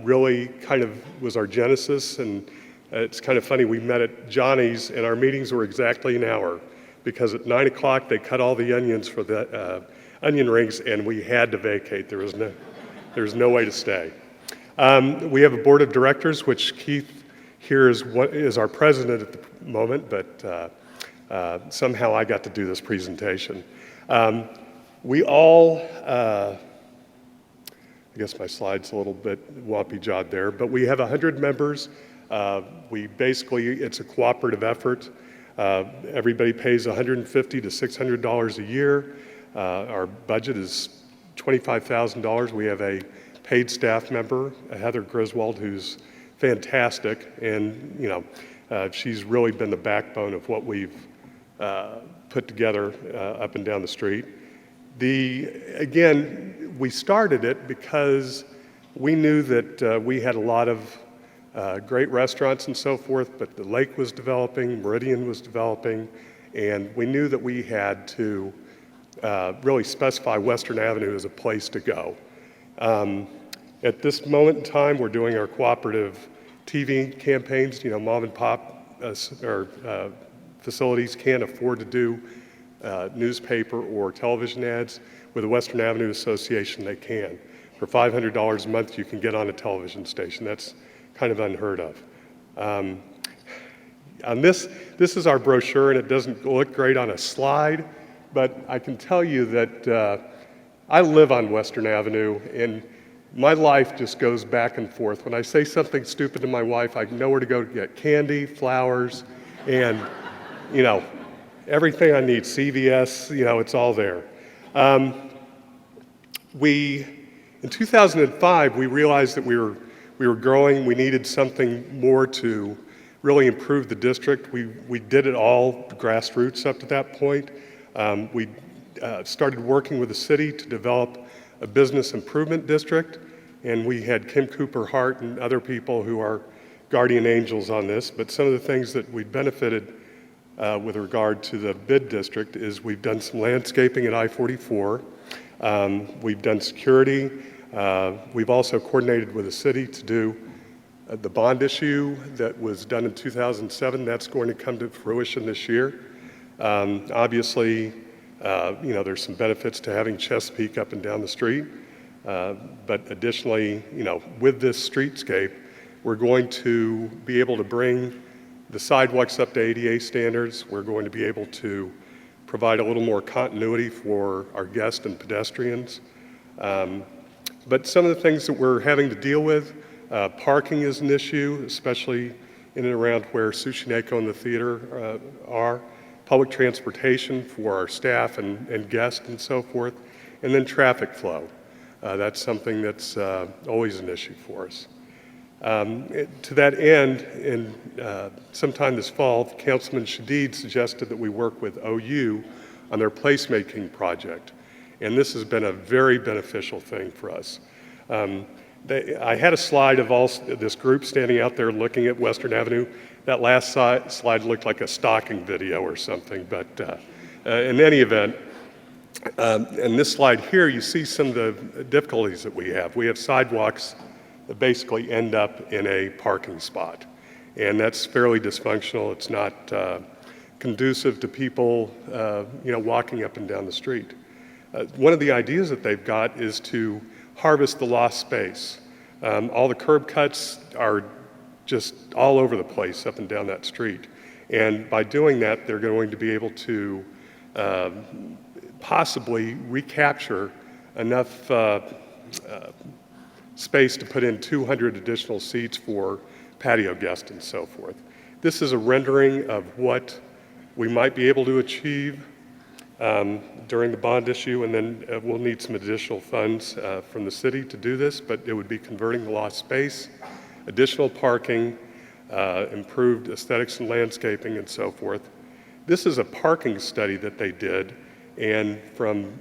really kind of was our genesis, and it's kind of funny, we met at Johnny's, and our meetings were exactly an hour, because at 9 o'clock they cut all the onions for the onion rings, and we had to vacate. There was no way to stay. We have a board of directors, which Keith here is our president at the moment, but somehow I got to do this presentation. We all, I guess my slide's a little bit wompy-jawed there, but we have 100 members. It's a cooperative effort. Everybody pays $150 to $600 a year. Our budget is $25,000. We have a paid staff member, Heather Griswold, who's fantastic, and she's really been the backbone of what we've put together up and down the street. Again, we started it because we knew that we had a lot of great restaurants and so forth, but the lake was developing, Meridian was developing, and we knew that we had to really specify Western Avenue as a place to go. At this moment in time, we're doing our cooperative TV campaigns. Mom and pop facilities can't afford to do newspaper or television ads. With the Western Avenue Association, they can. For $500 a month, you can get on a television station. That's kind of unheard of. On this is our brochure, and it doesn't look great on a slide, but I can tell you that I live on Western Avenue, and my life just goes back and forth. When I say something stupid to my wife, I know where to go to get candy, flowers, and you know, everything I need, CVS, you know, it's all there. In 2005, we realized that we were growing. We needed something more to really improve the district. We did it all grassroots up to that point. We started working with the city to develop a business improvement district, and we had Kim Cooper Hart and other people who are guardian angels on this. But some of the things that we benefited with regard to the bid district is we've done some landscaping at I-44. We've done security. We've also coordinated with the city to do the bond issue that was done in 2007. That's going to come to fruition this year. Obviously, you know, there's some benefits to having Chesapeake up and down the street. But additionally, you know, with this streetscape, we're going to be able to bring the sidewalks up to ADA standards. We're going to be able to provide a little more continuity for our guests and pedestrians. But some of the things that we're having to deal with, parking is an issue, especially in and around where Sushineko and the theater are, public transportation for our staff and guests and so forth, and then traffic flow. That's something that's always an issue for us. To that end, sometime this fall, Councilman Shadid suggested that we work with OU on their placemaking project. And this has been a very beneficial thing for us. I had a slide of this group standing out there looking at Western Avenue. That last slide looked like a stalking video or something, but in any event, in this slide here, you see some of the difficulties that we have. We have sidewalks that basically end up in a parking spot, and that's fairly dysfunctional. It's not conducive to people, you know, walking up and down the street. One of the ideas that they've got is to harvest the lost space. All the curb cuts are just all over the place up and down that street. And by doing that, they're going to be able to possibly recapture enough space to put in 200 additional seats for patio guests and so forth. This is a rendering of what we might be able to achieve during the bond issue, and then we'll need some additional funds from the city to do this, but it would be converting the lost space, additional parking, improved aesthetics and landscaping, and so forth. This is a parking study that they did, and from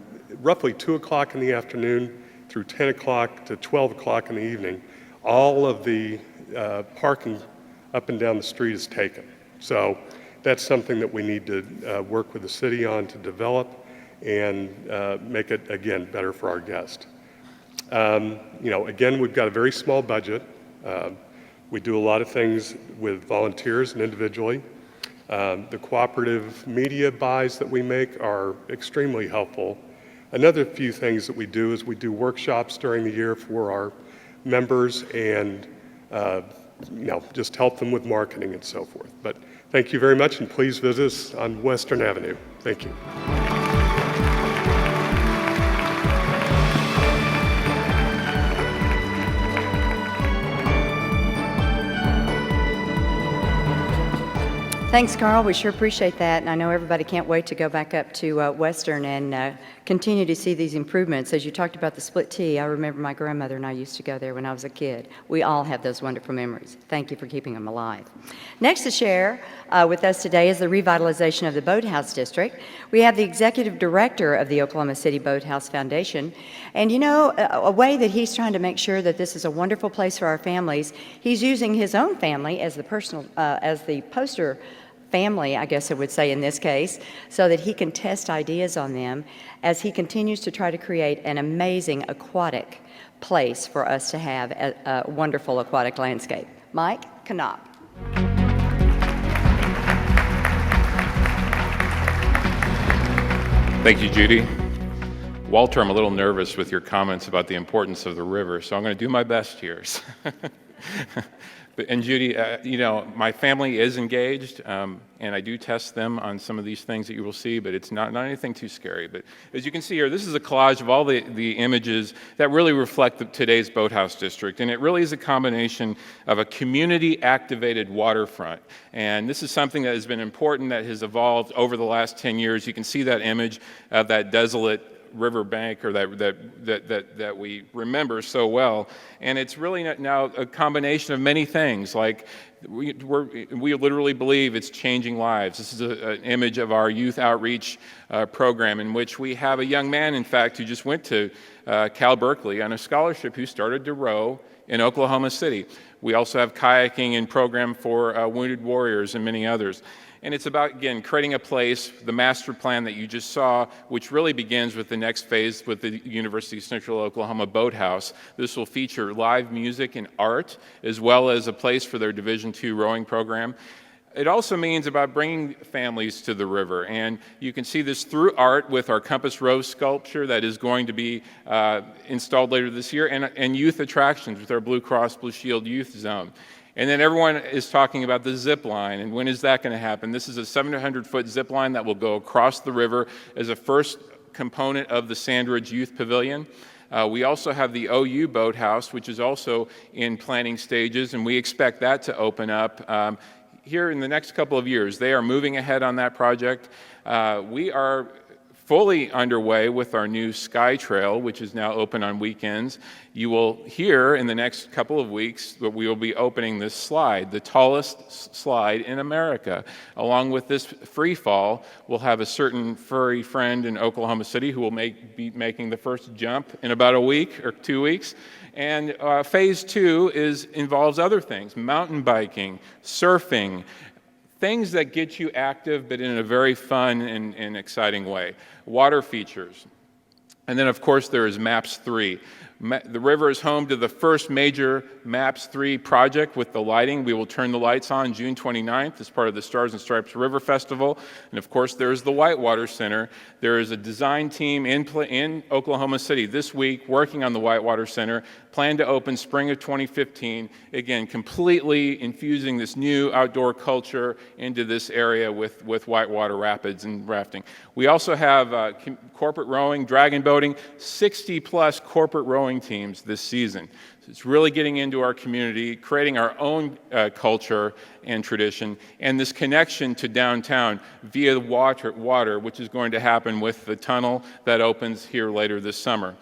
roughly 2 o'clock in the afternoon through 10 o'clock to 12 o'clock in the evening, all of the parking up and down the street is taken. So that's something that we need to work with the city on to develop and make it, again, better for our guests. You know, again, we've got a very small budget. We do a lot of things with volunteers and individually. The cooperative media buys that we make are extremely helpful. Another few things that we do is we do workshops during the year for our members and you know, just help them with marketing and so forth. But thank you very much, and please visit us on Western Avenue. Thank you. Thanks, Carl. We sure appreciate that. And I know everybody can't wait to go back up to Western and continue to see these improvements. As you talked about the split T, I remember my grandmother and I used to go there when I was a kid. We all have those wonderful memories. Thank you for keeping them alive. Next to share with us today is the revitalization of the Boathouse District. We have the executive director of the Oklahoma City Boathouse Foundation. And you know, a way that he's trying to make sure that this is a wonderful place for our families, he's using his own family as the poster family, I guess I would say in this case, so that he can test ideas on them as he continues to try to create an amazing aquatic place for us to have a wonderful aquatic landscape. Mike Knopp. Thank you, Judy. Walter, I'm a little nervous with your comments about the importance of the river, so I'm going to do my best here. And Judy, you know, my family is engaged, and I do test them on some of these things that you will see, but it's not anything too scary. But as you can see here, this is a collage of all the images that really reflect today's Boathouse District, and it really is a combination of a community-activated waterfront. And this is something that has been important, that has evolved over the last 10 years. You can see that image of that desolate riverbank, or that we remember so well, and it's really now a combination of many things. Like we literally believe it's changing lives. This is an image of our youth outreach program, in which we have a young man, in fact, who just went to Cal Berkeley on a scholarship, who started to row in Oklahoma City. We also have kayaking and program for wounded warriors and many others. And it's about, again, creating a place, the master plan that you just saw, which really begins with the next phase with the University of Central Oklahoma Boathouse. This will feature live music and art, as well as a place for their Division II rowing program. It also means about bringing families to the river, and you can see this through art with our Compass Rose sculpture that is going to be installed later this year, and youth attractions with our Blue Cross Blue Shield Youth Zone. And then everyone is talking about the zip line, and when is that going to happen? This is a 700-foot zip line that will go across the river as a first component of the Sandridge Youth Pavilion. We also have the OU Boathouse, which is also in planning stages, and we expect that to open up here in the next couple of years. They are moving ahead on that project. We are fully underway with our new Sky Trail, which is now open on weekends. You will hear in the next couple of weeks that we will be opening this slide, the tallest slide in America. Along with this free fall, we'll have a certain furry friend in Oklahoma City who will be making the first jump in about a week or 2 weeks. And phase 2 involves other things: mountain biking, surfing, things that get you active, but in a very fun and exciting way. Water features. And then, of course, there is MAPS 3. The river is home to the first major MAPS 3 project with the lighting. We will turn the lights on June 29th as part of the Stars and Stripes River Festival. And of course, there is the Whitewater Center. There is a design team in Oklahoma City this week working on the Whitewater Center, planned to open spring of 2015. Again, completely infusing this new outdoor culture into this area with whitewater rapids and rafting. We also have corporate rowing, dragon boating, 60-plus corporate rowing teams this season. So it's really getting into our community, creating our own culture and tradition, and this connection to downtown via water, which is going to happen with the tunnel that opens here later this summer.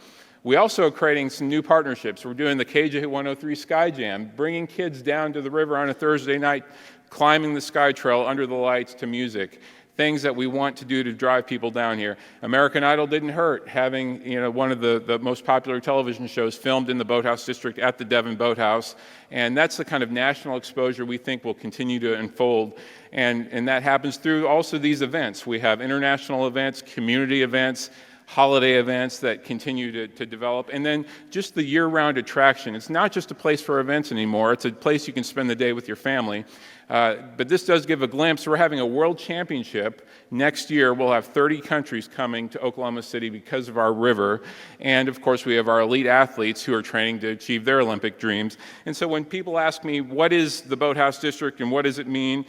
We also are creating some new partnerships. We're doing the KJ103 Sky Jam, bringing kids down to the river on a Thursday night, climbing the Sky Trail under the lights to music. Things that we want to do to drive people down here. American Idol didn't hurt, having one of the most popular television shows filmed in the Boathouse District at the Devon Boathouse, and that's the kind of national exposure we think will continue to unfold, and that happens through also these events. We have international events, community events, holiday events that continue to develop, and then just the year-round attraction. It's not just a place for events anymore, it's a place you can spend the day with your family. But this does give a glimpse. We're having a world championship. Next year, we'll have 30 countries coming to Oklahoma City because of our river. And of course, we have our elite athletes who are training to achieve their Olympic dreams. And so when people ask me, what is the Boathouse District and what does it mean?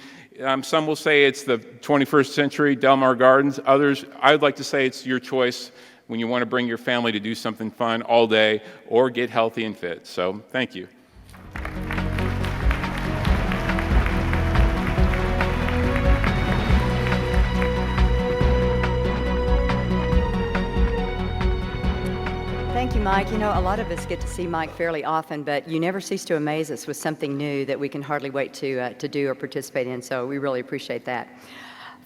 Some will say it's the 21st century Del Mar Gardens. Others, I would like to say it's your choice when you want to bring your family to do something fun all day or get healthy and fit. So thank you. Thank you, Mike. You know, a lot of us get to see Mike fairly often, but you never cease to amaze us with something new that we can hardly wait to do or participate in, so we really appreciate that.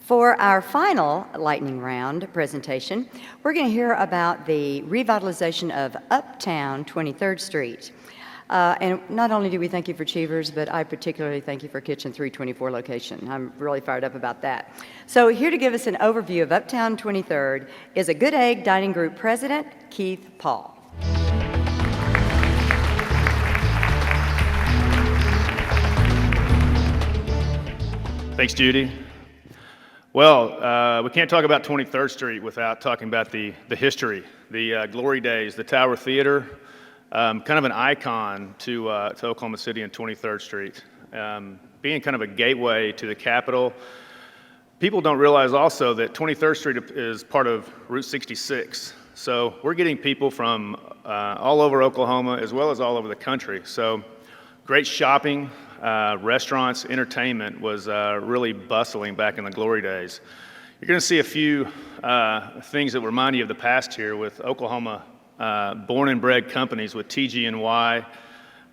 For our final lightning round presentation, we're going to hear about the revitalization of Uptown 23rd Street. And not only do we thank you for Cheevers, but I particularly thank you for Kitchen 324 location. I'm really fired up about that. So here to give us an overview of Uptown 23rd is a Good Egg Dining Group President, Keith Paul. Thanks, Judy. Well, we can't talk about 23rd Street without talking about the history, the glory days, the Tower Theater, kind of an icon to Oklahoma City and 23rd Street. Being kind of a gateway to the capital, people don't realize also that 23rd Street is part of Route 66. So we're getting people from all over Oklahoma as well as all over the country. So great shopping, restaurants, entertainment was really bustling back in the glory days. You're going to see a few things that remind you of the past here with Oklahoma born and bred companies with TG&Y,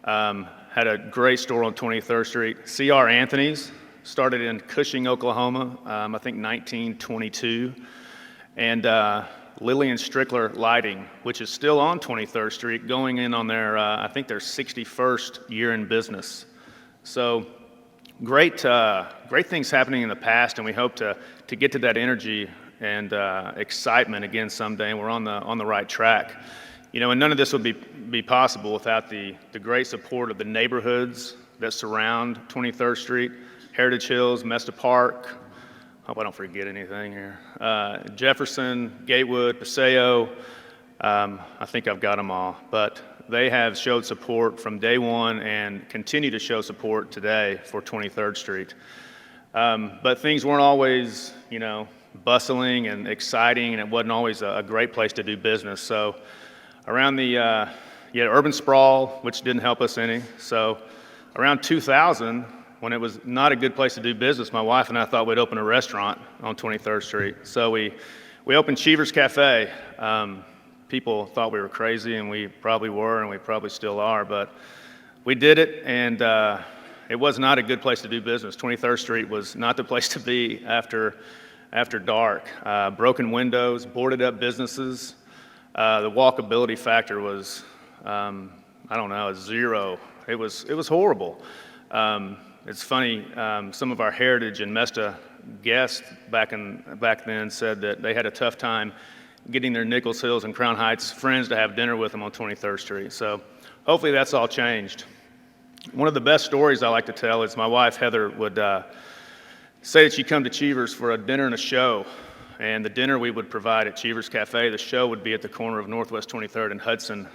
had a great store on 23rd Street. C.R. Anthony's started in Cushing, Oklahoma, I think 1922. And Lillian Strickler Lighting, which is still on 23rd Street, going in on their, I think their 61st year in business. So great things happening in the past, and we hope to get to that energy and excitement again someday, and we're on the right track. You know, and none of this would be possible without the great support of the neighborhoods that surround 23rd Street, Heritage Hills, Mesta Park. Hope I don't forget anything here. Jefferson, Gatewood, Paseo. I think I've got them all, but they have showed support from day one and continue to show support today for 23rd Street. But things weren't always, you know, bustling and exciting, and it wasn't always a great place to do business. So around the, you had urban sprawl, which didn't help us any. So around 2000, when it was not a good place to do business, my wife and I thought we'd open a restaurant on 23rd Street. So we opened Cheever's Cafe. People thought we were crazy, and we probably were, and we probably still are, but we did it, and it was not a good place to do business. 23rd Street was not the place to be after dark. Broken windows, boarded up businesses. The walkability factor was, I don't know, zero. It was horrible. It's funny, some of our Heritage and Mesta guests back then said that they had a tough time getting their Nichols Hills and Crown Heights friends to have dinner with them on 23rd Street. So hopefully that's all changed. One of the best stories I like to tell is my wife, Heather, would say that she'd come to Cheever's for a dinner and a show. And the dinner we would provide at Cheever's Cafe, the show would be at the corner of Northwest 23rd and Hudson.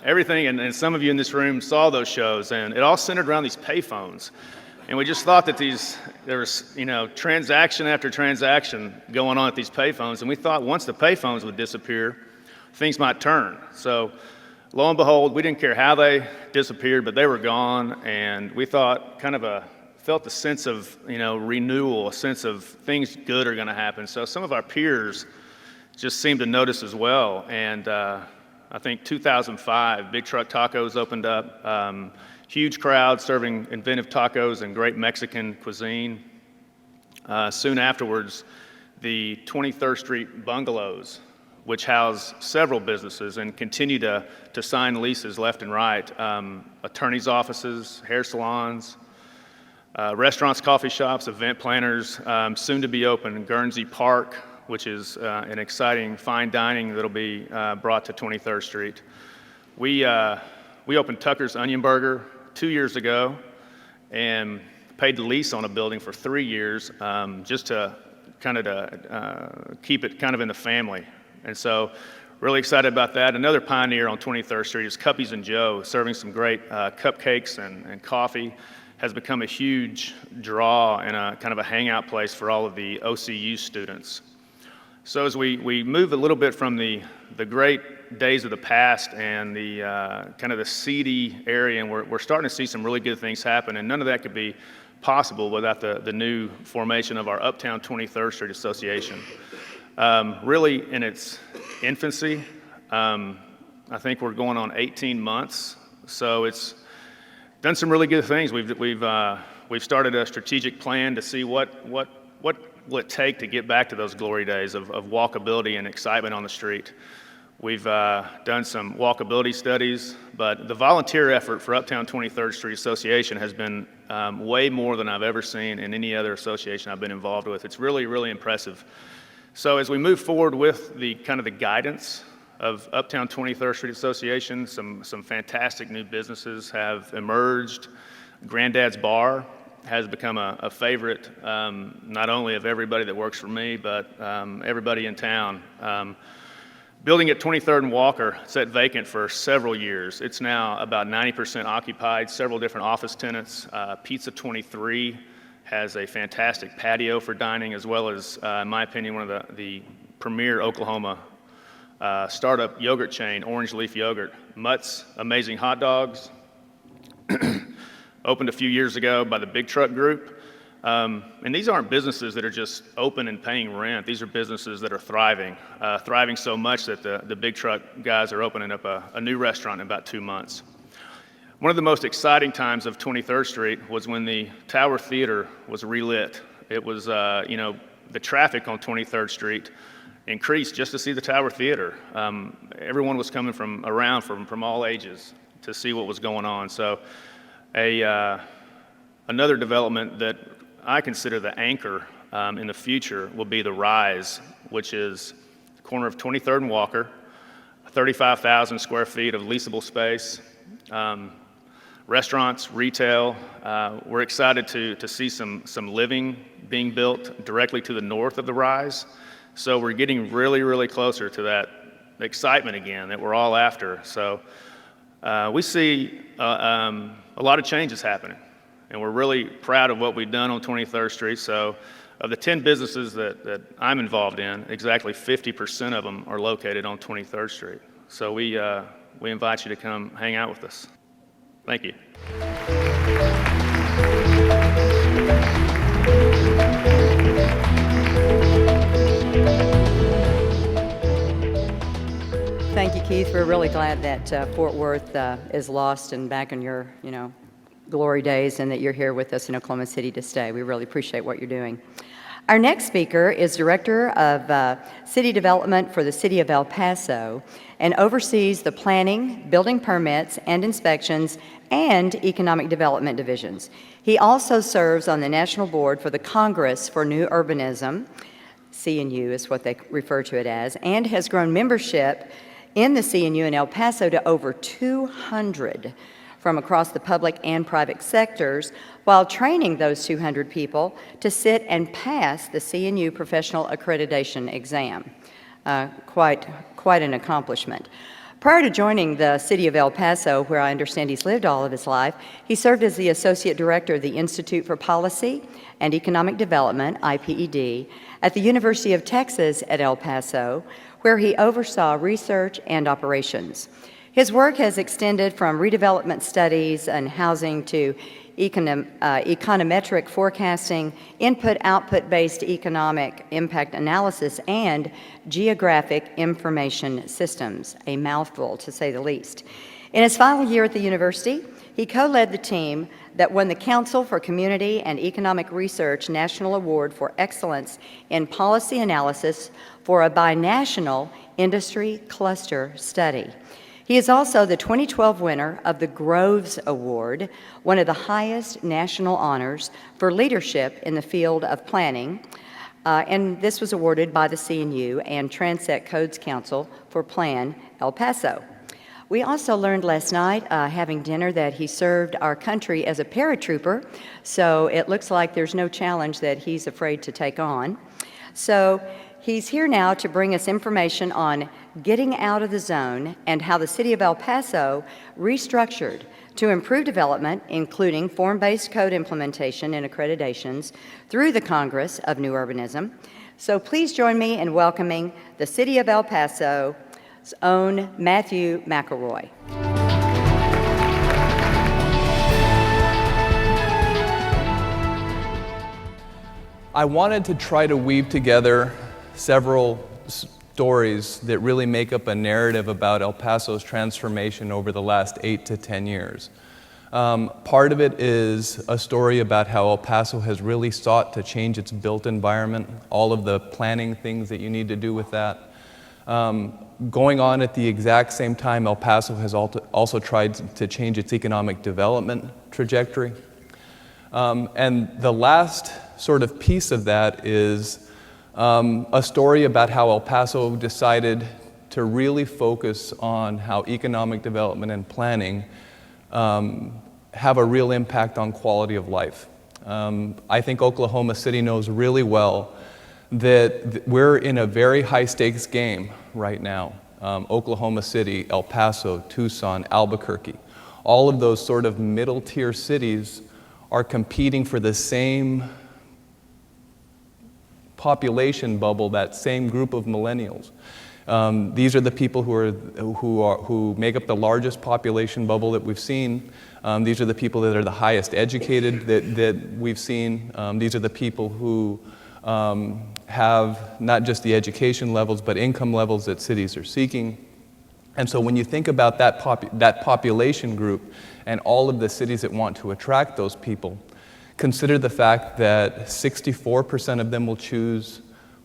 Everything, and some of you in this room saw those shows, and it all centered around these payphones. And we just thought that there was, you know, transaction after transaction going on at these payphones, and we thought once the payphones would disappear, things might turn. So lo and behold, we didn't care how they disappeared, but they were gone, and we thought felt a sense of, you know, renewal, a sense of things good are going to happen. So some of our peers just seemed to notice as well, and I think 2005, Big Truck Tacos opened up. Huge crowd serving inventive tacos and great Mexican cuisine. Soon afterwards, the 23rd Street Bungalows, which house several businesses and continue to sign leases left and right. Attorneys' offices, hair salons, restaurants, coffee shops, event planners, soon to be open in Guernsey Park, which is an exciting fine dining that'll be brought to 23rd Street. We opened Tucker's Onion Burger 2 years ago and paid the lease on a building for 3 years just to keep it kind of in the family. And so really excited about that. Another pioneer on 23rd Street is Cuppies and Joe, serving some great cupcakes and coffee. Has become a huge draw and a kind of a hangout place for all of the OCU students. So as we move a little bit from the great days of the past and the kind of the seedy area, and we're starting to see some really good things happen, and none of that could be possible without the new formation of our Uptown 23rd Street Association. Really in its infancy, I think we're going on 18 months, so it's done some really good things. We've started a strategic plan to see what will it take to get back to those glory days of walkability and excitement on the street. We've done some walkability studies, but the volunteer effort for Uptown 23rd Street Association has been way more than I've ever seen in any other association I've been involved with. It's really, really impressive. So as we move forward with the kind of the guidance of Uptown 23rd Street Association, some fantastic new businesses have emerged. Granddad's Bar has become a favorite, not only of everybody that works for me, but everybody in town. Building at 23rd and Walker sat vacant for several years. It's now about 90% occupied, several different office tenants. Pizza 23 has a fantastic patio for dining, as well as, in my opinion, one of the premier Oklahoma startup yogurt chain, Orange Leaf Yogurt. Mutt's Amazing Hot Dogs, opened a few years ago by the Big Truck Group. And these aren't businesses that are just open and paying rent. These are businesses that are thriving, thriving so much that the Big Truck guys are opening up a new restaurant in about 2 months. One of the most exciting times of 23rd Street was when the Tower Theater was relit. It was, the traffic on 23rd Street increased just to see the Tower Theater. Everyone was coming from all ages to see what was going on. So another development that I consider the anchor in the future will be the Rise, which is the corner of 23rd and Walker, 35,000 square feet of leasable space, restaurants, retail. We're excited to see some living being built directly to the north of the Rise. So we're getting really, really closer to that excitement again that we're all after. So we see a lot of changes happening. And we're really proud of what we've done on 23rd Street. So of the 10 businesses that I'm involved in, exactly 50% of them are located on 23rd Street. So we invite you to come hang out with us. Thank you. Thank you, Keith. We're really glad that Fort Worth is lost and back in your, glory days, and that you're here with us in Oklahoma City to stay. We really appreciate what you're doing. Our next speaker is Director of City Development for the City of El Paso and oversees the planning, building permits and inspections, and economic development divisions. He also serves on the National Board for the Congress for New Urbanism, CNU is what they refer to it as, and has grown membership in the CNU in El Paso to over 200 from across the public and private sectors, while training those 200 people to sit and pass the CNU Professional Accreditation Exam. Quite an accomplishment. Prior to joining the City of El Paso, where I understand he's lived all of his life, he served as the Associate Director of the Institute for Policy and Economic Development, IPED, at the University of Texas at El Paso, where he oversaw research and operations. His work has extended from redevelopment studies and housing to econometric forecasting, input-output-based economic impact analysis, and geographic information systems, a mouthful to say the least. In his final year at the university, he co-led the team that won the Council for Community and Economic Research National Award for Excellence in Policy Analysis for a binational industry cluster study. He is also the 2012 winner of the Groves Award, one of the highest national honors for leadership in the field of planning, and this was awarded by the CNU and Transect Codes Council for Plan El Paso. We also learned last night, having dinner, that he served our country as a paratrooper, so it looks like there's no challenge that he's afraid to take on. So he's here now to bring us information on getting out of the zone and how the City of El Paso restructured to improve development, including form-based code implementation and accreditations through the Congress of New Urbanism. So please join me in welcoming the City of El Paso's own Matthew McElroy. I wanted to try to weave together several stories that really make up a narrative about El Paso's transformation over the last 8 to 10 years. Part of it is a story about how El Paso has really sought to change its built environment, all of the planning things that you need to do with that. Going on at the exact same time, El Paso has also tried to change its economic development trajectory. And the last sort of piece of that is a story about how El Paso decided to really focus on how economic development and planning have a real impact on quality of life. I think Oklahoma City knows really well that we're in a very high-stakes game right now. Oklahoma City, El Paso, Tucson, Albuquerque. All of those sort of middle-tier cities are competing for the same population bubble, that same group of millennials. These are the people who make up the largest population bubble that we've seen. These are the people that are the highest educated that we've seen. These are the people who have not just the education levels, but income levels that cities are seeking. And so when you think about that population group and all of the cities that want to attract those people, consider the fact that 64% of them will choose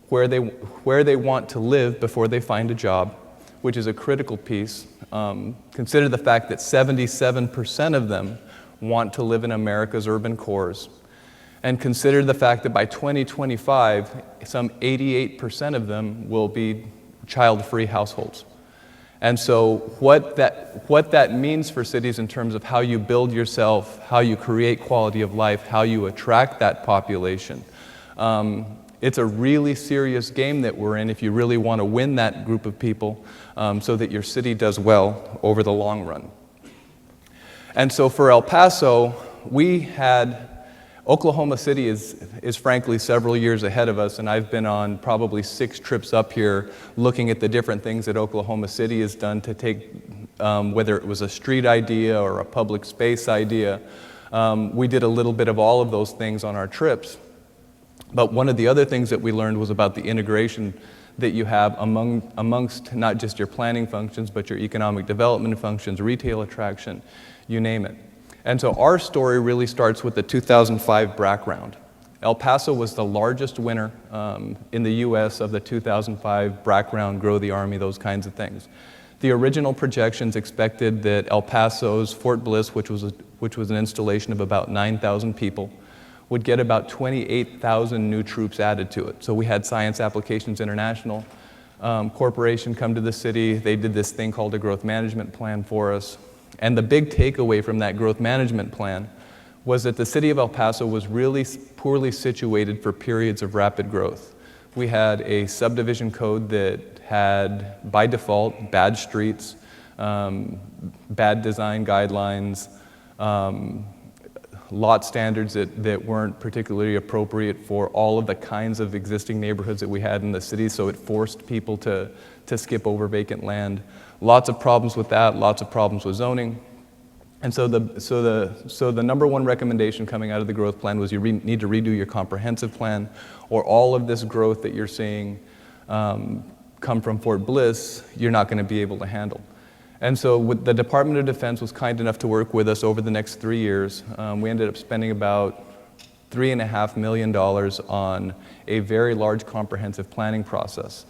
where they want to live before they find a job, which is a critical piece. Consider the fact that 77% of them want to live in America's urban cores. And consider the fact that by 2025, some 88% of them will be child-free households. And so what that means for cities in terms of how you build yourself, how you create quality of life, how you attract that population, it's a really serious game that we're in if you really want to win that group of people so that your city does well over the long run. And so for El Paso, Oklahoma City is frankly several years ahead of us, and I've been on probably 6 trips up here looking at the different things that Oklahoma City has done to take, whether it was a street idea or a public space idea. We did a little bit of all of those things on our trips. But one of the other things that we learned was about the integration that you have amongst not just your planning functions, but your economic development functions, retail attraction, you name it. And so our story really starts with the 2005 BRAC round. El Paso was the largest winner in the U.S. of the 2005 BRAC round, Grow the Army, those kinds of things. The original projections expected that El Paso's Fort Bliss, which was an installation of about 9,000 people, would get about 28,000 new troops added to it. So we had Science Applications International Corporation come to the city. They did this thing called a growth management plan for us. And the big takeaway from that growth management plan was that the city of El Paso was really poorly situated for periods of rapid growth. We had a subdivision code that had, by default, bad streets, bad design guidelines, lot standards that weren't particularly appropriate for all of the kinds of existing neighborhoods that we had in the city, so it forced people to skip over vacant land. Lots of problems with that, lots of problems with zoning. And so the number one recommendation coming out of the growth plan was you need to redo your comprehensive plan, or all of this growth that you're seeing come from Fort Bliss, you're not going to be able to handle. And so the Department of Defense was kind enough to work with us over the next 3 years. We ended up spending about $3.5 million on a very large comprehensive planning process.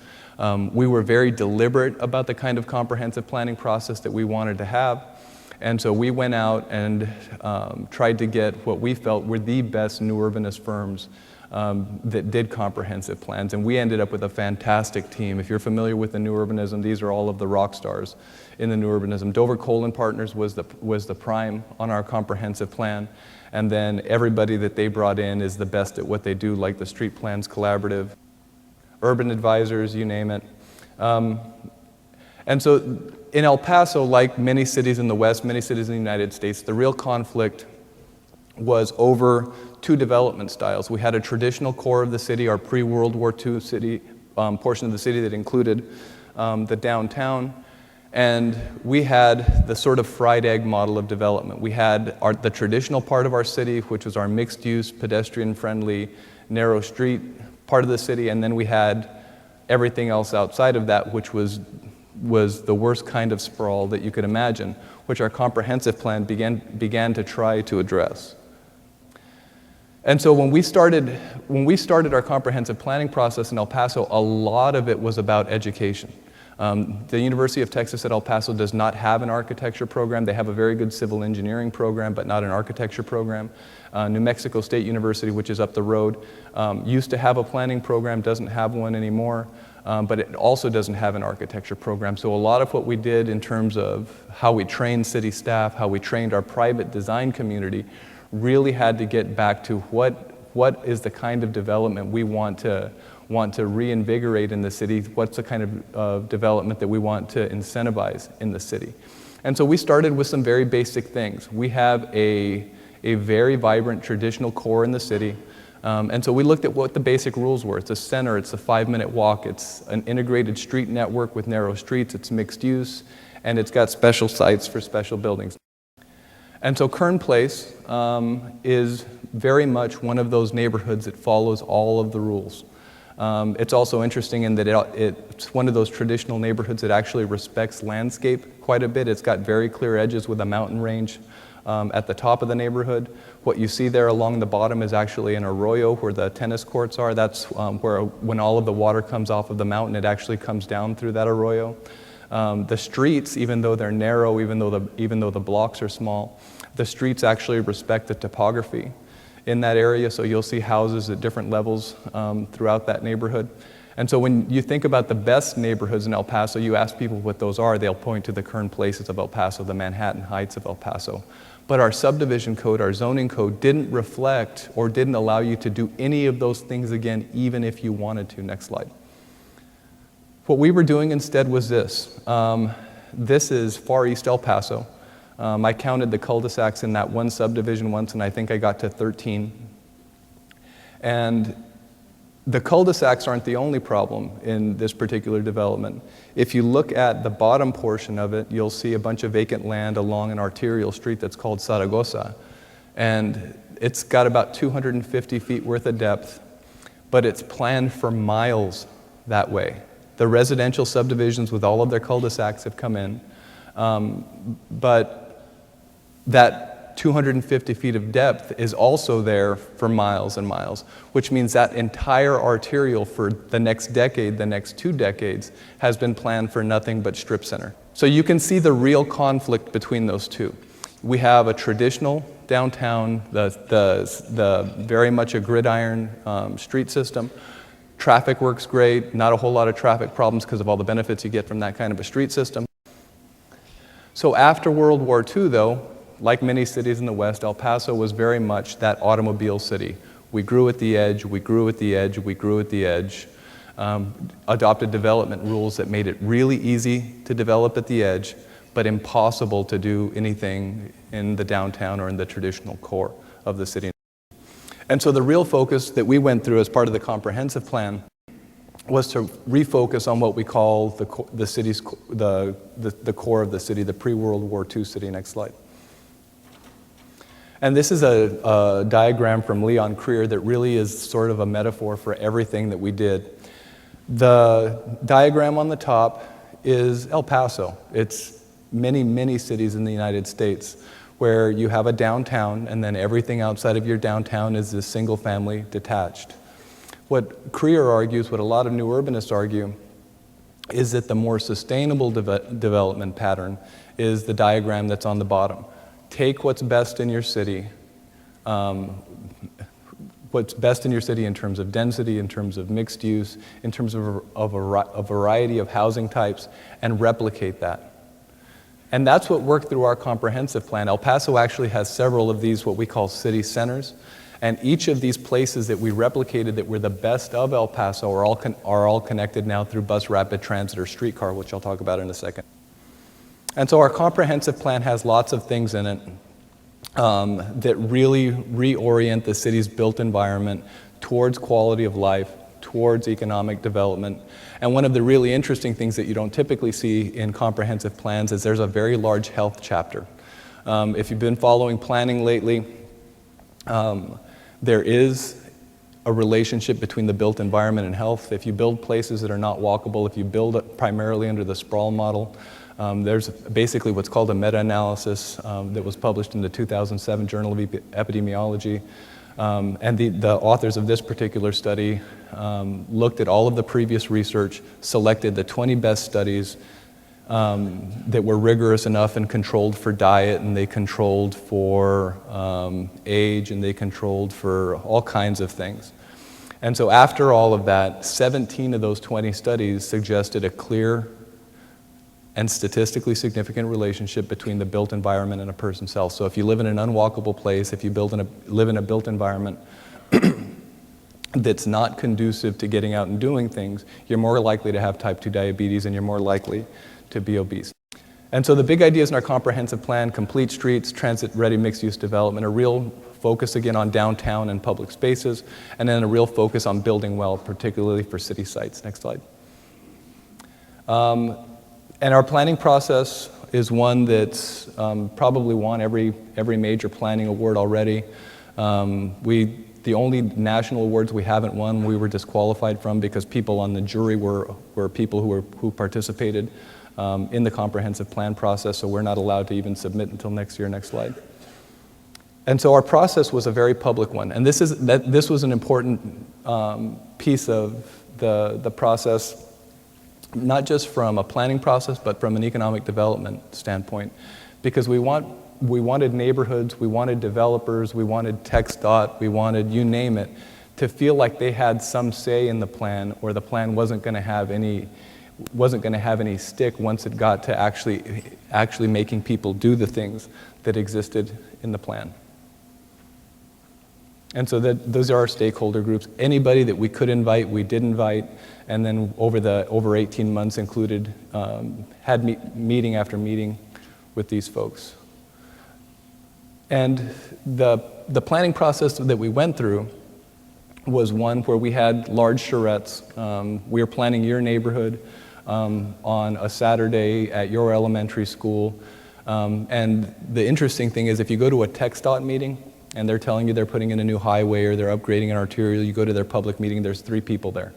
We were very deliberate about the kind of comprehensive planning process that we wanted to have. And so we went out and tried to get what we felt were the best new urbanist firms that did comprehensive plans. And we ended up with a fantastic team. If you're familiar with the new urbanism, these are all of the rock stars in the new urbanism. Dover Coal & Partners was the prime on our comprehensive plan. And then everybody that they brought in is the best at what they do, like the Street Plans Collaborative, Urban Advisors, you name it. And so in El Paso, like many cities in the West, many cities in the United States, the real conflict was over 2 development styles. We had a traditional core of the city, our pre-World War II city, portion of the city that included the downtown, and we had the sort of fried egg model of development. We had the traditional part of our city, which was our mixed-use, pedestrian-friendly, narrow street part of the city, and then we had everything else outside of that, which was the worst kind of sprawl that you could imagine, which our comprehensive plan began to try to address. And so when we started our comprehensive planning process in El Paso, a lot of it was about education. The University of Texas at El Paso does not have an architecture program. They have a very good civil engineering program, but not an architecture program. New Mexico State University, which is up the road, used to have a planning program, doesn't have one anymore, but it also doesn't have an architecture program. So a lot of what we did in terms of how we trained city staff, how we trained our private design community, really had to get back to what is the kind of development we want to want to reinvigorate in the city, what's the kind of development that we want to incentivize in the city. And so we started with some very basic things. We have a very vibrant traditional core in the city. And so we looked at what the basic rules were. It's a center, it's a 5-minute walk, it's an integrated street network with narrow streets, it's mixed use, and it's got special sites for special buildings. And so Kern Place is very much one of those neighborhoods that follows all of the rules. It's also interesting in that it's one of those traditional neighborhoods that actually respects landscape quite a bit. It's got very clear edges with a mountain range at the top of the neighborhood. What you see there along the bottom is actually an arroyo where the tennis courts are. That's where when all of the water comes off of the mountain, it actually comes down through that arroyo. The streets, even though they're narrow, even though the blocks are small, the streets actually respect the topography in that area, so you'll see houses at different levels throughout that neighborhood. And so when you think about the best neighborhoods in El Paso, you ask people what those are, they'll point to the Kern Places of El Paso, the Manhattan Heights of El Paso. But our subdivision code, our zoning code, didn't reflect or didn't allow you to do any of those things again, even if you wanted to. Next slide. What we were doing instead was this. This is Far East El Paso. I counted the cul-de-sacs in that one subdivision once, and I think I got to 13. And the cul-de-sacs aren't the only problem in this particular development. If you look at the bottom portion of it, you'll see a bunch of vacant land along an arterial street that's called Zaragoza. And it's got about 250 feet worth of depth, but it's planned for miles that way. The residential subdivisions with all of their cul-de-sacs have come in, but that 250 feet of depth is also there for miles and miles, which means that entire arterial for the next decade, the next 2 decades, has been planned for nothing but strip center. So you can see the real conflict between those two. We have a traditional downtown, the very much a gridiron street system. Traffic works great, not a whole lot of traffic problems because of all the benefits you get from that kind of a street system. So after World War II, though, like many cities in the West, El Paso was very much that automobile city. We grew at the edge, we grew at the edge, we grew at the edge, adopted development rules that made it really easy to develop at the edge, but impossible to do anything in the downtown or in the traditional core of the city. And so the real focus that we went through as part of the comprehensive plan was to refocus on what we call the city's, the core of the city, the pre-World War II city. Next slide. And this is a diagram from Leon Creer that really is sort of a metaphor for everything that we did. The diagram on the top is El Paso. It's many, many cities in the United States where you have a downtown and then everything outside of your downtown is this single family detached. What Creer argues, what a lot of new urbanists argue, is that the more sustainable development pattern is the diagram that's on the bottom. Take what's best in your city, what's best in your city in terms of density, in terms of mixed use, in terms of a variety of housing types, and replicate that. And that's what worked through our comprehensive plan. El Paso actually has several of these, what we call city centers. And each of these places that we replicated that were the best of El Paso are all connected now through bus rapid transit or streetcar, which I'll talk about in a second. And so our comprehensive plan has lots of things in it that really reorient the city's built environment towards quality of life, towards economic development. And one of the really interesting things that you don't typically see in comprehensive plans is there's a very large health chapter. If you've been following planning lately, there is a relationship between the built environment and health. If you build places that are not walkable, if you build it primarily under the sprawl model, there's basically what's called a meta-analysis that was published in the 2007 Journal of Epidemiology. And the authors of this particular study looked at all of the previous research, selected the 20 best studies that were rigorous enough and controlled for diet, and they controlled for age, and they controlled for all kinds of things. And so after all of that, 17 of those 20 studies suggested a clear and statistically significant relationship between the built environment and a person's health. So if you live in an unwalkable place, if you live in a built environment, that's not conducive to getting out and doing things, you're more likely to have type 2 diabetes and you're more likely to be obese. And so the big ideas in our comprehensive plan, complete streets, transit-ready mixed-use development, a real focus again on downtown and public spaces, and then a real focus on building well, particularly for city sites. Next slide. And our planning process is one that's probably won every major planning award already. The only national awards we haven't won, we were disqualified from because people on the jury were people who participated in the comprehensive plan process, so we're not allowed to even submit until next year. Next slide. And so our process was a very public one, and this was an important piece of the process, not just from a planning process, but from an economic development standpoint, because we wanted neighborhoods, we wanted developers, we wanted TxDOT, we wanted you name it, to feel like they had some say in the plan, or the plan wasn't going to have any stick once it got to actually making people do the things that existed in the plan. And so those are our stakeholder groups. Anybody that we could invite, we did invite, and then over 18 months had meeting after meeting with these folks. And the planning process that we went through was one where we had large charrettes. We were planning your neighborhood on a Saturday at your elementary school. And the interesting thing is, if you go to a TxDOT meeting and they're telling you they're putting in a new highway or they're upgrading an arterial, you go to their public meeting, there's 3 people there.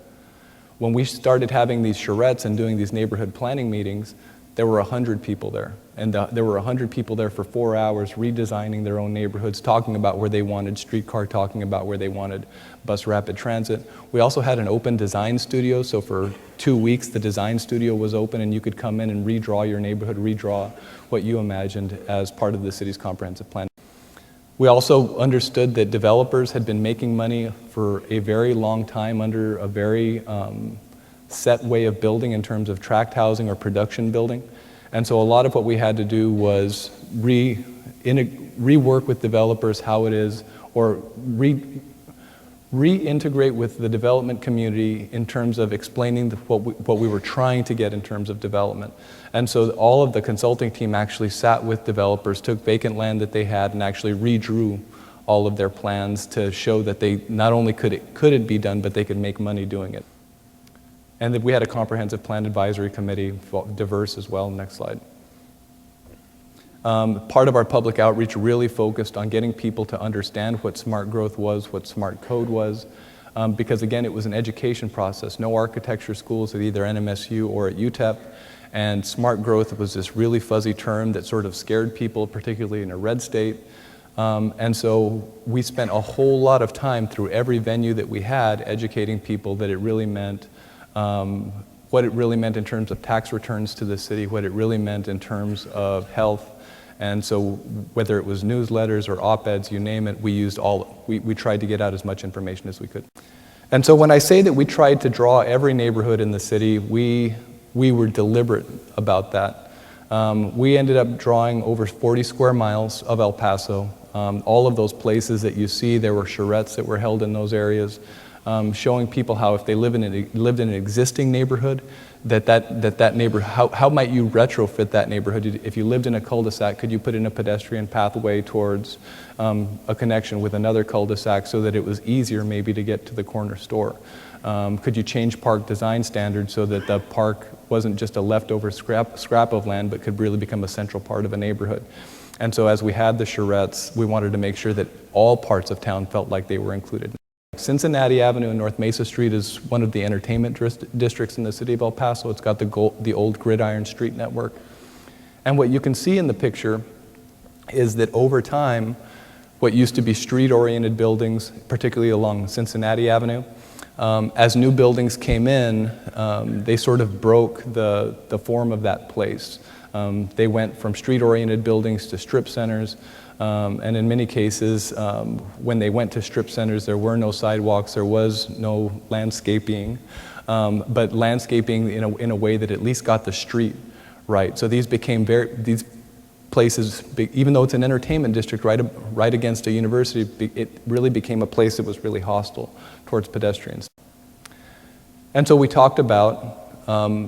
When we started having these charrettes and doing these neighborhood planning meetings, there were 100 people there. And there were 100 people there for 4 hours redesigning their own neighborhoods, talking about where they wanted streetcar, talking about where they wanted bus rapid transit. We also had an open design studio, so for 2 weeks the design studio was open and you could come in and redraw your neighborhood, redraw what you imagined as part of the city's comprehensive plan. We also understood that developers had been making money for a very long time under a very set way of building in terms of tract housing or production building. And so a lot of what we had to do was rework with developers how it is, or reintegrate with the development community in terms of explaining what we were trying to get in terms of development. And so all of the consulting team actually sat with developers, took vacant land that they had, and actually redrew all of their plans to show that they not only could it be done, but they could make money doing it. And that we had a comprehensive plan advisory committee, diverse as well. Next slide. Part of our public outreach really focused on getting people to understand what smart growth was, what smart code was, because again, it was an education process. No architecture schools at either NMSU or at UTEP, and smart growth was this really fuzzy term that sort of scared people, particularly in a red state. And so we spent a whole lot of time through every venue that we had educating people that it really meant, what it really meant in terms of tax returns to the city, what it really meant in terms of health. And so whether it was newsletters or op-eds, you name it, we tried to get out as much information as we could. And so when I say that we tried to draw every neighborhood in the city, we were deliberate about that. We ended up drawing over 40 square miles of El Paso. All of those places that you see, there were charrettes that were held in those areas, showing people how if they lived in an existing neighborhood, that neighborhood, how might you retrofit that neighborhood? If you lived in a cul-de-sac, could you put in a pedestrian pathway towards a connection with another cul-de-sac so that it was easier maybe to get to the corner store? Could you change park design standards so that the park wasn't just a leftover scrap of land, but could really become a central part of a neighborhood? And so as we had the charrettes, we wanted to make sure that all parts of town felt like they were included. Cincinnati Avenue and North Mesa Street is one of the entertainment districts in the city of El Paso. It's got the old Gridiron Street network. And what you can see in the picture is that over time, what used to be street-oriented buildings, particularly along Cincinnati Avenue, as new buildings came in, they sort of broke the form of that place. They went from street-oriented buildings to strip centers. And in many cases, when they went to strip centers, there were no sidewalks, there was no landscaping, but landscaping in a way that at least got the street right. So these places, even though it's an entertainment district right against a university, it really became a place that was really hostile towards pedestrians. And so we talked about,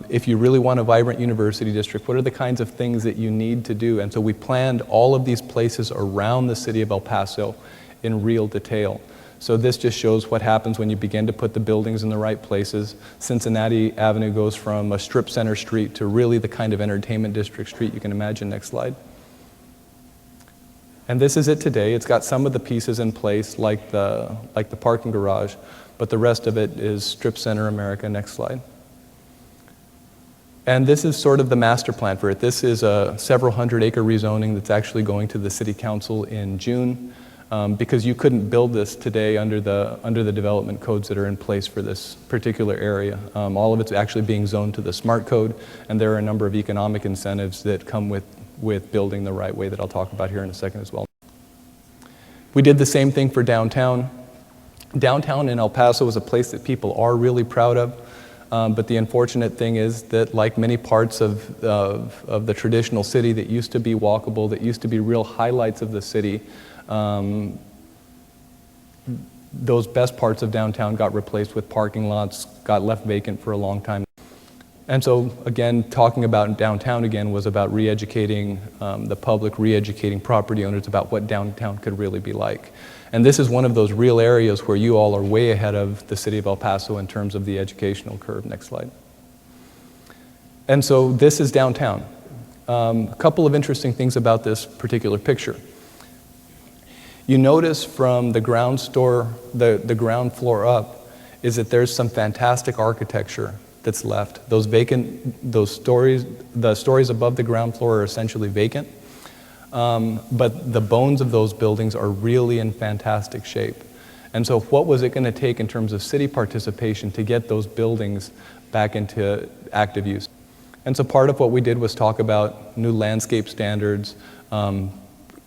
if you really want a vibrant university district, what are the kinds of things that you need to do? And so we planned all of these places around the city of El Paso in real detail. So this just shows what happens when you begin to put the buildings in the right places. Cincinnati Avenue goes from a strip center street to really the kind of entertainment district street you can imagine. Next slide. And this is it today. It's got some of the pieces in place, like the parking garage, but the rest of it is strip center America. Next slide. And this is sort of the master plan for it. This is a several hundred acre rezoning that's actually going to the city council in June. Because you couldn't build this today under the development codes that are in place for this particular area. All of it's actually being zoned to the SMART code, and there are a number of economic incentives that come with building the right way that I'll talk about here in a second as well. We did the same thing for downtown. Downtown in El Paso is a place that people are really proud of, but the unfortunate thing is that, like many parts of the traditional city that used to be walkable, that used to be real highlights of the city, those best parts of downtown got replaced with parking lots, got left vacant for a long time. And so, again, talking about downtown again was about re-educating the public, re-educating property owners about what downtown could really be like. And this is one of those real areas where you all are way ahead of the city of El Paso in terms of the educational curve. Next slide. And so this is downtown. A couple of interesting things about this particular picture. You notice from the ground floor up is that there's some fantastic architecture that's left. The stories above the ground floor are essentially vacant, but the bones of those buildings are really in fantastic shape. And so what was it going to take in terms of city participation to get those buildings back into active use? And so part of what we did was talk about new landscape standards,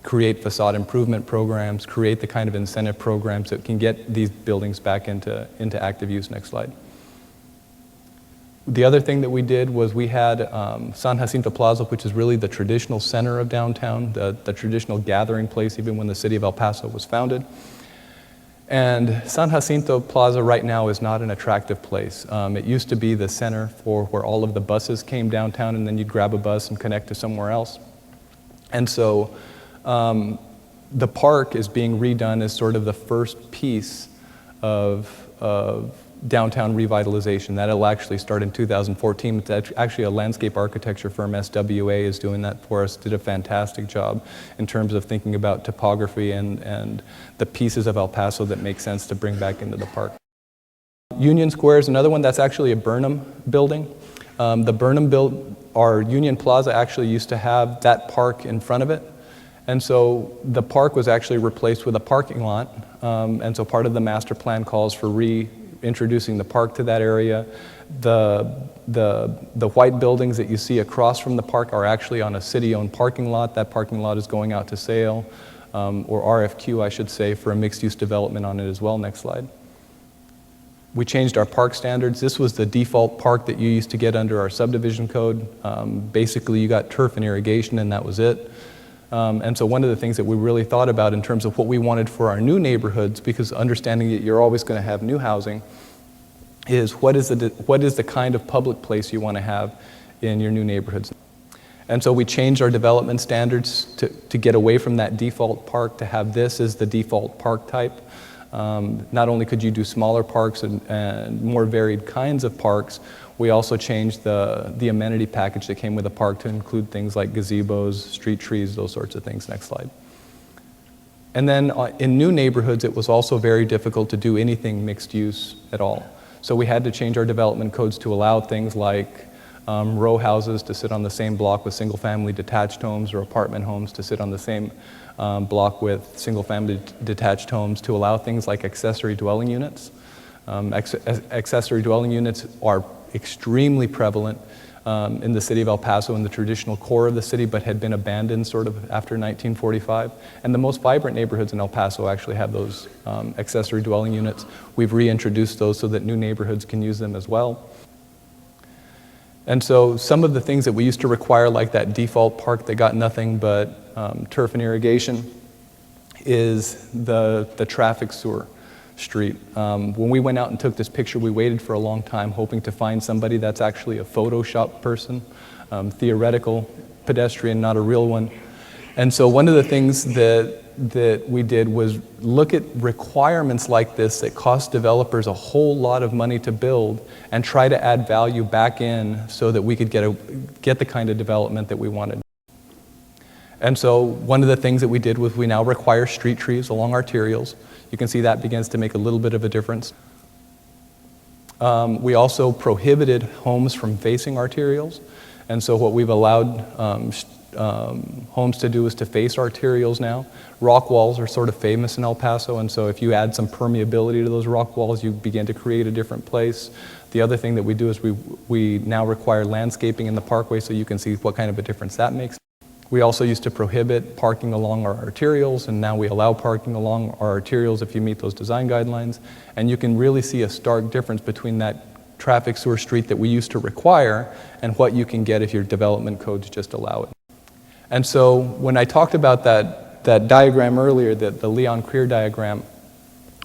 create facade improvement programs, create the kind of incentive programs that can get these buildings back into active use. Next slide. The other thing that we did was we had San Jacinto Plaza, which is really the traditional center of downtown, the traditional gathering place even when the city of El Paso was founded. And San Jacinto Plaza right now is not an attractive place. It used to be the center for where all of the buses came downtown, and then you'd grab a bus and connect to somewhere else. And so the park is being redone as sort of the first piece of downtown revitalization. That'll actually start in 2014. It's actually a landscape architecture firm, SWA, is doing that for us. Did a fantastic job in terms of thinking about topography and the pieces of El Paso that make sense to bring back into the park. Union Square is another one. That's actually a Burnham building. The Burnham our Union Plaza actually used to have that park in front of it. And so the park was actually replaced with a parking lot. And so part of the master plan calls for reintroducing the park to that area. The white buildings that you see across from the park are actually on a city-owned parking lot. That parking lot is going out to sale, or RFQ, I should say, for a mixed-use development on it as well. Next slide. We changed our park standards. This was the default park that you used to get under our subdivision code. Basically, you got turf and irrigation, and that was it. And so one of the things that we really thought about in terms of what we wanted for our new neighborhoods, because understanding that you're always going to have new housing, is what is the kind of public place you want to have in your new neighborhoods. And so we changed our development standards to get away from that default park, to have this as the default park type. Not only could you do smaller parks and more varied kinds of parks, we also changed the amenity package that came with the park to include things like gazebos, street trees, those sorts of things. Next slide. And then in new neighborhoods, it was also very difficult to do anything mixed use at all. So we had to change our development codes to allow things like row houses to sit on the same block with single-family detached homes, or apartment homes to sit on the same block with single-family detached homes, to allow things like accessory dwelling units. Accessory dwelling units are extremely prevalent in the city of El Paso, in the traditional core of the city, but had been abandoned sort of after 1945. And the most vibrant neighborhoods in El Paso actually have those accessory dwelling units. We've reintroduced those so that new neighborhoods can use them as well. And so some of the things that we used to require, like that default park that got nothing but turf and irrigation, is the traffic sewer street. When we went out and took this picture, we waited for a long time hoping to find somebody that's actually a Photoshop person, theoretical pedestrian, not a real one. And so one of the things that we did was look at requirements like this that cost developers a whole lot of money to build and try to add value back in so that we could get the kind of development that we wanted. And so one of the things that we did was we now require street trees along arterials. You can see that begins to make a little bit of a difference. We also prohibited homes from facing arterials. And so what we've allowed homes to do is to face arterials now. Rock walls are sort of famous in El Paso, and so if you add some permeability to those rock walls, you begin to create a different place. The other thing that we do is we now require landscaping in the parkway, so you can see what kind of a difference that makes. We also used to prohibit parking along our arterials, and now we allow parking along our arterials if you meet those design guidelines. And you can really see a stark difference between that traffic sewer street that we used to require and what you can get if your development codes just allow it. And so when I talked about that diagram earlier, the Leon Creer diagram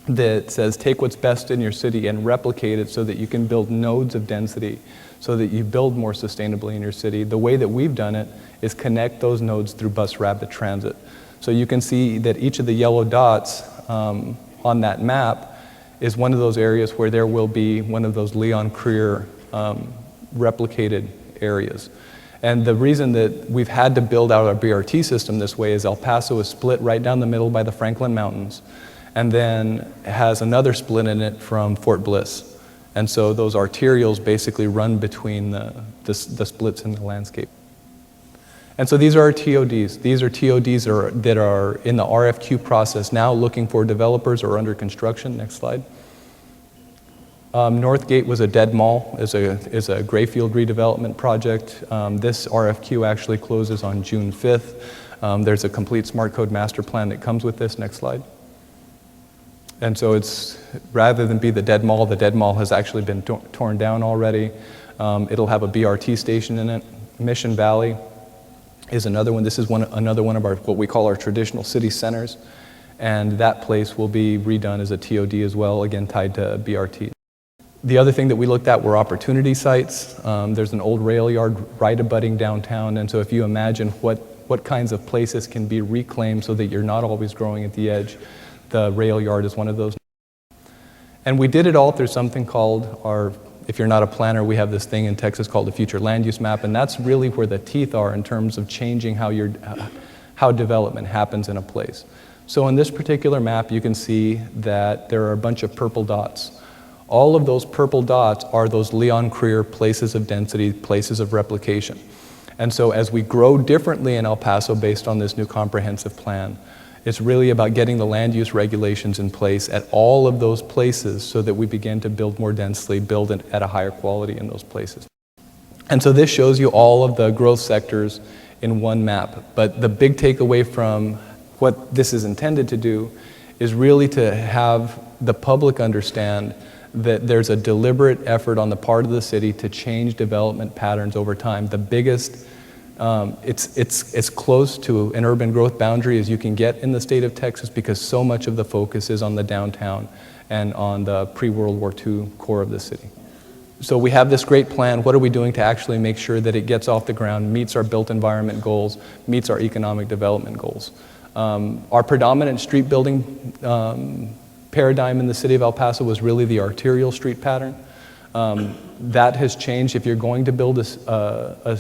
that says take what's best in your city and replicate it so that you can build nodes of density, so that you build more sustainably in your city, the way that we've done it is connect those nodes through bus rapid transit. So you can see that each of the yellow dots on that map is one of those areas where there will be one of those Leon Creer replicated areas. And the reason that we've had to build out our BRT system this way is El Paso is split right down the middle by the Franklin Mountains, and then has another split in it from Fort Bliss. And so those arterials basically run between the splits in the landscape. And so these are our TODs. These are TODs that are in the RFQ process now, looking for developers or under construction. Next slide. Northgate was a dead mall, is a Grayfield redevelopment project. This RFQ actually closes on June 5th. There's a complete smart code master plan that comes with this. Next slide. And so it's, rather than be the dead mall has actually been torn down already. It'll have a BRT station in it. Mission Valley is another one. This is another one of our, what we call our traditional city centers. And that place will be redone as a TOD as well, again tied to BRT. The other thing that we looked at were opportunity sites. There's an old rail yard right abutting downtown, and so if you imagine what kinds of places can be reclaimed so that you're not always growing at the edge, the rail yard is one of those. And we did it all through something called our, if you're not a planner, we have this thing in Texas called the Future Land Use Map, and that's really where the teeth are in terms of changing how development happens in a place. So in this particular map, you can see that there are a bunch of purple dots. All of those purple dots are those Leon Creer places of density, places of replication. And so as we grow differently in El Paso based on this new comprehensive plan, it's really about getting the land use regulations in place at all of those places so that we begin to build more densely, build it at a higher quality in those places. And so this shows you all of the growth sectors in one map. But the big takeaway from what this is intended to do is really to have the public understand that there's a deliberate effort on the part of the city to change development patterns over time. The biggest, it's as close to an urban growth boundary as you can get in the state of Texas because so much of the focus is on the downtown and on the pre-World War II core of the city. So we have this great plan. What are we doing to actually make sure that it gets off the ground, meets our built environment goals, meets our economic development goals? Our predominant street building paradigm in the city of El Paso was really the arterial street pattern. That has changed. If you're going to build a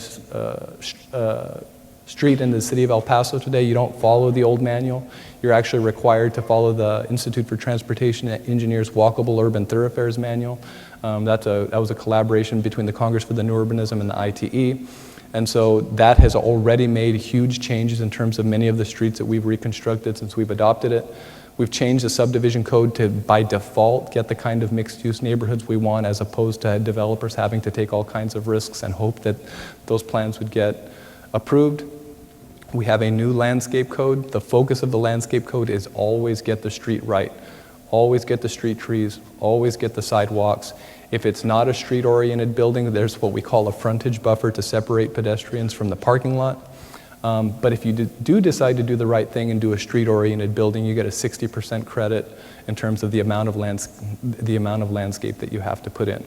street in the city of El Paso today, you don't follow the old manual. You're actually required to follow the Institute for Transportation Engineers Walkable Urban Thoroughfares Manual. That was a collaboration between the Congress for the New Urbanism and the ITE. And so that has already made huge changes in terms of many of the streets that we've reconstructed since we've adopted it. We've changed the subdivision code to, by default, get the kind of mixed-use neighborhoods we want as opposed to developers having to take all kinds of risks and hope that those plans would get approved. We have a new landscape code. The focus of the landscape code is always get the street right. Always get the street trees, always get the sidewalks. If it's not a street-oriented building, there's what we call a frontage buffer to separate pedestrians from the parking lot. But if you do decide to do the right thing and do a street-oriented building, you get a 60% credit in terms of the amount of landscape that you have to put in.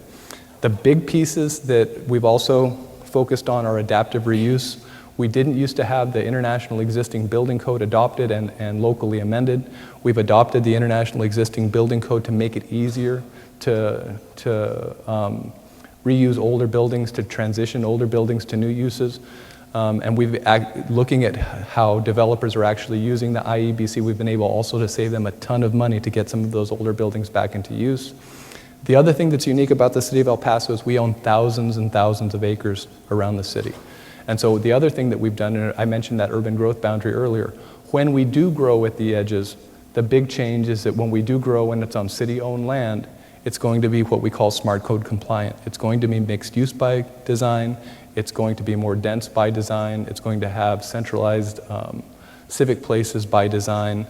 The big pieces that we've also focused on are adaptive reuse. We didn't used to have the International Existing Building Code adopted and locally amended. We've adopted the International Existing Building Code to make it easier to reuse older buildings, to transition older buildings to new uses. And looking at how developers are actually using the IEBC, we've been able also to save them a ton of money to get some of those older buildings back into use. The other thing that's unique about the city of El Paso is we own thousands and thousands of acres around the city. And so the other thing that we've done, and I mentioned that urban growth boundary earlier, when we do grow at the edges, the big change is that when we do grow and it's on city-owned land, it's going to be what we call smart code compliant. It's going to be mixed use by design. It's going to be more dense by design. It's going to have centralized civic places by design.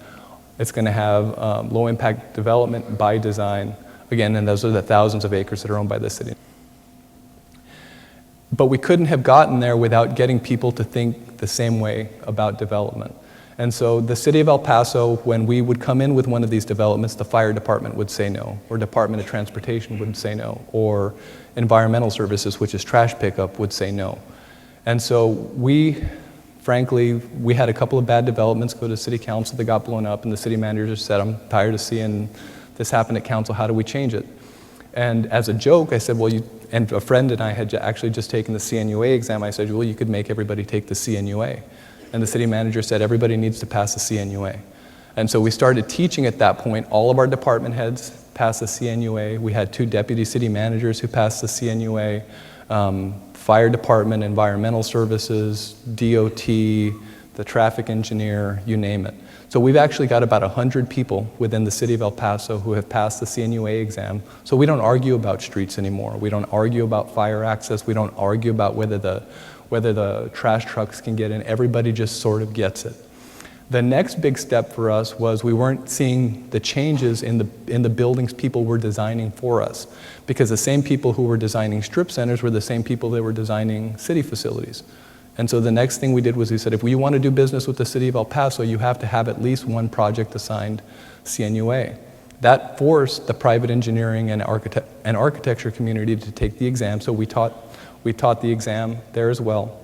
It's going to have low impact development by design. Again, and those are the thousands of acres that are owned by the city. But we couldn't have gotten there without getting people to think the same way about development. And so the city of El Paso, when we would come in with one of these developments, the fire department would say no, or Department of Transportation would say no, or environmental services, which is trash pickup, would say no. And so frankly, we had a couple of bad developments go to city council that got blown up, and the city manager just said, I'm tired of seeing this happen at council, how do we change it? And as a joke, I said, and a friend and I had actually just taken the CNUA exam, I said, well, you could make everybody take the CNUA. And the city manager said, everybody needs to pass the CNUA. And so we started teaching at that point. All of our department heads passed the CNUA. We had 2 deputy city managers who passed the CNUA, fire department, environmental services, DOT, the traffic engineer, you name it. So we've actually got about 100 people within the city of El Paso who have passed the CNUA exam. So we don't argue about streets anymore. We don't argue about fire access. We don't argue about whether the trash trucks can get in. Everybody just sort of gets it. The next big step for us was we weren't seeing the changes in the buildings people were designing for us, because the same people who were designing strip centers were the same people that were designing city facilities. And so the next thing we did was we said, if we want to do business with the city of El Paso, you have to have at least one project assigned CNUA. That forced the private engineering and architecture community to take the exam, so we taught the exam there as well.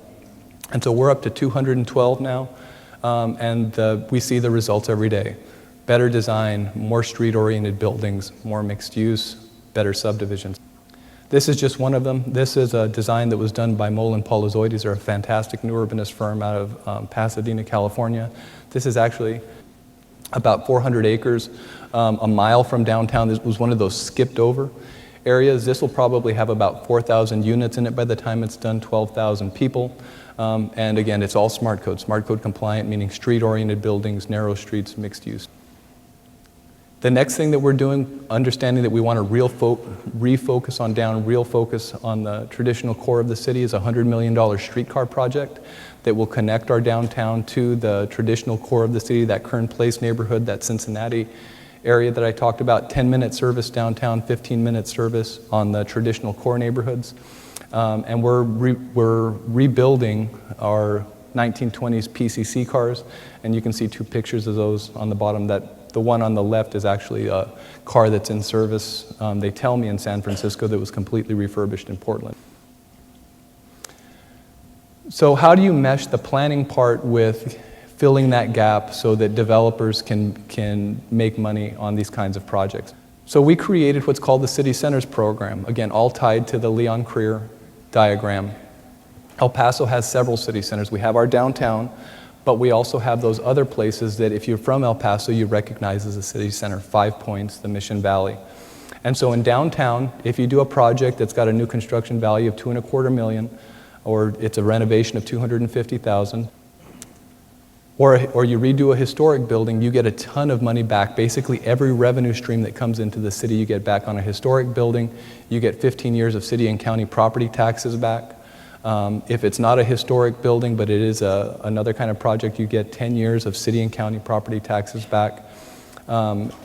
And so we're up to 212 now, and we see the results every day. Better design, more street-oriented buildings, more mixed use, better subdivisions. This is just one of them. This is a design that was done by Mullen Palazoides. They're a fantastic new urbanist firm out of Pasadena, California. This is actually about 400 acres, a mile from downtown. This was one of those skipped over areas. This will probably have about 4,000 units in it by the time it's done, 12,000 people. And again, it's all smart code compliant, meaning street-oriented buildings, narrow streets, mixed use. The next thing that we're doing, understanding that we want to refocus on the traditional core of the city, is a $100 million streetcar project that will connect our downtown to the traditional core of the city, that Kern Place neighborhood, that Cincinnati area that I talked about, 10-minute service downtown, 15-minute service on the traditional core neighborhoods. And we're rebuilding our 1920s PCC cars, and you can see 2 pictures of those on the bottom. The one on the left is actually a car that's in service, they tell me, in San Francisco, that was completely refurbished in Portland. So how do you mesh the planning part with filling that gap so that developers can make money on these kinds of projects? So we created what's called the City Centers program, again, all tied to the Leon Creer diagram. El Paso has several city centers. We have our downtown, but we also have those other places that if you're from El Paso, you recognize as a city center, 5 Points, the Mission Valley. And so in downtown, if you do a project that's got a new construction value of $2.25 million, or it's a renovation of $250,000, or you redo a historic building, you get a ton of money back. Basically, every revenue stream that comes into the city, you get back on a historic building. You get 15 years of city and county property taxes back. If it's not a historic building, but it is another kind of project, you get 10 years of city and county property taxes back.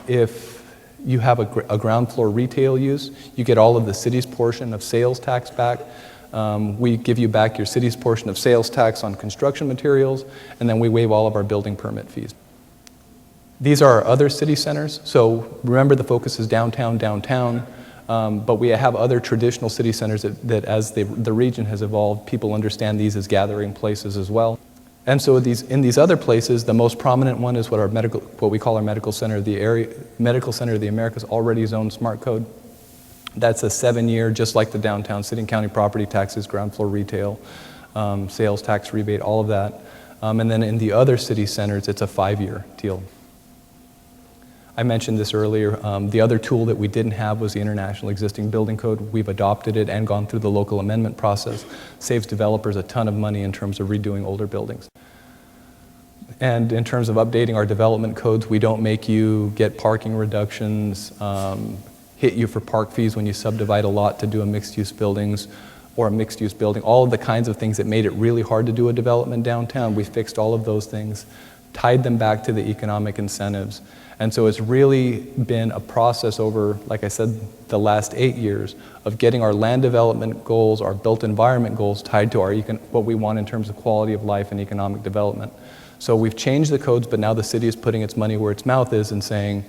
If You have a ground floor retail use. You get all of the city's portion of sales tax back. We give you back your city's portion of sales tax on construction materials, and then we waive all of our building permit fees. These are our other city centers. So remember, the focus is downtown, but we have other traditional city centers that as the region has evolved, people understand these as gathering places as well. And so in these other places, the most prominent one is what we call our medical center of the Americas, already zoned smart code. That's a 7-year, just like the downtown, city and county property taxes, ground floor retail, sales tax rebate, all of that. And then in the other city centers, it's a 5-year deal. I mentioned this earlier. The other tool that we didn't have was the International Existing Building Code. We've adopted it and gone through the local amendment process. Saves developers a ton of money in terms of redoing older buildings. And in terms of updating our development codes, we don't make you get parking reductions, hit you for park fees when you subdivide a lot to do a mixed-use buildings or a mixed-use building. All of the kinds of things that made it really hard to do a development downtown, we fixed all of those things, tied them back to the economic incentives. And so it's really been a process over, like I said, the last 8 years of getting our land development goals, our built environment goals tied to our what we want in terms of quality of life and economic development. So we've changed the codes, but now the city is putting its money where its mouth is and saying,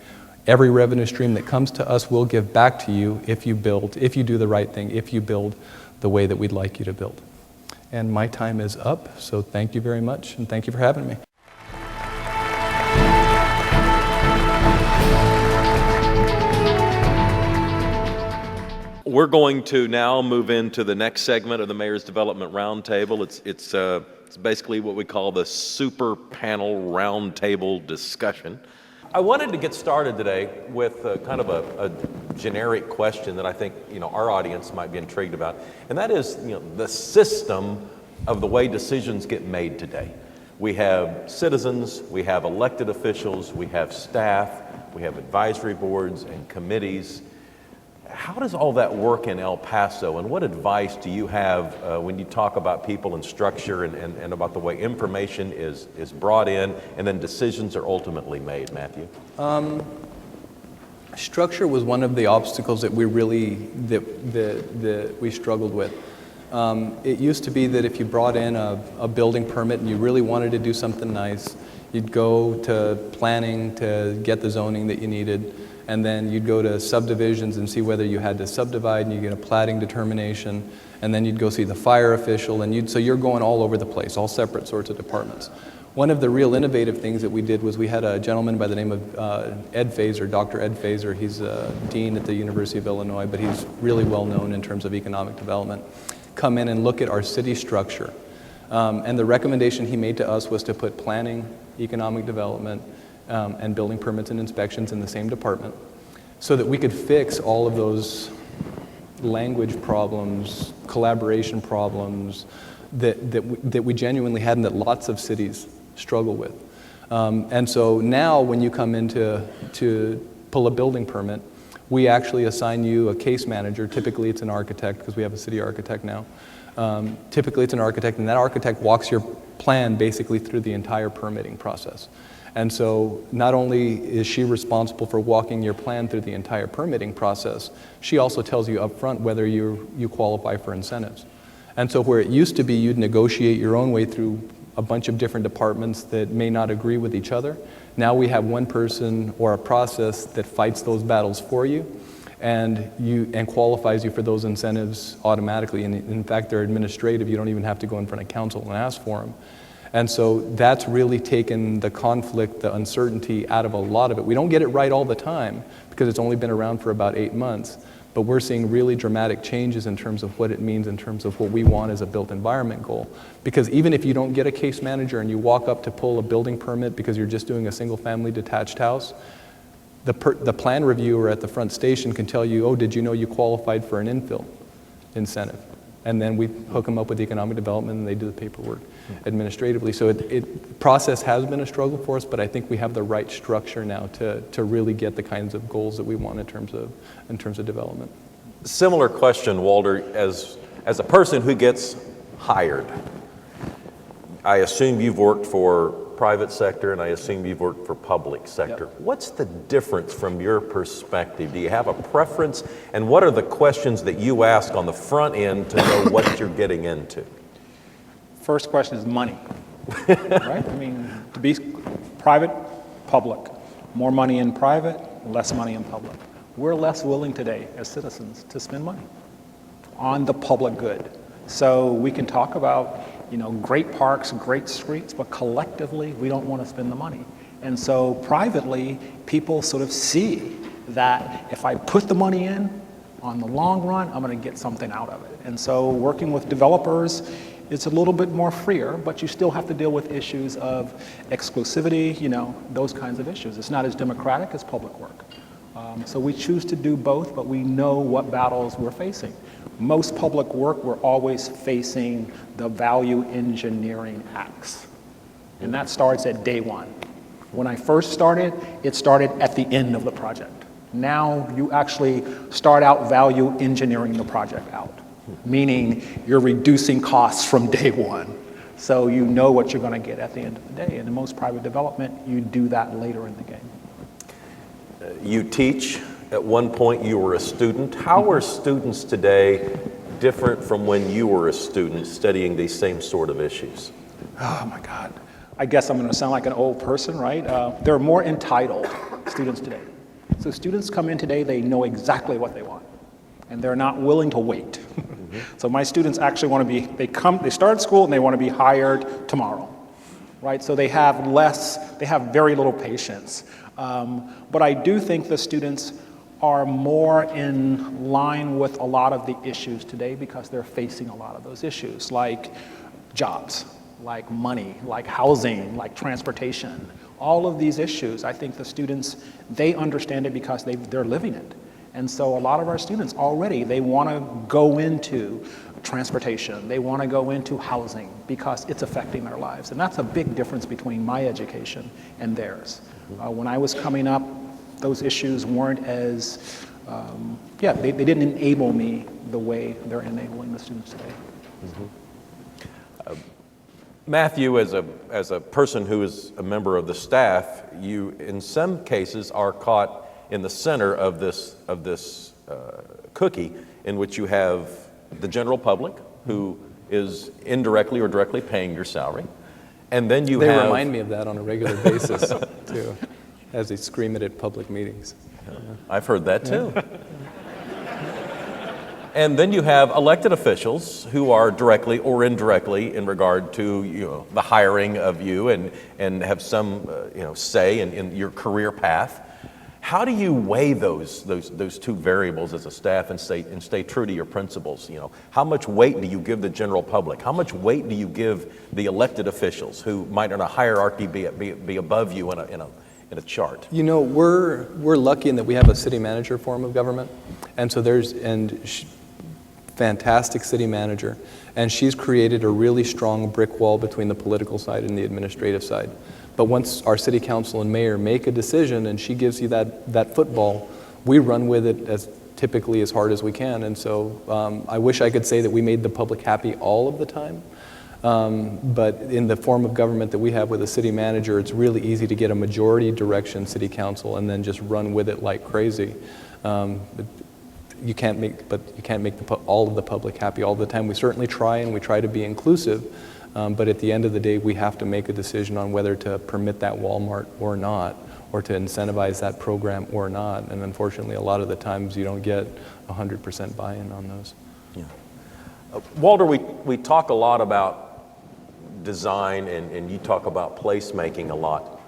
every revenue stream that comes to us will give back to you if you do the right thing, if you build the way that we'd like you to build. And my time is up, so thank you very much, and thank you for having me. We're going to now move into the next segment of the Mayor's Development Roundtable. It's basically what we call the Super Panel Roundtable discussion. I wanted to get started today with kind of a generic question that I think our audience might be intrigued about, and that is the system of the way decisions get made today. We have citizens, we have elected officials, we have staff, we have advisory boards and committees. How does all that work in El Paso, and what advice do you have when you talk about people and structure and about the way information is brought in and then decisions are ultimately made, Matthew? Structure was one of the obstacles that we we struggled with. It used to be that if you brought in a building permit and you really wanted to do something nice, you'd go to planning to get the zoning that you needed, and then you'd go to subdivisions and see whether you had to subdivide, and you get a platting determination, and then you'd go see the fire official, and so you're going all over the place, all separate sorts of departments. One of the real innovative things that we did was we had a gentleman by the name of Ed Fazer, Dr. Ed Fazer. He's a dean at the University of Illinois, but he's really well known in terms of economic development, come in and look at our city structure. And the recommendation he made to us was to put planning, economic development, and building permits and inspections in the same department so that we could fix all of those language problems, collaboration problems that we genuinely had and that lots of cities struggle with. And so now when you come in to pull a building permit, we actually assign you a case manager. Typically it's an architect because we have a city architect now. Typically it's an architect, and that architect walks your plan basically through the entire permitting process. And so not only is she responsible for walking your plan through the entire permitting process, she also tells you up front whether you qualify for incentives. And so where it used to be you'd negotiate your own way through a bunch of different departments that may not agree with each other, now we have one person or a process that fights those battles for you and qualifies you for those incentives automatically. And in fact, they're administrative. You don't even have to go in front of council and ask for them. And so that's really taken the conflict, the uncertainty out of a lot of it. We don't get it right all the time because it's only been around for about 8 months, but we're seeing really dramatic changes in terms of what it means in terms of what we want as a built environment goal. Because even if you don't get a case manager and you walk up to pull a building permit because you're just doing a single family detached house, the plan reviewer at the front station can tell you, oh, did you know you qualified for an infill incentive? And then we hook them up with economic development and they do the paperwork administratively. So process has been a struggle for us, but I think we have the right structure now to really get the kinds of goals that we want in terms of development. Similar question, Walter, as a person who gets hired, I assume you've worked for private sector and I assume you've worked for public sector. Yep. What's the difference from your perspective? Do you have a preference? And what are the questions that you ask on the front end to know what you're getting into? First question is money, right? I mean, to be private, public. More money in private, less money in public. We're less willing today as citizens to spend money on the public good. So we can talk about, great parks, great streets, but collectively, we don't want to spend the money. And so privately, people sort of see that if I put the money in, on the long run, I'm going to get something out of it. And so working with developers, it's a little bit more freer, but you still have to deal with issues of exclusivity, those kinds of issues. It's not as democratic as public work. So we choose to do both, but we know what battles we're facing. Most public work, we're always facing the value engineering acts. And that starts at day one. When I first started, it started at the end of the project. Now you actually start out value engineering the project out, meaning you're reducing costs from day one. So you know what you're going to get at the end of the day. And in most private development, you do that later in the game. You teach. At one point, you were a student. How are students today different from when you were a student studying these same sort of issues? Oh my God. I guess I'm going to sound like an old person, right? They're more entitled, students today. So students come in today, they know exactly what they want, and they're not willing to wait. So my students actually want to be, they start school and they want to be hired tomorrow, right? So they have very little patience. But I do think the students are more in line with a lot of the issues today because they're facing a lot of those issues, like jobs, like money, like housing, like transportation. All of these issues, I think the students, they understand it because they're living it. And so a lot of our students already, they want to go into transportation, they want to go into housing because it's affecting their lives. And that's a big difference between my education and theirs. When I was coming up, those issues weren't as, they didn't enable me the way they're enabling the students today. Matthew, as a person who is a member of the staff, you in some cases are caught in the center of this cookie in which you have the general public who is indirectly or directly paying your salary. And then They remind me of that on a regular basis, too, as they scream it at public meetings. I've heard that, too. And then you have elected officials who are directly or indirectly in regard to the hiring of you and have some say in your career path. How do you weigh those two variables as a staff and stay true to your principles? How much weight do you give the general public? How much weight do you give the elected officials who might in a hierarchy be above you in a chart? We're lucky in that we have a city manager form of government, and so fantastic city manager, and she's created a really strong brick wall between the political side and the administrative side. But once our city council and mayor make a decision and she gives you that football, we run with it as typically as hard as we can. And so I wish I could say that we made the public happy all of the time. But in the form of government that we have with a city manager, it's really easy to get a majority direction city council and then just run with it like crazy. You can't make all of the public happy all the time. We certainly try, and we try to be inclusive. But at the end of the day, we have to make a decision on whether to permit that Walmart or not, or to incentivize that program or not. And unfortunately, a lot of the times you don't get 100% buy-in on those. Yeah. Walter, we talk a lot about design, and you talk about placemaking a lot.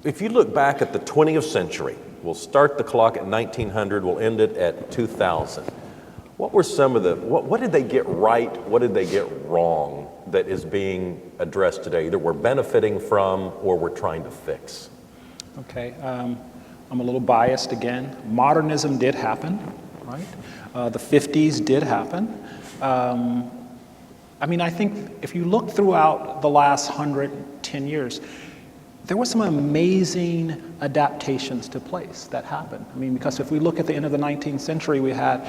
If you look back at the 20th century, we'll start the clock at 1900, we'll end it at 2000. What were some of what did they get right? What did they get wrong that is being addressed today, either we're benefiting from or we're trying to fix? Okay, I'm a little biased again. Modernism did happen, right? The 50s did happen. I think if you look throughout the last 110 years, there were some amazing adaptations to place that happened. Because if we look at the end of the 19th century, we had,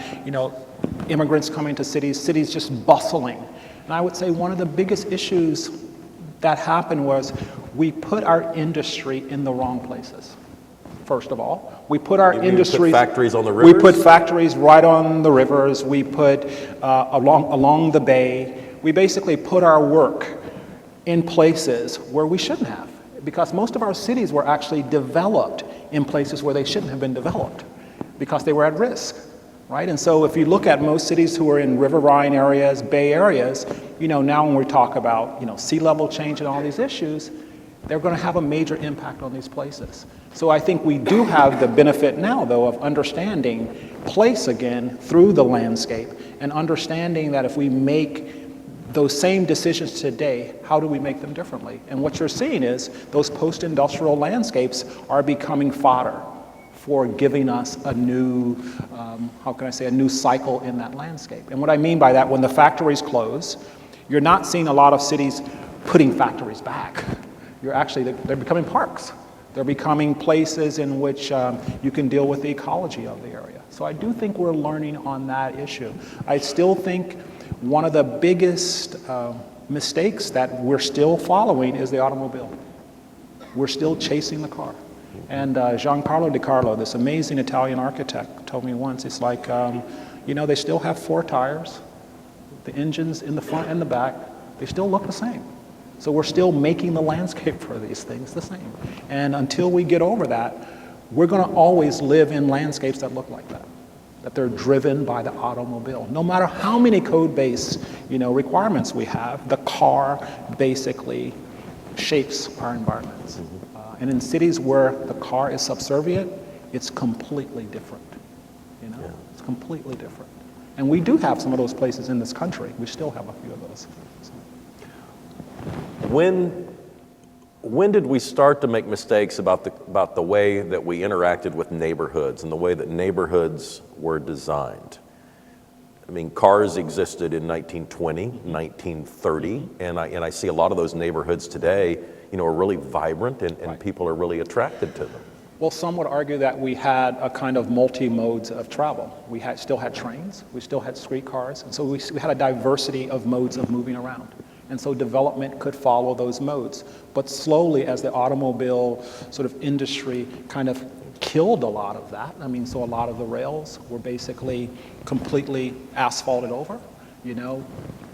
immigrants coming to cities just bustling. And I would say one of the biggest issues that happened was we put our industry in the wrong places. First of all, we put our You mean industries. put factories on the We rivers? put factories right on the rivers. We put along the bay. We basically put our work in places where we shouldn't have, because most of our cities were actually developed in places where they shouldn't have been developed, because they were at risk, right? And so if you look at most cities who are in riverine areas, bay areas, now when we talk about, sea level change and all these issues, they're going to have a major impact on these places. So I think we do have the benefit now, though, of understanding place again through the landscape, and understanding that if we make those same decisions today, how do we make them differently? And what you're seeing is those post-industrial landscapes are becoming fodder for giving us a new, a new cycle in that landscape. And what I mean by that, when the factories close, you're not seeing a lot of cities putting factories back. They're becoming parks. They're becoming places in which you can deal with the ecology of the area. So I do think we're learning on that issue. I still think one of the biggest mistakes that we're still following is the automobile. We're still chasing the car. And Giancarlo Di Carlo, this amazing Italian architect, told me once, it's like, they still have 4 tires, the engines in the front and the back, they still look the same. So we're still making the landscape for these things the same. And until we get over that, we're going to always live in landscapes that look like that they're driven by the automobile. No matter how many code-based, requirements we have, the car basically shapes our environments. And in cities where the car is subservient, it's completely different. It's completely different. And we do have some of those places in this country. We still have a few of those. When did we start to make mistakes about the way that we interacted with neighborhoods and the way that neighborhoods were designed? I mean, cars existed in 1920, 1930, and I see a lot of those neighborhoods today, are really vibrant and people are really attracted to them. Well, some would argue that we had a kind of multi-modes of travel. We still had trains, we still had streetcars, and so we had a diversity of modes of moving around. And so development could follow those modes. But slowly, as the automobile sort of industry kind of killed a lot of that, so a lot of the rails were basically completely asphalted over.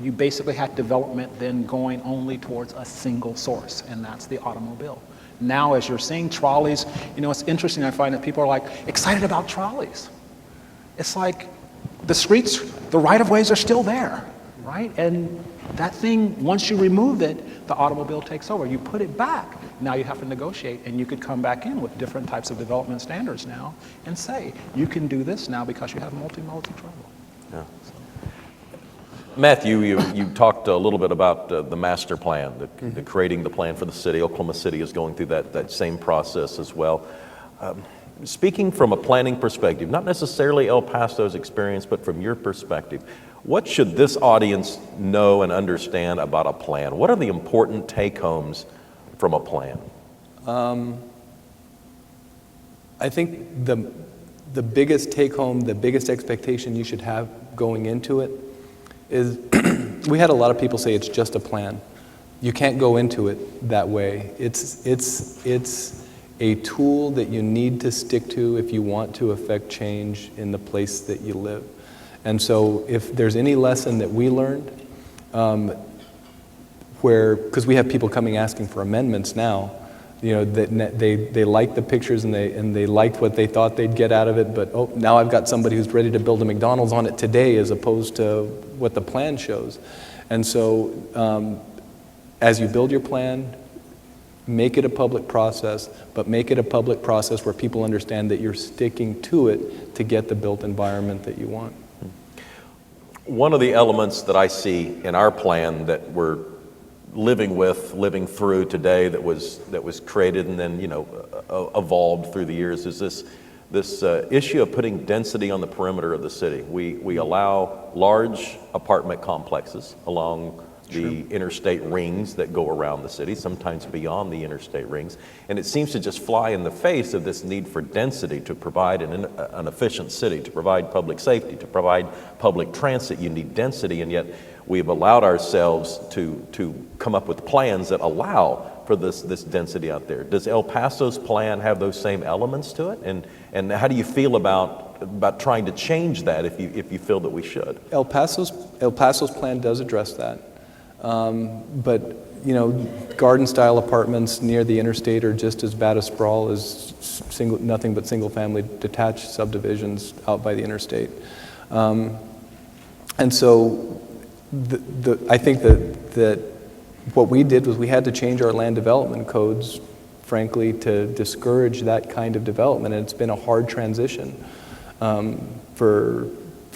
You basically had development then going only towards a single source, and that's the automobile. Now, as you're seeing trolleys, it's interesting, I find that people are like excited about trolleys. It's like the streets, the right-of-ways are still there, right? And that thing, once you remove it, the automobile takes over. You put it back, now you have to negotiate, and you could come back in with different types of development standards now and say, you can do this now because you have multimodal travel. Yeah. Matthew, you talked a little bit about the master plan, the creating the plan for the city. Oklahoma City is going through that same process as well. Speaking from a planning perspective, not necessarily El Paso's experience, but from your perspective, what should this audience know and understand about a plan? What are the important take-homes from a plan? I think the biggest take-home, the biggest expectation you should have going into it is, we had a lot of people say it's just a plan. You can't go into it that way. It's a tool that you need to stick to if you want to affect change in the place that you live. And so if there's any lesson that we learned, because we have people coming asking for amendments now, that they liked the pictures and they liked what they thought they'd get out of it, but now I've got somebody who's ready to build a McDonald's on it today as opposed to what the plan shows. And so as you build your plan, make it a public process, but make it a public process where people understand that you're sticking to it to get the built environment that you want. One of the elements that I see in our plan that we're living through today that was created and then evolved through the years is this issue of putting density on the perimeter of the city. We allow large apartment complexes along the interstate rings that go around the city, sometimes beyond the interstate rings, and it seems to just fly in the face of this need for density to provide an efficient city, to provide public safety, to provide public transit. You need density, and yet we've allowed ourselves to come up with plans that allow for this density out there. Does El Paso's plan have those same elements to it? And how do you feel about trying to change that if you feel that we should? El Paso's plan does address that. But garden-style apartments near the interstate are just as bad a sprawl as nothing but single-family detached subdivisions out by the interstate. And so I think that what we did was we had to change our land development codes, frankly, to discourage that kind of development, and it's been a hard transition for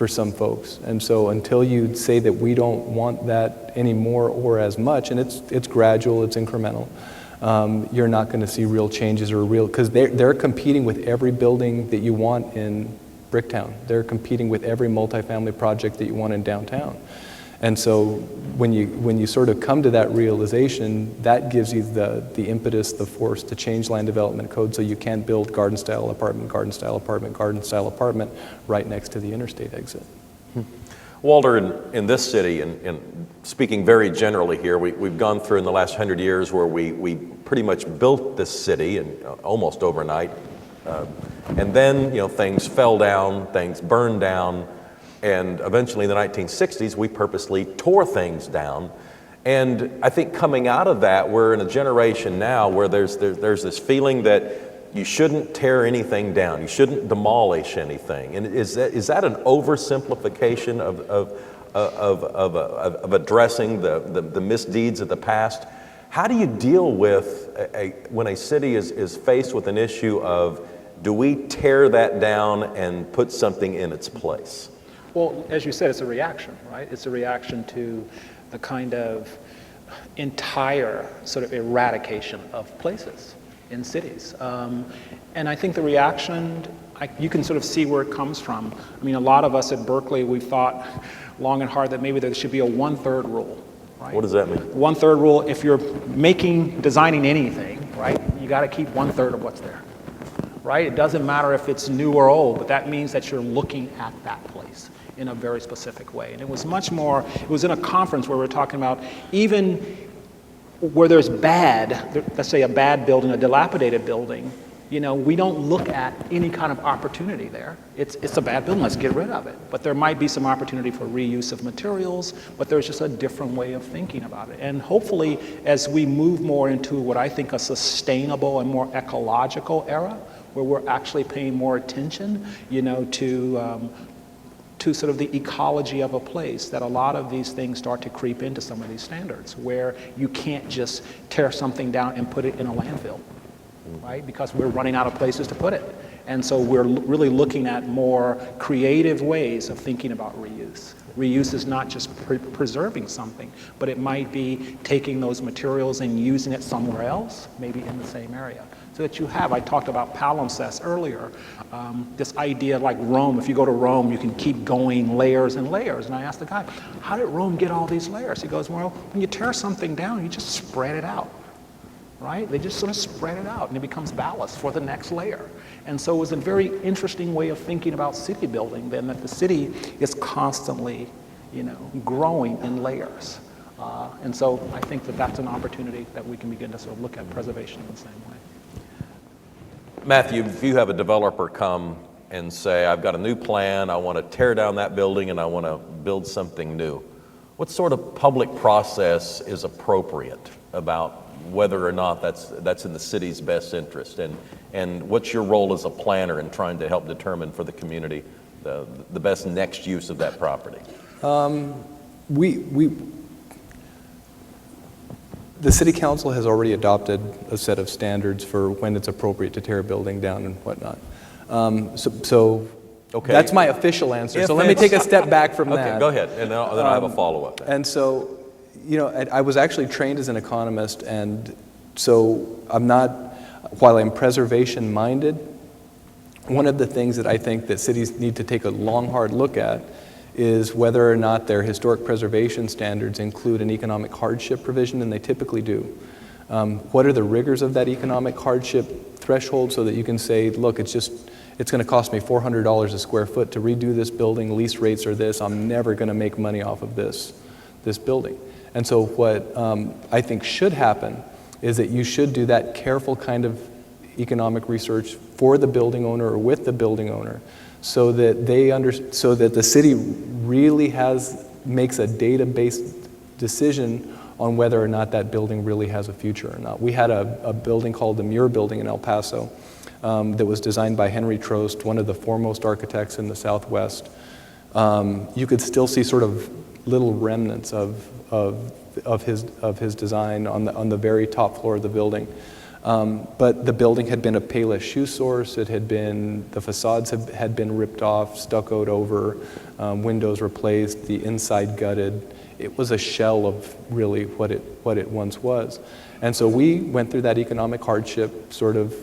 some folks. And so until you say that we don't want that anymore or as much, and it's gradual, it's incremental, you're not going to see real changes or because they're competing with every building that you want in Bricktown. They're competing with every multifamily project that you want in downtown. And so when you sort of come to that realization, that gives you the impetus, the force to change land development code so you can build garden-style apartment, garden-style apartment, garden-style apartment right next to the interstate exit. Walter, in this city, and speaking very generally here, we've gone through in the last 100 years where we pretty much built this city almost overnight. And then, things fell down, things burned down, and eventually in the 1960s, we purposely tore things down. And I think coming out of that, we're in a generation now where there's this feeling that you shouldn't tear anything down, you shouldn't demolish anything. And is that an oversimplification of addressing the misdeeds of the past? How do you deal with when a city is faced with an issue of, do we tear that down and put something in its place? Well, as you said, it's a reaction, right? It's a reaction to the kind of entire sort of eradication of places in cities. And I think the reaction, you can sort of see where it comes from. I mean, a lot of us at Berkeley, we've thought long and hard that maybe there should be a 1/3 rule, right? What does that mean? 1/3 rule, if you're designing anything, right, you got to keep 1/3 of what's there, right? It doesn't matter if it's new or old, but that means that you're looking at that place in a very specific way. And it was it was in a conference where we were talking about even where there's let's say a bad building, a dilapidated building, we don't look at any kind of opportunity there. It's a bad building, let's get rid of it. But there might be some opportunity for reuse of materials, but there's just a different way of thinking about it. And hopefully, as we move more into what I think a sustainable and more ecological era, where we're actually paying more attention, to sort of the ecology of a place, that a lot of these things start to creep into some of these standards, where you can't just tear something down and put it in a landfill, right? Because we're running out of places to put it. And so we're really looking at more creative ways of thinking about reuse. Reuse is not just preserving something, but it might be taking those materials and using it somewhere else, maybe in the same area. So that I talked about palimpsest earlier, this idea like Rome, if you go to Rome, you can keep going layers and layers. And I asked the guy, how did Rome get all these layers? He goes, well, when you tear something down, you just spread it out, right? They just sort of spread it out and it becomes ballast for the next layer. And so it was a very interesting way of thinking about city building then, that the city is constantly, growing in layers. And so I think that that's an opportunity that we can begin to sort of look at preservation in the same way. Matthew, if you have a developer come and say, I've got a new plan, I want to tear down that building and I want to build something new, what sort of public process is appropriate about whether or not that's in the city's best interest? And what's your role as a planner in trying to help determine for the community the best next use of that property? The City Council has already adopted a set of standards for when it's appropriate to tear a building down and whatnot. Okay. That's my official answer. So let me take a step back from that. Okay, go ahead, and then I have a follow-up. And so, I was actually trained as an economist, and so while I'm preservation-minded, one of the things that I think that cities need to take a long, hard look at is whether or not their historic preservation standards include an economic hardship provision, and they typically do. What are the rigors of that economic hardship threshold so that you can say, look, it's going to cost me $400 a square foot to redo this building, lease rates are this, I'm never going to make money off of this. this building. And so what I think should happen is that you should do that careful kind of economic research for the building owner or with the building owner, so that so that the city really makes a data-based decision on whether or not that building really has a future or not. We had a building called the Muir Building in El Paso that was designed by Henry Trost, one of the foremost architects in the Southwest. You could still see sort of little remnants of his design on the very top floor of the building. But the building had been a Payless shoe source. The facades had been ripped off, stuccoed over, windows replaced, the inside gutted. It was a shell of really what it once was. And so we went through that economic hardship sort of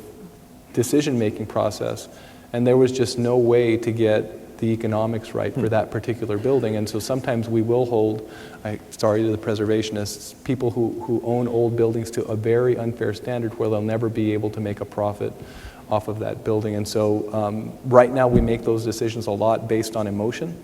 decision-making process, and there was just no way to get the economics right for that particular building. And so sometimes we will hold, sorry to the preservationists, people who own old buildings to a very unfair standard where they'll never be able to make a profit off of that building. And so right now we make those decisions a lot based on emotion,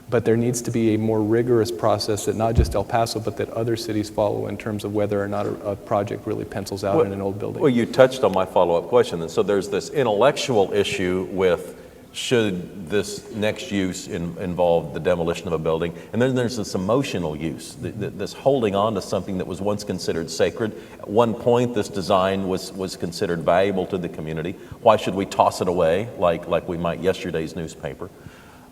but there needs to be a more rigorous process that not just El Paso, but that other cities follow in terms of whether or not a project really pencils out in an old building. Well, you touched on my follow-up question. And so there's this intellectual issue with should this next use involve the demolition of a building? And then there's this emotional use, this holding on to something that was once considered sacred. At one point, this design was considered valuable to the community. Why should we toss it away like we might yesterday's newspaper?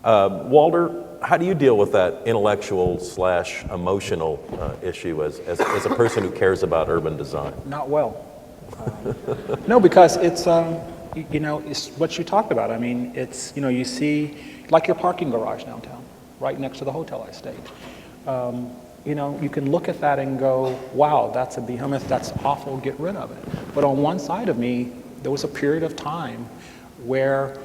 Walter, how do you deal with that intellectual/emotional issue as a person who cares about urban design? Not well. No, because it's it's what you talked about. I mean, it's, you see, like your parking garage downtown, right next to the hotel I stayed. You can look at that and go, wow, that's a behemoth, that's awful, get rid of it. But on one side of me, there was a period of time where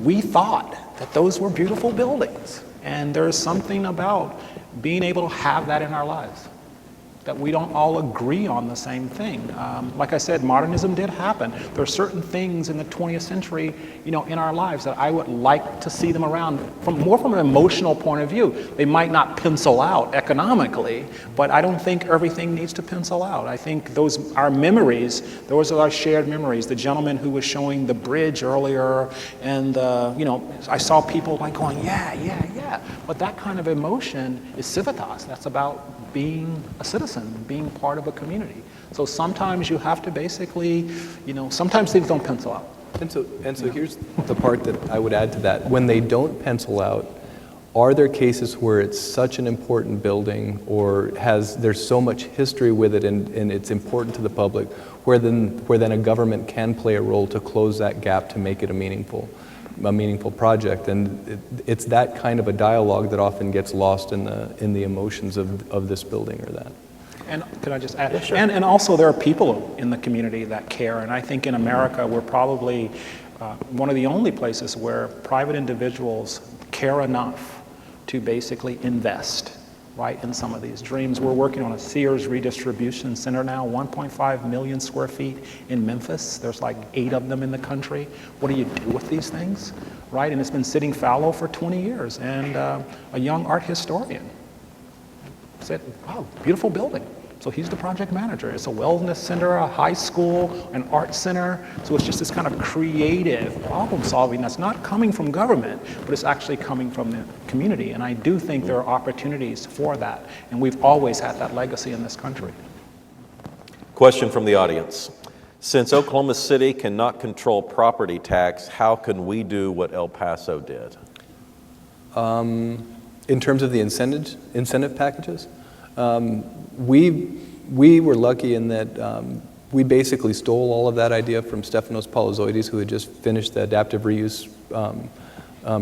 we thought that those were beautiful buildings. And there's something about being able to have that in our lives, that we don't all agree on the same thing. Like I said, modernism did happen. There are certain things in the 20th century, in our lives that I would like to see them around more from an emotional point of view. They might not pencil out economically, but I don't think everything needs to pencil out. I think our memories, those are our shared memories. The gentleman who was showing the bridge earlier, and I saw people like going, yeah. But that kind of emotion is civitas. That's about being a citizen, being part of a community. So sometimes you have to basically, sometimes things don't pencil out. And so here's the part that I would add to that. When they don't pencil out, are there cases where it's such an important building or there's so much history with it and it's important to the public where then a government can play a role to close that gap to make it a meaningful project? And it's that kind of a dialogue that often gets lost in the emotions of this building or that. And could I just add? Yeah, sure. And also there are people in the community that care, and I think in America we're probably one of the only places where private individuals care enough to basically invest, right, in some of these dreams. We're working on a Sears redistribution center now, 1.5 million square feet in Memphis. There's like 8 of them in the country. What do you do with these things, right? And it's been sitting fallow for 20 years. And a young art historian said, wow, beautiful building. So he's the project manager. It's a wellness center, a high school, an art center. So it's just this kind of creative problem solving that's not coming from government, but it's actually coming from the community. And I do think there are opportunities for that. And we've always had that legacy in this country. Question from the audience. Since Oklahoma City cannot control property tax, how can we do what El Paso did? In terms of the incentive packages, we were lucky in that we basically stole all of that idea from Stefanos Palazoides, who had just finished the adaptive reuse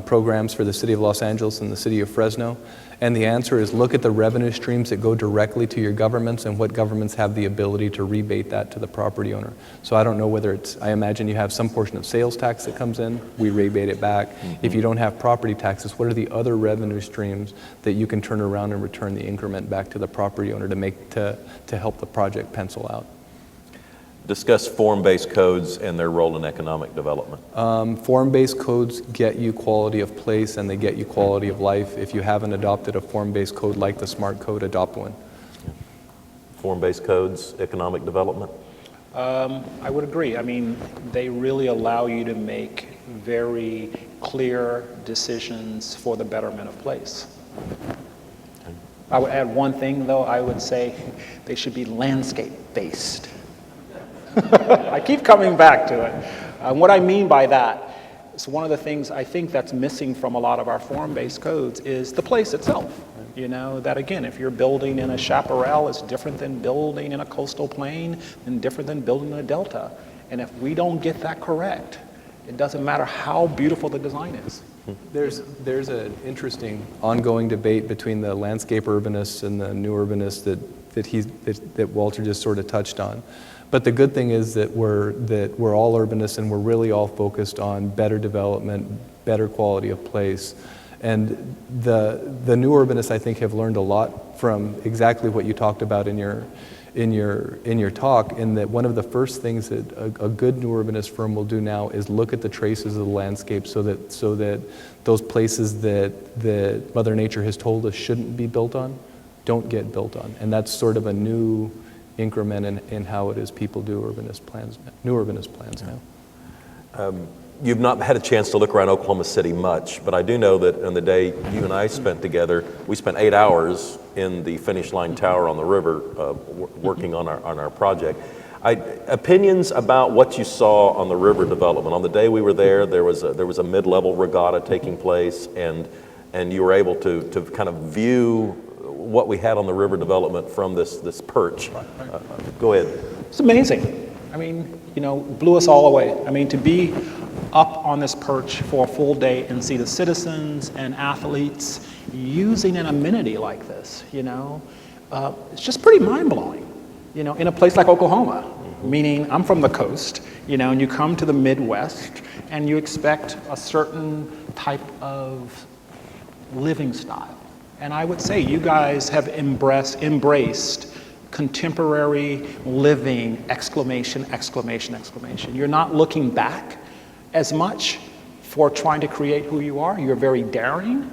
programs for the city of Los Angeles and the city of Fresno. And the answer is look at the revenue streams that go directly to your governments and what governments have the ability to rebate that to the property owner. So I don't know whether I imagine you have some portion of sales tax that comes in, we rebate it back. Mm-hmm. If you don't have property taxes, what are the other revenue streams that you can turn around and return the increment back to the property owner to help the project pencil out? discuss form-based codes and their role in economic development. Form-based codes get you quality of place and they get you quality of life. If you haven't adopted a form-based code like the SMART code, adopt one. Form-based codes, economic development. I would agree. I mean, they really allow you to make very clear decisions for the betterment of place. I would add one thing, though. I would say they should be landscape-based. I keep coming back to it. What I mean by that is one of the things I think that's missing from a lot of our form-based codes is the place itself. You know, that again, if you're building in a chaparral, it's different than building in a coastal plain and different than building in a delta. And if we don't get that correct, it doesn't matter how beautiful the design is. There's an interesting ongoing debate between the landscape urbanists and the new urbanists that Walter just sort of touched on. But the good thing is that we're all urbanists and we're really all focused on better development, better quality of place. And the new urbanists, I think, have learned a lot from exactly what you talked about in your talk, in that one of the first things that a good new urbanist firm will do now is look at the traces of the landscape so that those places that Mother Nature has told us shouldn't be built on don't get built on. And that's sort of a new increment in how it is people do new urbanist plans now. You've not had a chance to look around Oklahoma City much, but I do know that on the day you and I spent together, we spent 8 hours in the Finish Line Tower on the river working on our project. Opinions about what you saw on the river development. On the day we were there, there was a mid-level regatta taking place, and you were able to kind of view what we had on the river development from this perch. Go ahead. It's amazing. I mean, you know, blew us all away. I mean, to be up on this perch for a full day and see the citizens and athletes using an amenity like this, you know, it's just pretty mind-blowing, you know, in a place like Oklahoma. Meaning, I'm from the coast, you know, and you come to the Midwest and you expect a certain type of living style. And I would say you guys have embraced contemporary living, exclamation, exclamation, exclamation. You're not looking back as much for trying to create who you are. You're very daring.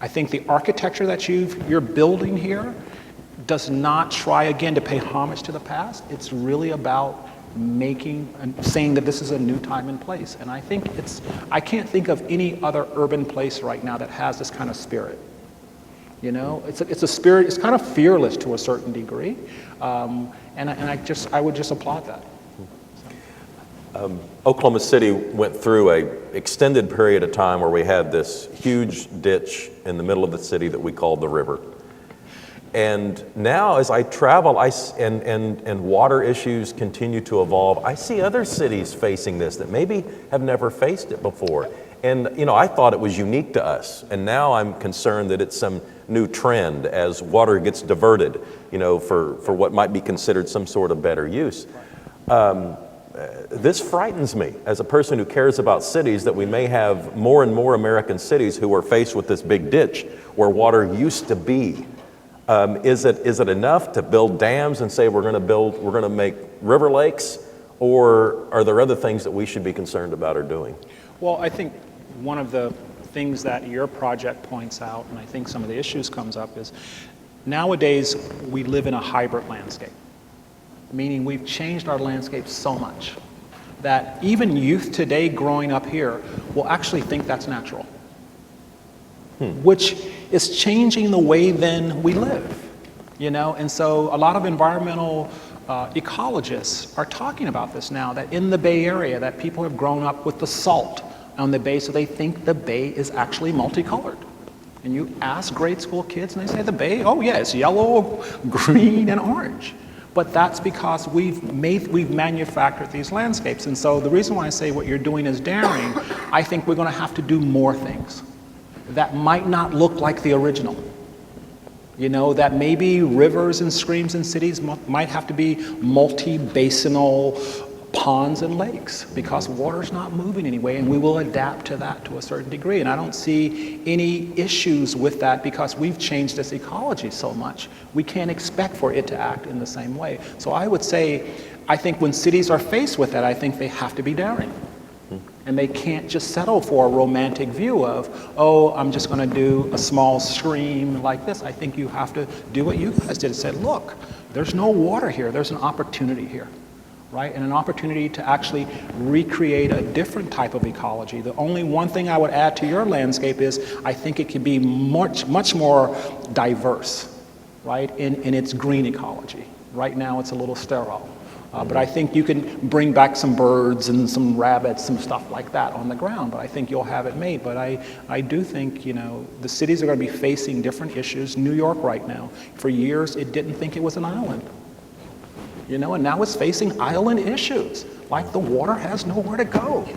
I think the architecture that you're building here does not try again to pay homage to the past. It's really about making and saying that this is a new time and place. And I think I can't think of any other urban place right now that has this kind of spirit. You know, it's a spirit. It's kind of fearless to a certain degree, and I would just applaud that. Oklahoma City went through an extended period of time where we had this huge ditch in the middle of the city that we called the river. And now as I travel, and water issues continue to evolve, I see other cities facing this that maybe have never faced it before. And, you know, I thought it was unique to us. And now I'm concerned that it's some new trend as water gets diverted, you know, for what might be considered some sort of better use. This frightens me as a person who cares about cities, that we may have more and more American cities who are faced with this big ditch where water used to be. Is it enough to build dams and say we're going to make river lakes, or are there other things that we should be concerned about or doing? Well, I think one of the things that your project points out, and I think some of the issues comes up, is nowadays we live in a hybrid landscape, meaning we've changed our landscape so much that even youth today growing up here will actually think that's natural, which is changing the way then we live, you know? And so a lot of environmental ecologists are talking about this now, that in the Bay Area, that people have grown up with the salt on the bay, so they think the bay is actually multicolored. And you ask grade school kids and they say the bay, oh yeah, it's yellow, green, and orange. But that's because we've manufactured these landscapes. And so the reason why I say what you're doing is daring, I think we're going to have to do more things that might not look like the original. You know, that maybe rivers and streams in cities might have to be multi-basinal, ponds and lakes because water's not moving anyway, and we will adapt to that to a certain degree. And I don't see any issues with that because we've changed this ecology so much. We can't expect for it to act in the same way. So I would say, I think when cities are faced with that, I think they have to be daring. And they can't just settle for a romantic view of, oh, I'm just going to do a small stream like this. I think you have to do what you guys did and say, look, there's no water here. There's an opportunity here, right? And an opportunity to actually recreate a different type of ecology. The only one thing I would add to your landscape is I think it can be much more diverse, right, in its green ecology. Right now it's a little sterile. But I think you can bring back some birds and some rabbits, some stuff like that on the ground, but I think you'll have it made. But I do think, you know, the cities are going to be facing different issues. New York right now, for years, it didn't think it was an island. You know, and now it's facing island issues, like the water has nowhere to go,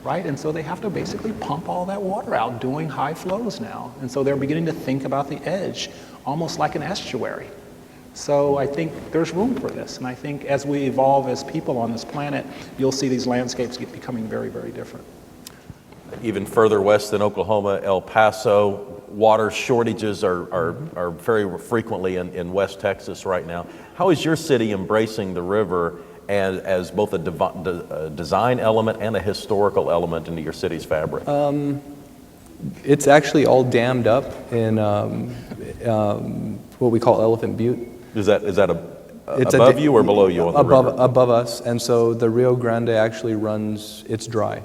right? And so they have to basically pump all that water out, doing high flows now. And so they're beginning to think about the edge, almost like an estuary. So I think there's room for this, and I think as we evolve as people on this planet, you'll see these landscapes becoming very, very different. Even further west than Oklahoma, El Paso, water shortages are very frequently in West Texas right now. How is your city embracing the river as both a design element and a historical element into your city's fabric? It's actually all dammed up in what we call Elephant Butte. Is that above you or below you on the river? Above us, and so the Rio Grande actually runs, it's dry.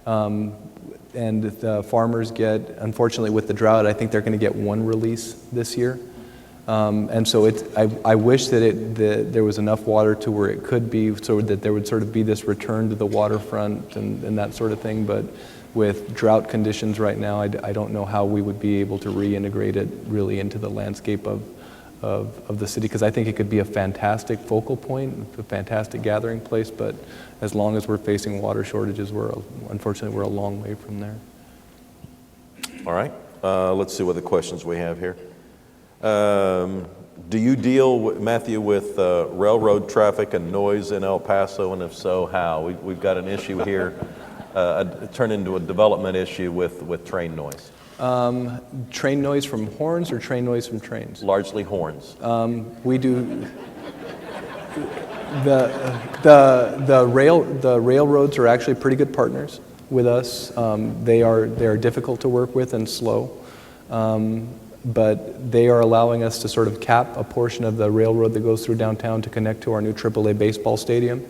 And the farmers get, unfortunately with the drought, I think they're going to get one release this year. And so I wish that there was enough water to where it could be, so that there would sort of be this return to the waterfront and that sort of thing, but with drought conditions right now, I don't know how we would be able to reintegrate it really into the landscape of the city, because I think it could be a fantastic focal point, a fantastic gathering place, but as long as we're facing water shortages, unfortunately we're a long way from there. All right, let's see what the questions we have here. Do you deal, Matthew, with railroad traffic and noise in El Paso, and if so, how? We've got an issue here, turned into a development issue with train noise. Train noise from horns or train noise from trains? Largely horns. We do. The railroads are actually pretty good partners with us. They are difficult to work with and slow, but they are allowing us to sort of cap a portion of the railroad that goes through downtown to connect to our new AAA baseball stadium.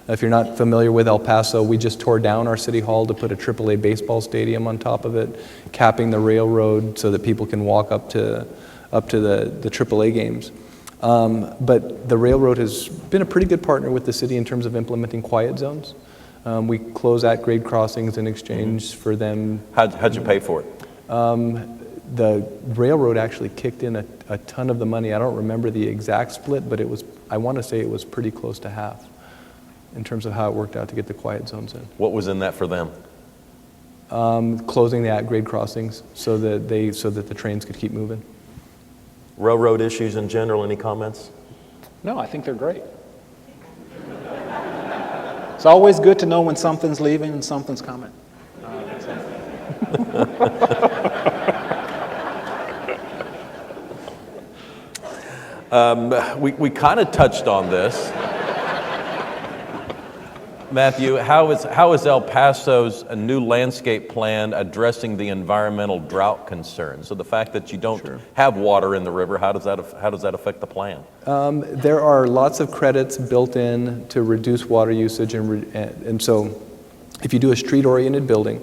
If you're not familiar with El Paso, we just tore down our city hall to put a AAA baseball stadium on top of it, capping the railroad so that people can walk up to the AAA games. But the railroad has been a pretty good partner with the city in terms of implementing quiet zones. We close at-grade crossings in exchange for them. How'd you pay for it? The railroad actually kicked in a ton of the money. I don't remember the exact split, but I want to say it was pretty close to half in terms of how it worked out to get the quiet zones in. What was in that for them? Closing the at-grade crossings so that the trains could keep moving. Railroad issues in general, any comments? No, I think they're great. It's always good to know when something's leaving and something's coming. We kind of touched on this. Matthew, how is El Paso's new landscape plan addressing the environmental drought concerns? So the fact that you don't have water in the river, how does that affect the plan? There are lots of credits built in to reduce water usage, and so if you do a street-oriented building,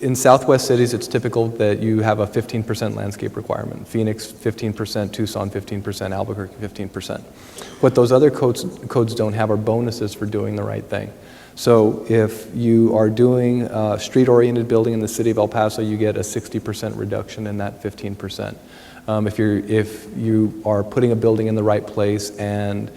in Southwest cities, it's typical that you have a 15% landscape requirement. Phoenix, 15%, Tucson, 15%, Albuquerque, 15%. What those other codes don't have are bonuses for doing the right thing. So if you are doing a street-oriented building in the city of El Paso, you get a 60% reduction in that 15%. If you are putting a building in the right place and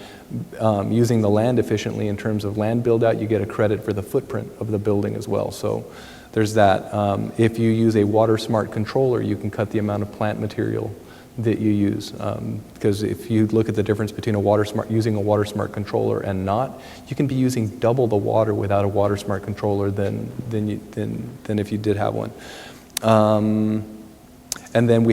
using the land efficiently in terms of land build-out, you get a credit for the footprint of the building as well. So there's that. If you use a water smart controller, you can cut the amount of plant material that you use. Because if you look at the difference between using a WaterSmart controller and not, you can be using double the water without a WaterSmart controller than if you did have one. And then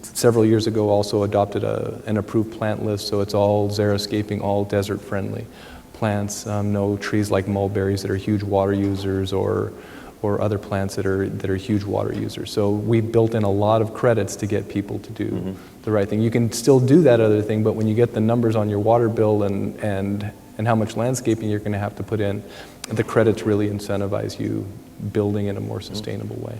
several years ago also adopted an approved plant list, so it's all xeriscaping, all desert friendly plants, no trees like mulberries that are huge water users or other plants that are huge water users. So we built in a lot of credits to get people to do the right thing. You can still do that other thing, but when you get the numbers on your water bill and how much landscaping you're going to have to put in, the credits really incentivize you building in a more sustainable way.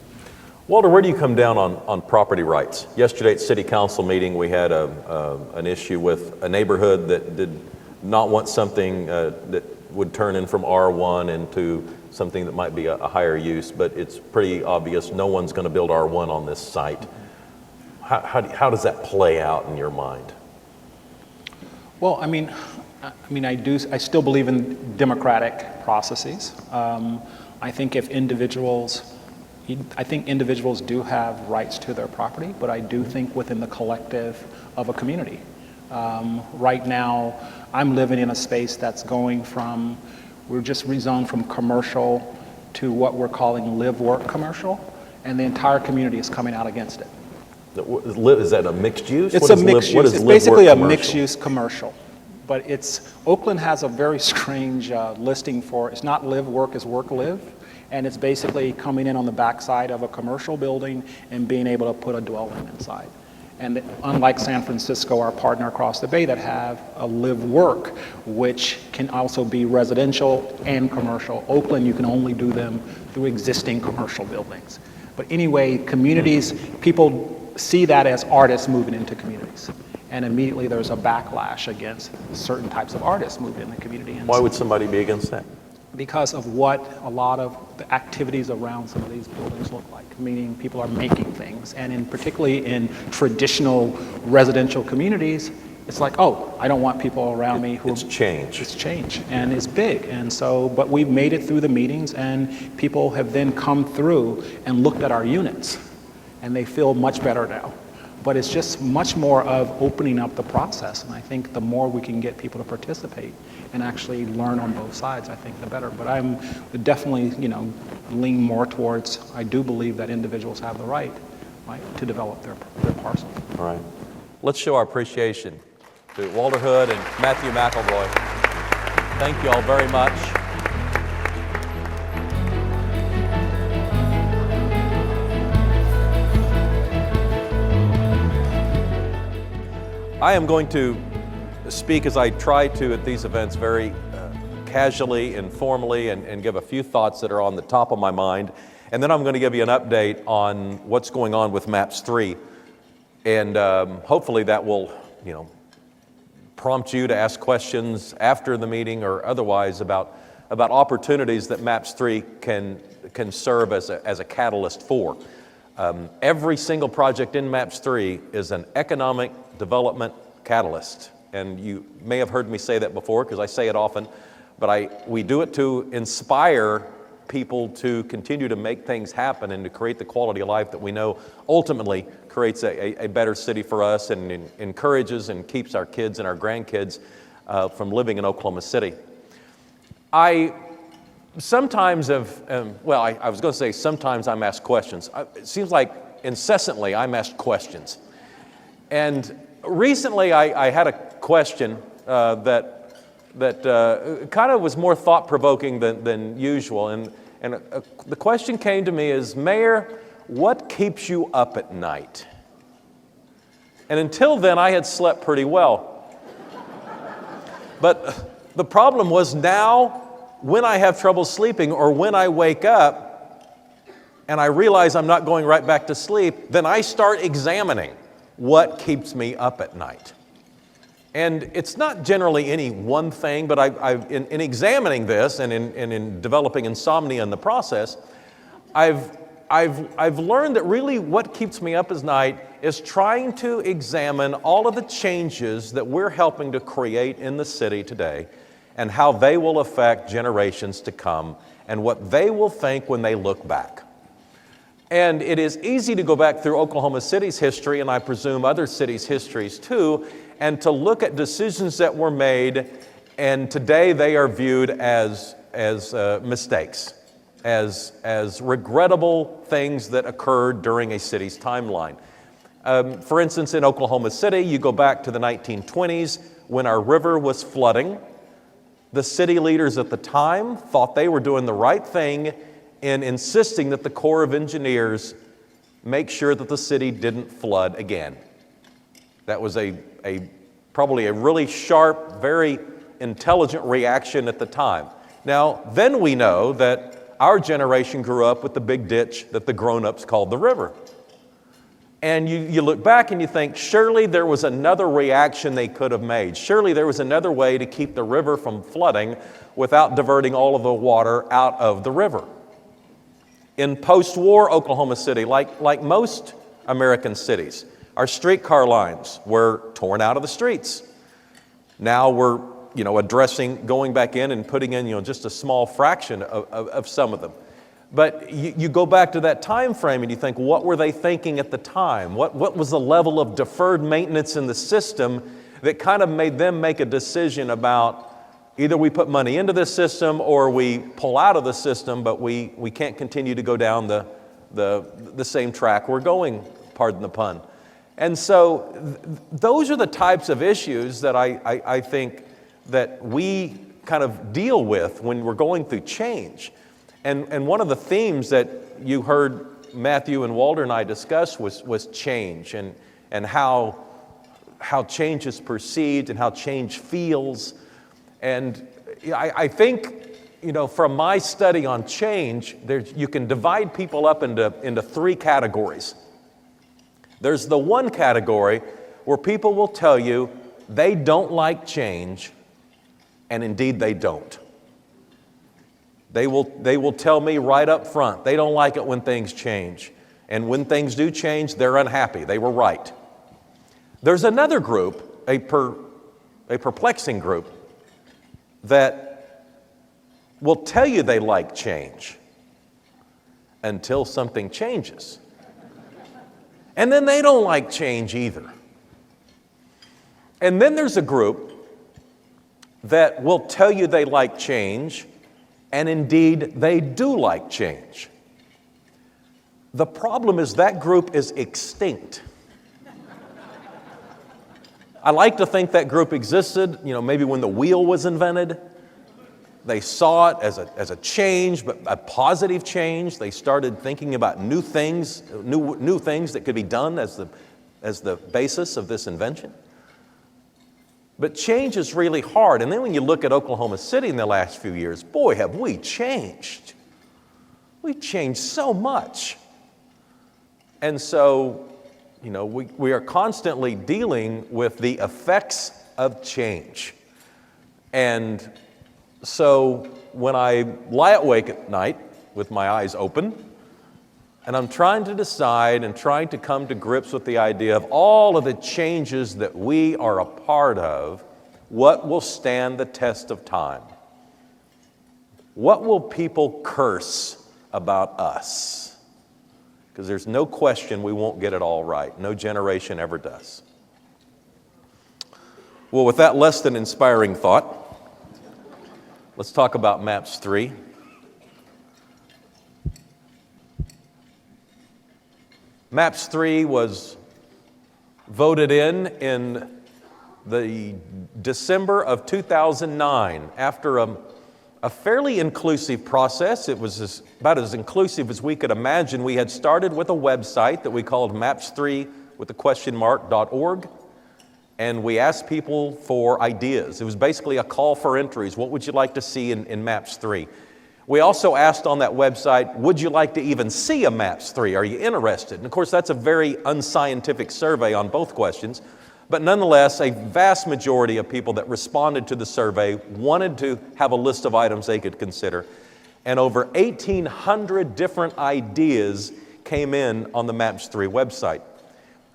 Walter, where do you come down on property rights? Yesterday at City Council meeting, we had an issue with a neighborhood that did not want something that would turn in from R1 into something that might be a higher use, but it's pretty obvious no one's going to build R1 on this site. How does that play out in your mind? Well, I still believe in democratic processes. I think individuals do have rights to their property, but I do think within the collective of a community. Right now, I'm living in a space that's going from, we're just rezoned from commercial to what we're calling live-work commercial, and the entire community is coming out against it. Is that a mixed use? It's a mixed use. It's basically a mixed-use commercial. But Oakland has a very strange listing for, it's not live-work, it's work-live. And it's basically coming in on the backside of a commercial building and being able to put a dwelling inside. And unlike San Francisco, our partner across the bay that have a live-work, which can also be residential and commercial. Oakland, you can only do them through existing commercial buildings. But anyway, communities, people see that as artists moving into communities. And immediately there's a backlash against certain types of artists moving in the community. Why would somebody be against that? Because of what a lot of the activities around some of these buildings look like, meaning people are making things. And particularly in traditional residential communities, it's like, oh, I don't want people around me who... It's change. It's change, and it's big. And so, but we've made it through the meetings, and people have then come through and looked at our units, and they feel much better now. But it's just much more of opening up the process, and I think the more we can get people to participate and actually learn on both sides, I think the better. But I'm definitely, lean more towards, I do believe that individuals have the right to develop their parcel. All right. Let's show our appreciation to Walter Hood and Matthew McElroy. Thank you all very much. I am going to speak, as I try to at these events, very casually, informally, and give a few thoughts that are on the top of my mind. And then I'm going to give you an update on what's going on with MAPS 3. And hopefully that will, prompt you to ask questions after the meeting or otherwise about opportunities that MAPS 3 can serve as a catalyst for. Every single project in MAPS 3 is an economic development catalyst. And you may have heard me say that before because I say it often, but we do it to inspire people to continue to make things happen and to create the quality of life that we know ultimately creates a better city for us and encourages and keeps our kids and our grandkids from living in Oklahoma City. I sometimes I was going to say sometimes I'm asked questions. It seems like incessantly I'm asked questions. And recently I had a question that kind of was more thought-provoking than usual. And the question came to me is, Mayor, what keeps you up at night? And until then, I had slept pretty well. But the problem was now, when I have trouble sleeping or when I wake up and I realize I'm not going right back to sleep, then I start examining what keeps me up at night. And it's not generally any one thing, but in examining this and in developing insomnia in the process, I've learned that really what keeps me up at night is trying to examine all of the changes that we're helping to create in the city today and how they will affect generations to come and what they will think when they look back. And it is easy to go back through Oklahoma City's history, and I presume other cities' histories too, and to look at decisions that were made, and today they are viewed as mistakes, as regrettable things that occurred during a city's timeline. For instance, in Oklahoma City, you go back to the 1920s when our river was flooding. The city leaders at the time thought they were doing the right thing in insisting that the Corps of Engineers make sure that the city didn't flood again. That was probably a really sharp, very intelligent reaction at the time. Now, then we know that our generation grew up with the big ditch that the grown-ups called the river. And you look back and you think, surely there was another reaction they could have made. Surely there was another way to keep the river from flooding without diverting all of the water out of the river. In post-war Oklahoma City, like most American cities, our streetcar lines were torn out of the streets. Now we're addressing, going back in and putting in just a small fraction of some of them. But you go back to that time frame and you think, what were they thinking at the time? What was the level of deferred maintenance in the system that kind of made them make a decision about either we put money into this system or we pull out of the system, but we can't continue to go down the same track we're going, pardon the pun. And so those are the types of issues that I think that we kind of deal with when we're going through change. And one of the themes that you heard Matthew and Walter and I discuss was change and how change is perceived and how change feels. And I think, from my study on change, you can divide people up into three categories. There's the one category where people will tell you they don't like change, and indeed they don't. They will tell me right up front, they don't like it when things change. And when things do change, they're unhappy. They were right. There's another group, a perplexing group, that will tell you they like change until something changes. And then they don't like change either. And then there's a group that will tell you they like change, and indeed, they do like change. The problem is that group is extinct. I like to think that group existed, maybe when the wheel was invented. They saw it as a change, but a positive change. They started thinking about new things that could be done as the basis of this invention. But change is really hard. And then when you look at Oklahoma City in the last few years, boy, have we changed. We've changed so much. And so, we are constantly dealing with the effects of change. And so when I lie awake at night with my eyes open, and I'm trying to decide and trying to come to grips with the idea of all of the changes that we are a part of, what will stand the test of time? What will people curse about us? Because there's no question we won't get it all right. No generation ever does. Well, with that less than inspiring thought, let's talk about MAPS 3. MAPS 3 was voted in the December of 2009 after a fairly inclusive process. It was about as inclusive as we could imagine. We had started with a website that we called maps3 with a question.org, and we asked people for ideas. It was basically a call for entries. What would you like to see in MAPS 3? We also asked on that website, would you like to even see a MAPS 3? Are you interested? And of course, that's a very unscientific survey on both questions. But nonetheless, a vast majority of people that responded to the survey wanted to have a list of items they could consider. And over 1,800 different ideas came in on the MAPS 3 website.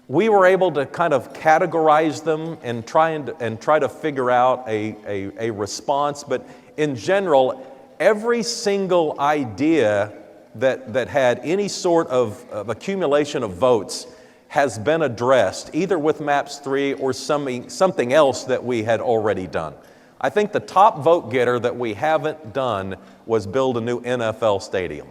We were able to kind of categorize them and try to figure out a response. But in general, every single idea that had any sort of accumulation of votes has been addressed, either with MAPS 3 or something else that we had already done. I think the top vote getter that we haven't done was build a new NFL stadium.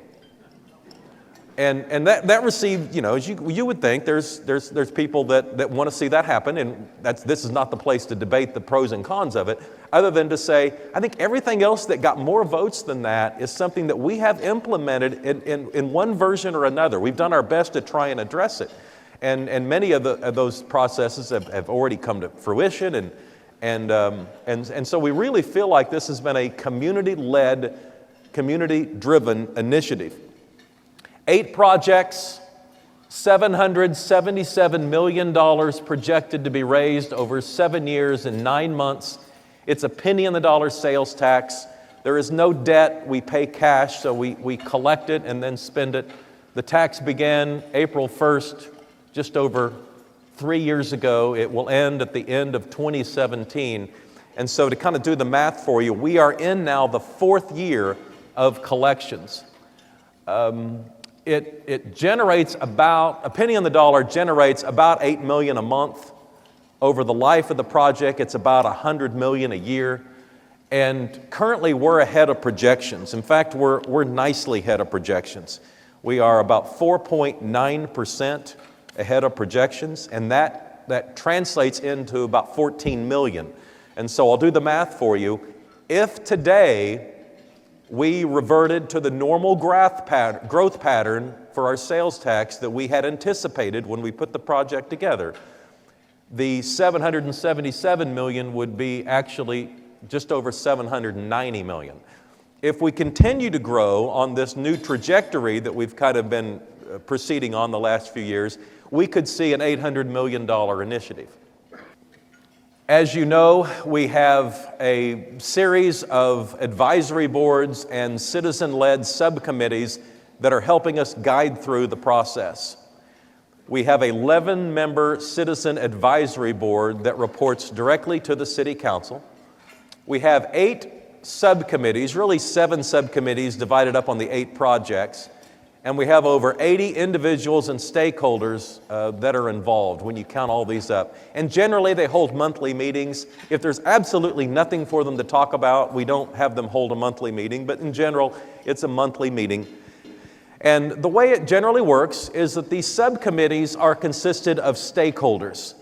And that received, as you would think, there's people that want to see that happen, and this is not the place to debate the pros and cons of it, other than to say, I think everything else that got more votes than that is something that we have implemented in one version or another. We've done our best to try and address it. And many of those processes have already come to fruition, and so we really feel like this has been a community-led, community-driven initiative. 8 projects, $777 million projected to be raised over 7 years and 9 months. It's a penny in the dollar sales tax. There is no debt. We pay cash, so we collect it and then spend it. The tax began April 1st, just over 3 years ago. It will end at the end of 2017. And so to kind of do the math for you, we are in now the 4th year of collections. It generates about, a penny on the dollar generates about $8 million a month. Over the life of the project, it's about $100 million a year. And currently we're ahead of projections. In fact, we're nicely ahead of projections. We are about 4.9% ahead of projections, and that translates into about 14 million. And so I'll do the math for you. If today we reverted to the normal growth pattern for our sales tax that we had anticipated when we put the project together, the 777 million would be actually just over 790 million. If we continue to grow on this new trajectory that we've kind of been proceeding on the last few years, we could see an $800 million initiative. As you know, we have a series of advisory boards and citizen-led subcommittees that are helping us guide through the process. We have an 11-member citizen advisory board that reports directly to the City Council. We have 8 subcommittees, really 7 subcommittees divided up on the 8 projects. And we have over 80 individuals and stakeholders that are involved when you count all these up. And generally, they hold monthly meetings. If there's absolutely nothing for them to talk about, we don't have them hold a monthly meeting. But in general, it's a monthly meeting. And the way it generally works is that these subcommittees are consisted of stakeholders.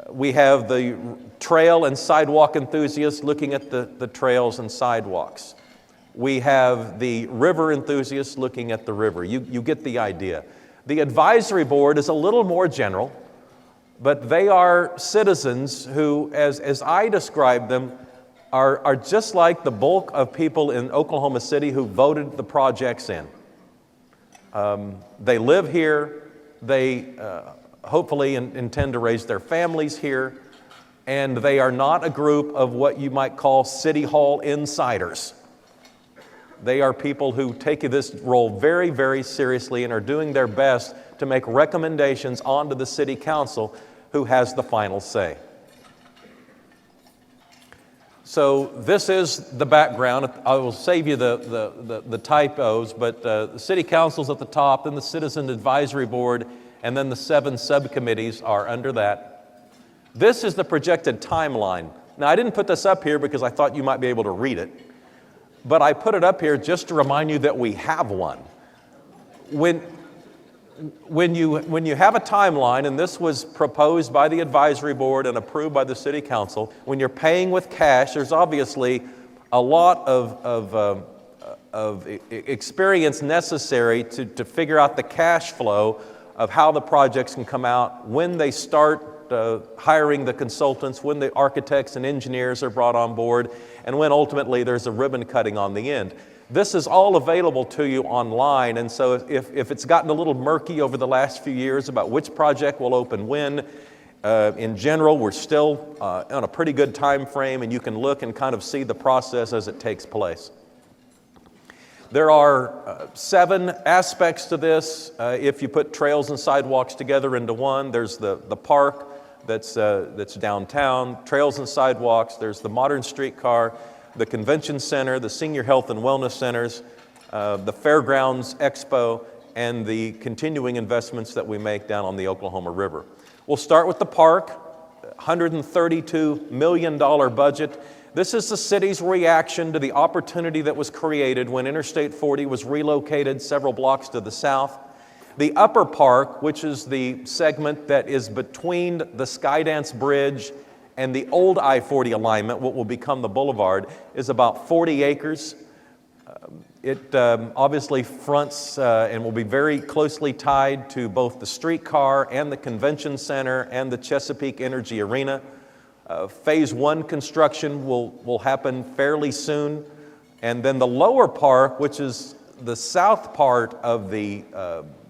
We have the trail and sidewalk enthusiasts looking at the trails and sidewalks. We have the river enthusiasts looking at the river. You get the idea. The advisory board is a little more general, but they are citizens who, as I describe them, are just like the bulk of people in Oklahoma City who voted the projects in. They live here. They hopefully intend to raise their families here. And they are not a group of what you might call City Hall insiders. They are people who take this role very, very seriously and are doing their best to make recommendations onto the City Council, who has the final say. So this is the background. I will save you the typos, but the City Council's at the top, then the Citizen Advisory Board, and then the 7 subcommittees are under that. This is the projected timeline. Now, I didn't put this up here because I thought you might be able to read it. But I put it up here just to remind you that we have one. When you have a timeline, and this was proposed by the advisory board and approved by the City Council, when you're paying with cash, there's obviously a lot of experience necessary to figure out the cash flow of how the projects can come out, when they start hiring the consultants, when the architects and engineers are brought on board, and when ultimately there's a ribbon cutting on the end. This is all available to you online, and so if it's gotten a little murky over the last few years about which project will open when, in general, we're still on a pretty good time frame, and you can look and kind of see the process as it takes place. There are 7 aspects to this. If you put trails and sidewalks together into one, there's the park that's downtown, trails and sidewalks, there's the modern streetcar, the convention center, the senior health and wellness centers, the Fairgrounds Expo, and the continuing investments that we make down on the Oklahoma River. We'll start with the park, $132 million budget. This is the city's reaction to the opportunity that was created when Interstate 40 was relocated several blocks to the south. The upper park, which is the segment that is between the Skydance Bridge and the old I-40 alignment, what will become the boulevard, is about 40 acres. It obviously fronts and will be very closely tied to both the streetcar and the convention center and the Chesapeake Energy Arena. Phase 1 construction will happen fairly soon. And then the lower park, which is the south part of the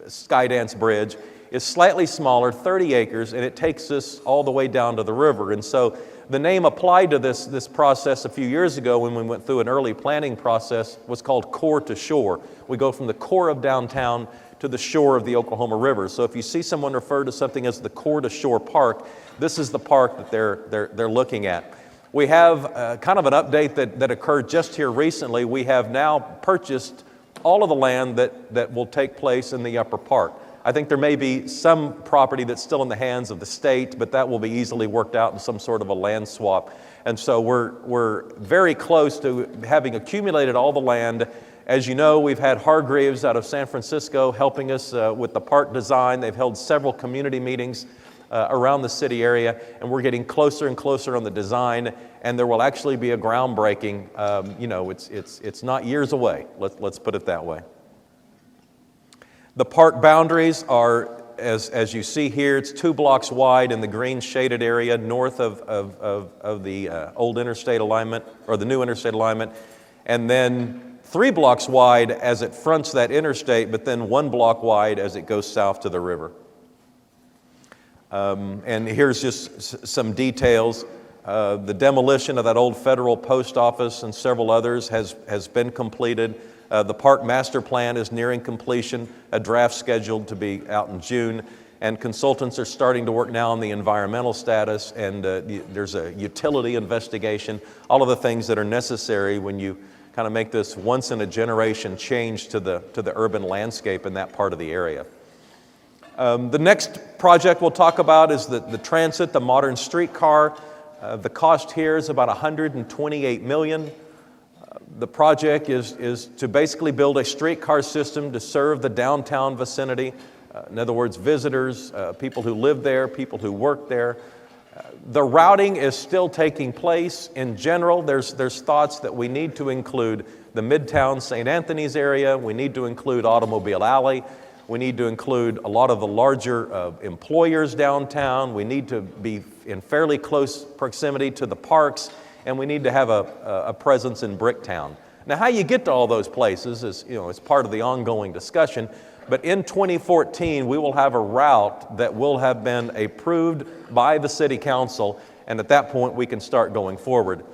Skydance Bridge, is slightly smaller, 30 acres, and it takes us all the way down to the river. And so the name applied to this process a few years ago when we went through an early planning process was called Core to Shore. We go from the core of downtown to the shore of the Oklahoma River. So if you see someone refer to something as the Core to Shore Park, this is the park that they're looking at. We have kind of an update that occurred just here recently. We have now purchased all of the land that will take place in the upper park. I think there may be some property that's still in the hands of the state, but that will be easily worked out in some sort of a land swap. And so we're very close to having accumulated all the land. As you know, we've had Hargreaves out of San Francisco helping us with the park design. They've held several community meetings around the city area, and we're getting closer and closer on the design, and there will actually be a groundbreaking. It's not years away, let's put it that way. The park boundaries are, as you see here, it's 2 blocks wide in the green shaded area north of the old interstate alignment, or the new interstate alignment, and then 3 blocks wide as it fronts that interstate, but then 1 block wide as it goes south to the river. And here's just some details. The demolition of that old federal post office and several others has been completed. The park master plan is nearing completion, a draft scheduled to be out in June, and consultants are starting to work now on the environmental status, and there's a utility investigation, all of the things that are necessary when you kind of make this once-in-a-generation change to the urban landscape in that part of the area. The next project we'll talk about is the transit, the modern streetcar. The cost here is about $128 million. The project is to basically build a streetcar system to serve the downtown vicinity. In other words, visitors, people who live there, people who work there. The routing is still taking place. In general, there's thoughts that we need to include the Midtown St. Anthony's area. We need to include Automobile Alley. We need to include a lot of the larger employers downtown. We need to be in fairly close proximity to the parks, and we need to have a presence in Bricktown. Now, how you get to all those places is, it's part of the ongoing discussion. But in 2014, we will have a route that will have been approved by the City Council, and at that point, we can start going forward.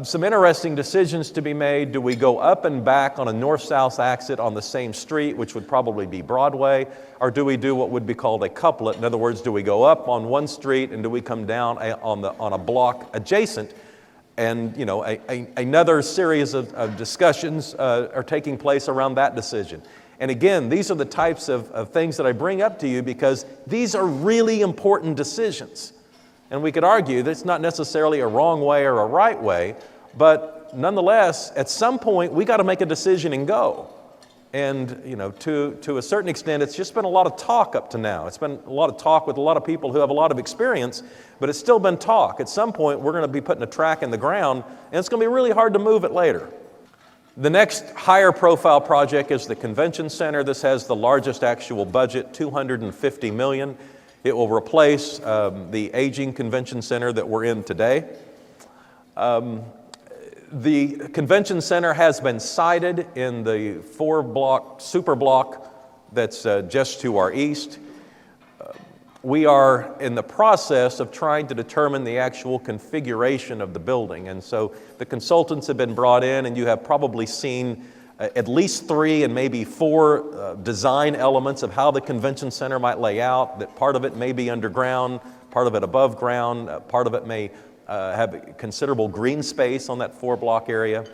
Some interesting decisions to be made. Do we go up and back on a north-south exit on the same street, which would probably be Broadway, or do we do what would be called a couplet? In other words, do we go up on one street and do we come down on a block adjacent? And another series of discussions are taking place around that decision. And again, these are the types of things that I bring up to you because these are really important decisions. And we could argue that it's not necessarily a wrong way or a right way, but nonetheless, at some point, we got to make a decision and go. And, to a certain extent, it's just been a lot of talk up to now. It's been a lot of talk with a lot of people who have a lot of experience, but it's still been talk. At some point, we're going to be putting a track in the ground, and it's going to be really hard to move it later. The next higher profile project is the Convention Center. This has the largest actual budget, $250 million. It will replace the aging Convention Center that we're in today. The Convention Center has been sited in the 4-block super block that's just to our east. We are in the process of trying to determine the actual configuration of the building. And so the consultants have been brought in, and you have probably seen at least 3 and maybe 4 design elements of how the convention center might lay out. That part of it may be underground, part of it above ground, part of it may have considerable green space on that 4-block area.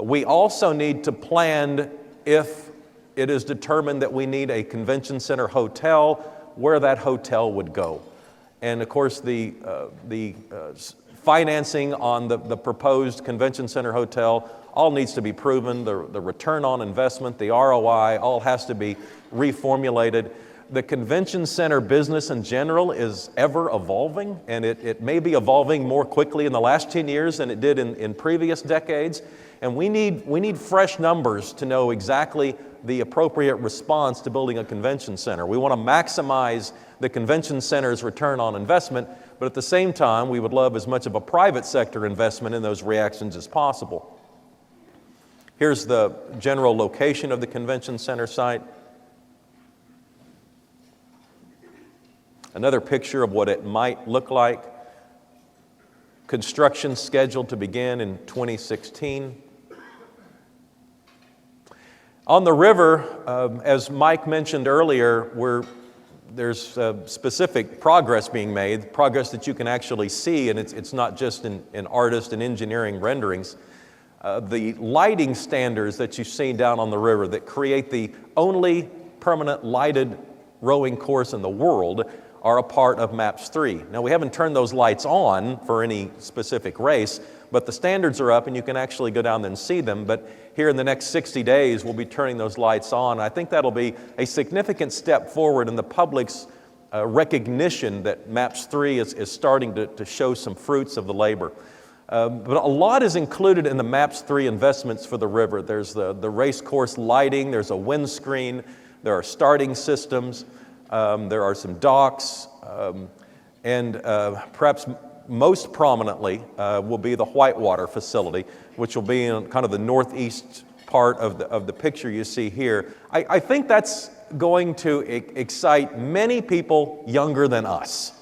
We also need to plan if it is determined that we need a convention center hotel, where that hotel would go. And of course, the financing on the proposed convention center hotel all needs to be proven. The return on investment, the ROI, all has to be reformulated. The convention center business in general is ever evolving, and it may be evolving more quickly in the last 10 years than it did in previous decades. And we need fresh numbers to know exactly the appropriate response to building a convention center. We want to maximize the convention center's return on investment, but at the same time, we would love as much of a private sector investment in those reactions as possible. Here's the general location of the convention center site. Another picture of what it might look like. Construction scheduled to begin in 2016. On the river, as Mike mentioned earlier, there's specific progress being made, progress that you can actually see, and it's not just in artist and engineering renderings. The lighting standards that you've seen down on the river that create the only permanent lighted rowing course in the world are a part of MAPS 3. Now, we haven't turned those lights on for any specific race, but the standards are up and you can actually go down there and see them. But here in the next 60 days, we'll be turning those lights on. I think that'll be a significant step forward in the public's recognition that MAPS 3 is starting to show some fruits of the labor. But a lot is included in the MAPS 3 investments for the river. There's the race course lighting, there's a windscreen, there are starting systems, there are some docks, and perhaps most prominently will be the Whitewater facility, which will be in kind of the northeast part of the picture you see here. I think that's going to excite many people younger than us.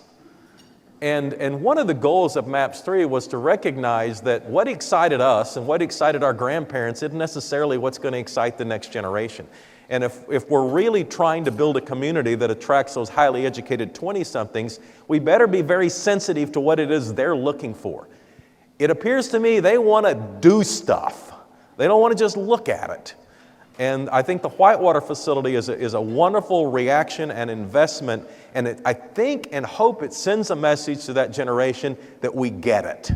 And one of the goals of MAPS 3 was to recognize that what excited us and what excited our grandparents isn't necessarily what's going to excite the next generation. And if we're really trying to build a community that attracts those highly educated 20-somethings, we better be very sensitive to what it is they're looking for. It appears to me they want to do stuff. They don't want to just look at it. And I think the Whitewater facility is a wonderful reaction and investment, and I think and hope it sends a message to that generation that we get it.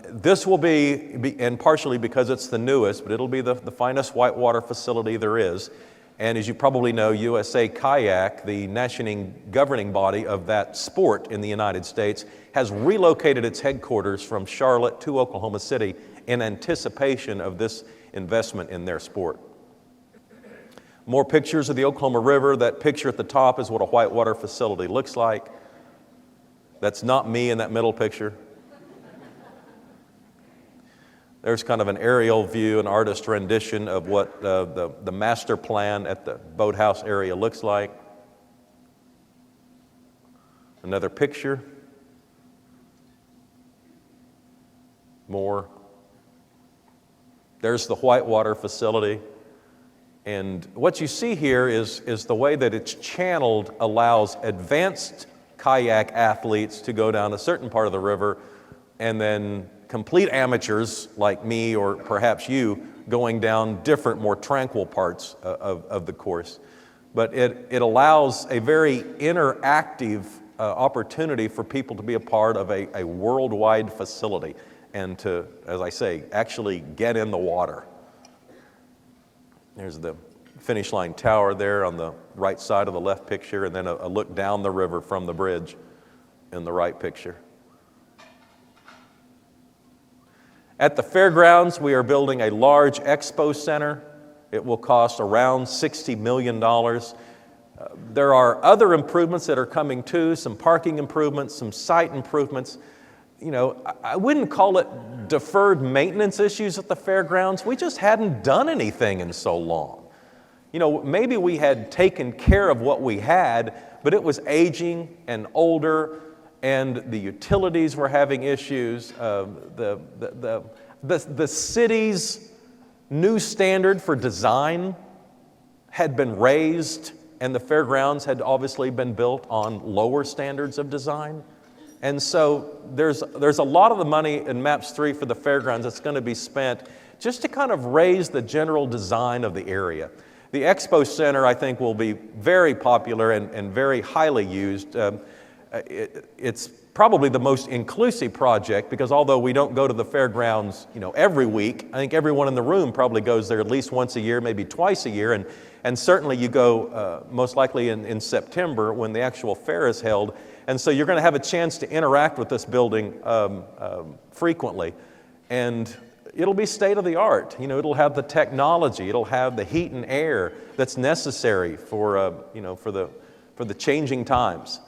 This will be, and partially because it's the newest, but it'll be the finest whitewater facility there is. And as you probably know, USA Kayak, the national governing body of that sport in the United States, has relocated its headquarters from Charlotte to Oklahoma City in anticipation of this investment in their sport. More pictures of the Oklahoma River. That picture at the top is what a whitewater facility looks like. That's not me in that middle picture. There's kind of an aerial view, an artist rendition of what the master plan at the boathouse area looks like. Another picture. More. There's the Whitewater facility. And what you see here is the way that it's channeled allows advanced kayak athletes to go down a certain part of the river, and then complete amateurs like me or perhaps you going down different, more tranquil parts of the course. But it allows a very interactive opportunity for people to be a part of a worldwide facility and to, as I say, actually get in the water. There's the finish line tower there on the right side of the left picture, and then a look down the river from the bridge in the right picture. At the fairgrounds, we are building a large expo center. It will cost around $60 million. There are other improvements that are coming too, some parking improvements, some site improvements. You know, I wouldn't call it deferred maintenance issues at the fairgrounds. We just hadn't done anything in so long. You know, maybe we had taken care of what we had, but it was aging and older, and the utilities were having issues. The city's new standard for design had been raised, and the fairgrounds had obviously been built on lower standards of design. And so there's a lot of the money in MAPS 3 for the fairgrounds that's going to be spent just to kind of raise the general design of the area. The Expo Center, I think, will be very popular and very highly used. It's probably the most inclusive project because although we don't go to the fairgrounds, every week, I think everyone in the room probably goes there at least once a year, maybe twice a year, and certainly you go most likely in September when the actual fair is held. And so you're going to have a chance to interact with this building frequently. And it'll be state of the art. It'll have the technology, it'll have the heat and air that's necessary for the changing times,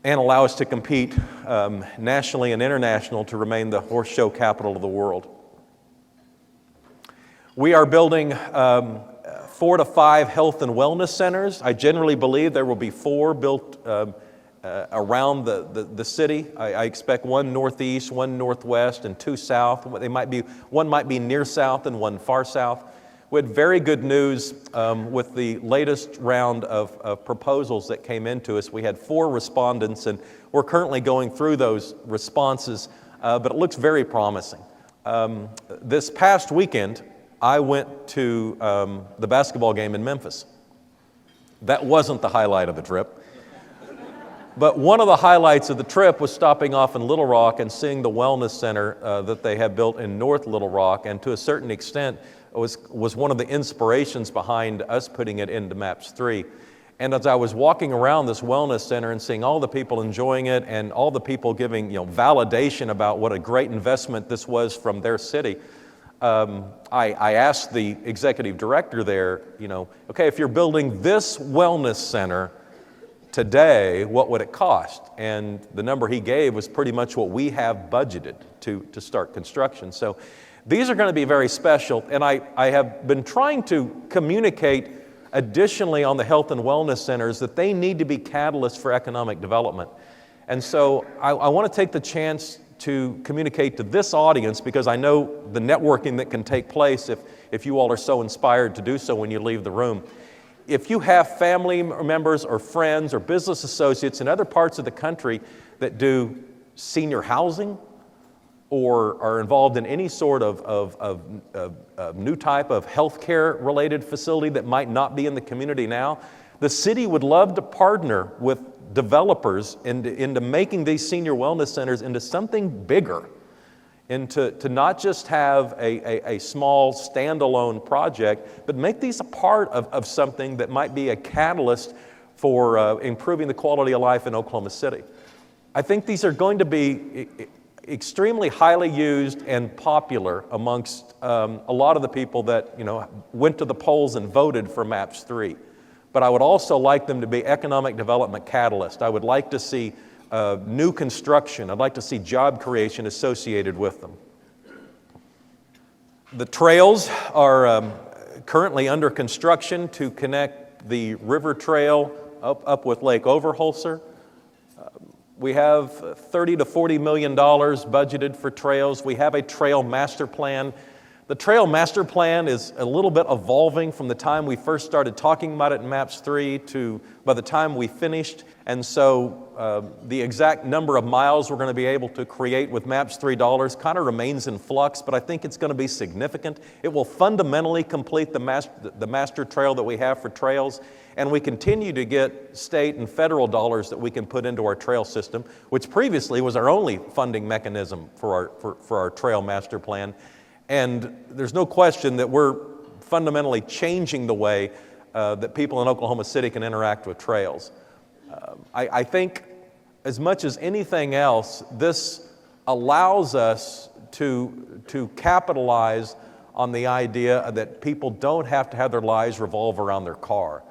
and allow us to compete nationally and international to remain the horse show capital of the world. We are building 4 to 5 health and wellness centers. I generally believe there will be 4 built around the city. I expect 1 northeast, 1 northwest, and 2 south. One might be near south and 1 far south. We had very good news with the latest round of proposals that came into us. We had 4 respondents, and we're currently going through those responses, but it looks very promising. This past weekend, I went to the basketball game in Memphis. That wasn't the highlight of the trip. But one of the highlights of the trip was stopping off in Little Rock and seeing the wellness center that they have built in North Little Rock, and to a certain extent was one of the inspirations behind us putting it into MAPS 3. And as I was walking around this wellness center and seeing all the people enjoying it and all the people giving validation about what a great investment this was from their city, I asked the executive director there, okay, if you're building this wellness center today, what would it cost? And the number he gave was pretty much what we have budgeted to start construction. So these are going to be very special, and I have been trying to communicate additionally on the health and wellness centers that they need to be catalysts for economic development. And so I want to take the chance to communicate to this audience, because I know the networking that can take place if you all are so inspired to do so when you leave the room. If you have family members or friends or business associates in other parts of the country that do senior housing or are involved in any sort of new type of healthcare related facility that might not be in the community now, the city would love to partner with developers into making these senior wellness centers into something bigger, and to not just have a small standalone project, but make these a part of something that might be a catalyst for improving the quality of life in Oklahoma City. I think these are going to be extremely highly used and popular amongst a lot of the people that went to the polls and voted for MAPS 3. But I would also like them to be economic development catalysts. I would like to see new construction. I'd like to see job creation associated with them. The trails are currently under construction to connect the river trail up with Lake Overholser. We have $30 to $40 million budgeted for trails. We have a trail master plan. The trail master plan is a little bit evolving from the time we first started talking about it in MAPS 3 to by the time we finished. And so the exact number of miles we're going to be able to create with MAPS 3 dollars kind of remains in flux, but I think it's going to be significant. It will fundamentally complete the master trail that we have for trails, and we continue to get state and federal dollars that we can put into our trail system, which previously was our only funding mechanism for our trail master plan. And there's no question that we're fundamentally changing the way that people in Oklahoma City can interact with trails. I think as much as anything else, this allows us to capitalize on the idea that people don't have to have their lives revolve around their car.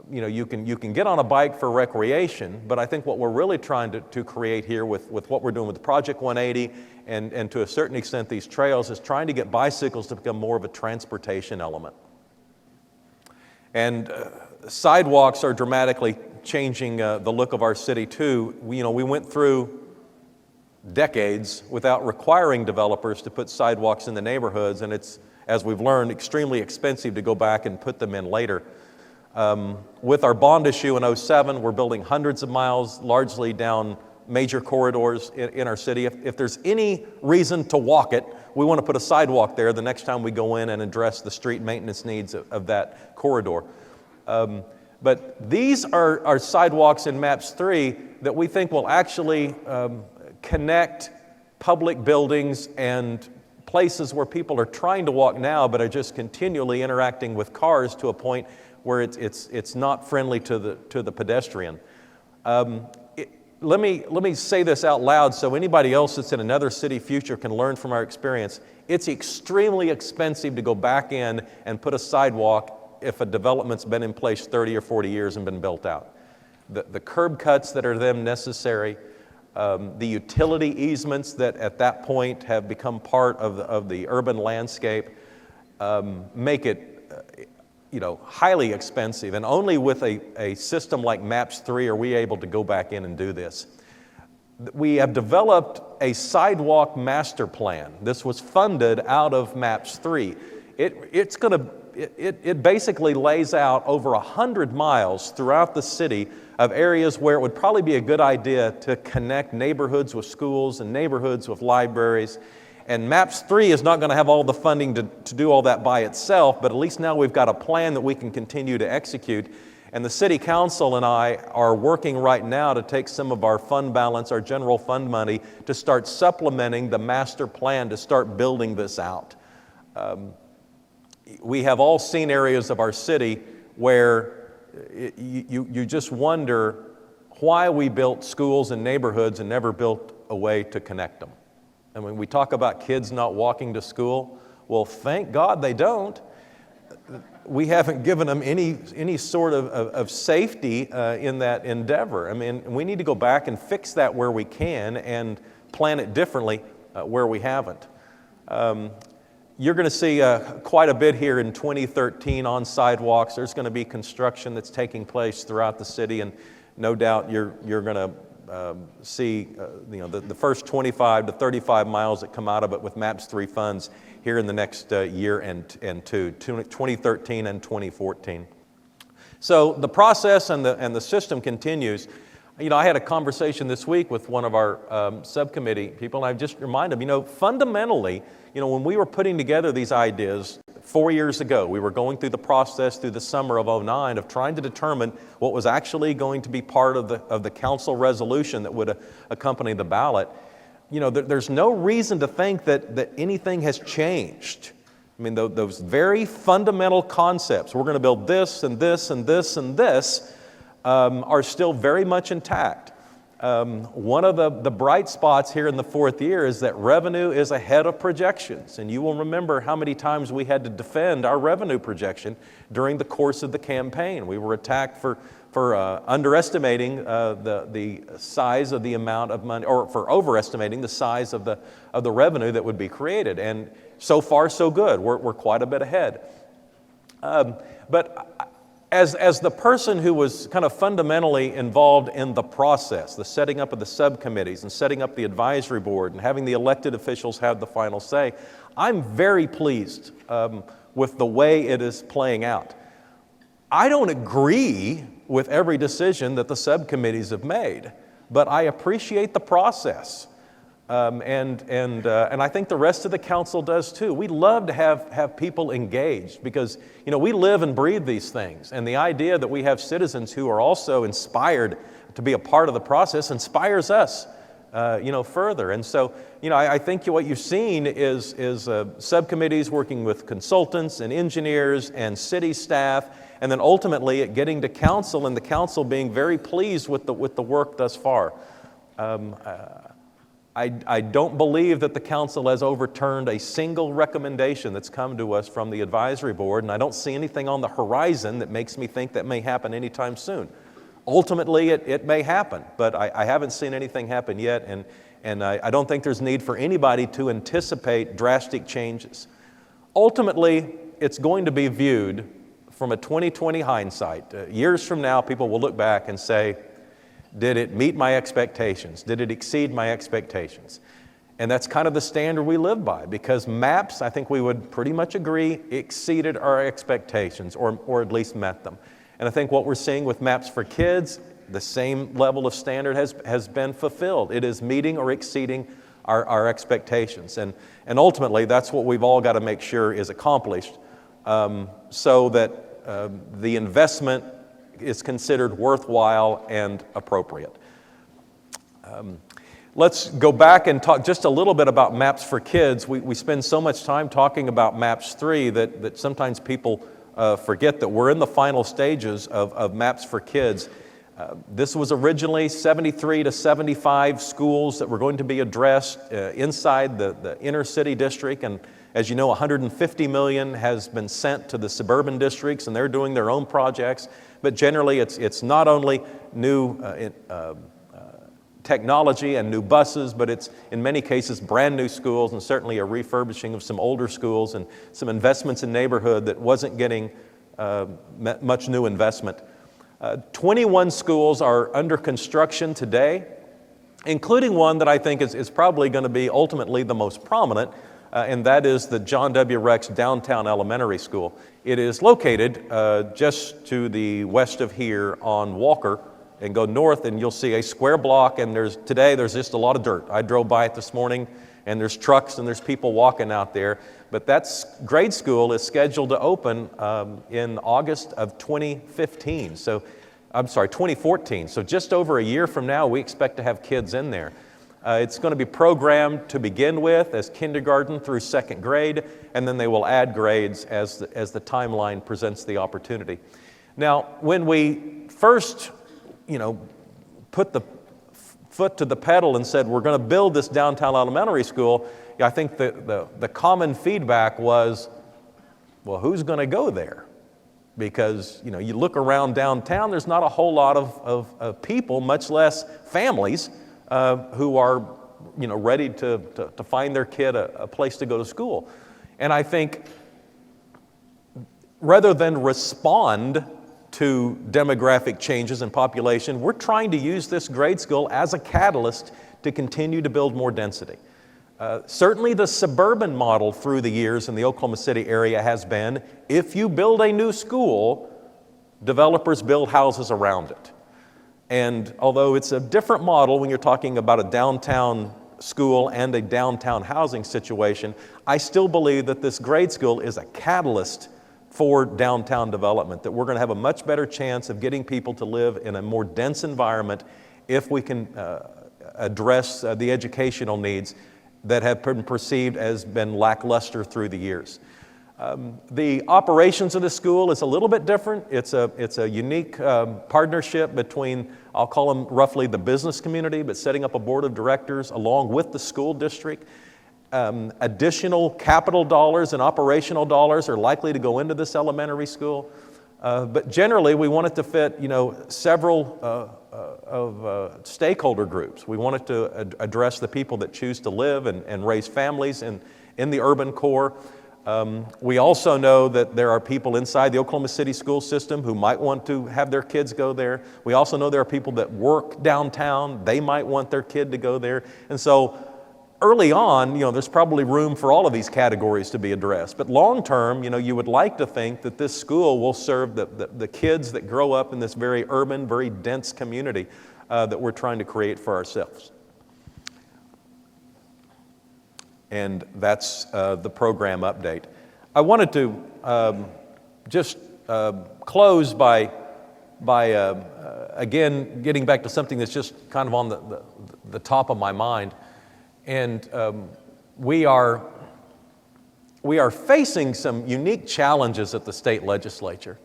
You can get on a bike for recreation, but I think what we're really trying to create here with what we're doing with Project 180 and to a certain extent these trails is trying to get bicycles to become more of a transportation element. And sidewalks are dramatically changing the look of our city too. We went through decades without requiring developers to put sidewalks in the neighborhoods, and it's, as we've learned, extremely expensive to go back and put them in later. With our bond issue in 2007, we're building hundreds of miles, largely down major corridors in our city. If there's any reason to walk it, we want to put a sidewalk there the next time we go in and address the street maintenance needs of that corridor. But these are sidewalks in MAPS 3 that we think will actually connect public buildings and places where people are trying to walk now but are just continually interacting with cars to a point where it's not friendly to the pedestrian. Let me say this out loud so anybody else that's in another city future can learn from our experience. It's extremely expensive to go back in and put a sidewalk if a development's been in place 30 or 40 years and been built out. The curb cuts that are then necessary, the utility easements that at that point have become part of the urban landscape make it highly expensive, and only with a system like MAPS 3 are we able to go back in and do this. We have developed a sidewalk master plan. This was funded out of MAPS 3. It basically lays out over 100 miles throughout the city of areas where it would probably be a good idea to connect neighborhoods with schools and neighborhoods with libraries. And MAPS 3 is not going to have all the funding to do all that by itself, but at least now we've got a plan that we can continue to execute. And the City Council and I are working right now to take some of our fund balance, our general fund money, to start supplementing the master plan to start building this out. We have all seen areas of our city where you just wonder why we built schools and neighborhoods and never built a way to connect them. And when we talk about kids not walking to school, well, thank God they don't. We haven't given them any sort of safety in that endeavor. I mean, we need to go back and fix that where we can and plan it differently where we haven't. You're going to see quite a bit here in 2013 on sidewalks. There's going to be construction that's taking place throughout the city, and no doubt you're going to see the first 25 to 35 miles that come out of it with MAPS 3 funds here in the next year and two, 2013 and 2014. So the process and the system continues. I had a conversation this week with one of our subcommittee people, and I just reminded them, fundamentally, when we were putting together these ideas 4 years ago, we were going through the process through the summer of '09 of trying to determine what was actually going to be part of the council resolution that would accompany the ballot. There's no reason to think that anything has changed. I mean, those very fundamental concepts, we're going to build this and this and this and this, are still very much intact. One of the bright spots here in the fourth year is that revenue is ahead of projections. And you will remember how many times we had to defend our revenue projection during the course of the campaign. We were attacked for underestimating the size of the amount of money, or for overestimating the size of the revenue that would be created. And so far, so good. We're quite a bit ahead. But as the person who was kind of fundamentally involved in the process, the setting up of the subcommittees and setting up the advisory board and having the elected officials have the final say, I'm very pleased with the way it is playing out. I don't agree with every decision that the subcommittees have made, but I appreciate the process. And I think the rest of the council does too. We love to have people engaged because, we live and breathe these things. And the idea that we have citizens who are also inspired to be a part of the process inspires us, further. And so, I think what you've seen is subcommittees working with consultants and engineers and city staff, and then ultimately it getting to council and the council being very pleased with the work thus far. I don't believe that the council has overturned a single recommendation that's come to us from the advisory board, and I don't see anything on the horizon that makes me think that may happen anytime soon. Ultimately, it may happen, but I haven't seen anything happen yet, and I don't think there's need for anybody to anticipate drastic changes. Ultimately, it's going to be viewed from a 20/20 hindsight. Years from now, people will look back and say, did it meet my expectations? Did it exceed my expectations? And that's kind of the standard we live by, because MAPS, I think we would pretty much agree, exceeded our expectations or at least met them. And I think what we're seeing with MAPS for Kids The same level of standard has been fulfilled. It is meeting or exceeding our expectations. And ultimately, that's what we've all got to make sure is accomplished so that the investment is considered worthwhile and appropriate. Let's go back and talk just a little bit about Maps for Kids. We spend so much time talking about Maps 3 that sometimes people forget that we're in the final stages of Maps for Kids. This was originally 73 to 75 schools that were going to be addressed inside the inner city district. And as you know, 150 million has been sent to the suburban districts, and they're doing their own projects. But generally, it's not only new technology and new buses, but it's in many cases brand new schools, and certainly a refurbishing of some older schools and some investments in neighborhood that wasn't getting much new investment. 21 schools are under construction today, including one that I think is probably going to be ultimately the most prominent, and that is the John W. Rex Downtown Elementary School. It is located just to the west of here on Walker, and go north and you'll see a square block, and today there's just a lot of dirt. I drove by it this morning, and there's trucks and there's people walking out there. But that grade school is scheduled to open in August of 2014. So just over a year from now, we expect to have kids in there. It's going to be programmed to begin with as kindergarten through second grade, and then they will add grades as the timeline presents the opportunity. Now, when we first put the foot to the pedal and said, we're going to build this downtown elementary school, I think the common feedback was, well, who's going to go there? Because, you look around downtown, there's not a whole lot of people, much less families, who are, ready to find their kid a place to go to school. And I think rather than respond to demographic changes in population, we're trying to use this grade school as a catalyst to continue to build more density. Certainly the suburban model through the years in the Oklahoma City area has been, if you build a new school, developers build houses around it. And although it's a different model when you're talking about a downtown school and a downtown housing situation, I still believe that this grade school is a catalyst for downtown development, that we're going to have a much better chance of getting people to live in a more dense environment if we can address the educational needs that have been perceived as been lackluster through the years. The operations of the school is a little bit different. It's a unique partnership between, I'll call them roughly the business community, but setting up a board of directors along with the school district. Additional capital dollars and operational dollars are likely to go into this elementary school. But generally, we want it to fit, several stakeholder groups. We want it to address the people that choose to live and raise families in the urban core. We also know that there are people inside the Oklahoma City school system who might want to have their kids go there. We also know there are people that work downtown. They might want their kid to go there. And so early on, there's probably room for all of these categories to be addressed. But long term, you would like to think that this school will serve the kids that grow up in this very urban, very dense community that we're trying to create for ourselves. And that's the program update. I wanted to just close by again getting back to something that's just kind of on the top of my mind. And we are facing some unique challenges at the state legislature.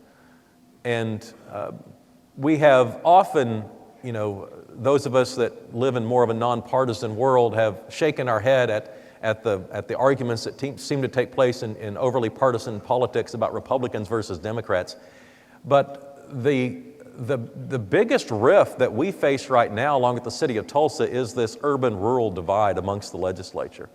And we have often, those of us that live in more of a nonpartisan world have shaken our head at the arguments that seem to take place in overly partisan politics about Republicans versus Democrats. But the biggest rift that we face right now along with the city of Tulsa is this urban-rural divide amongst the legislature.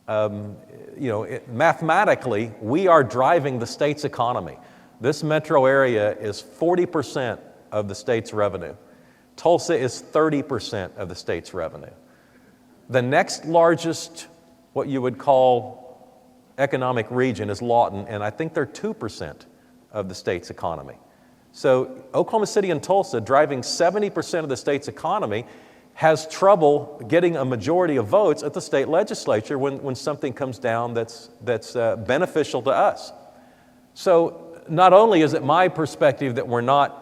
Mathematically, we are driving the state's economy. This metro area is 40% of the state's revenue. Tulsa is 30% of the state's revenue. The next largest, what you would call economic region, is Lawton, and I think they're 2% of the state's economy. So Oklahoma City and Tulsa, driving 70% of the state's economy, has trouble getting a majority of votes at the state legislature when something comes down that's beneficial to us. So not only is it my perspective that we're not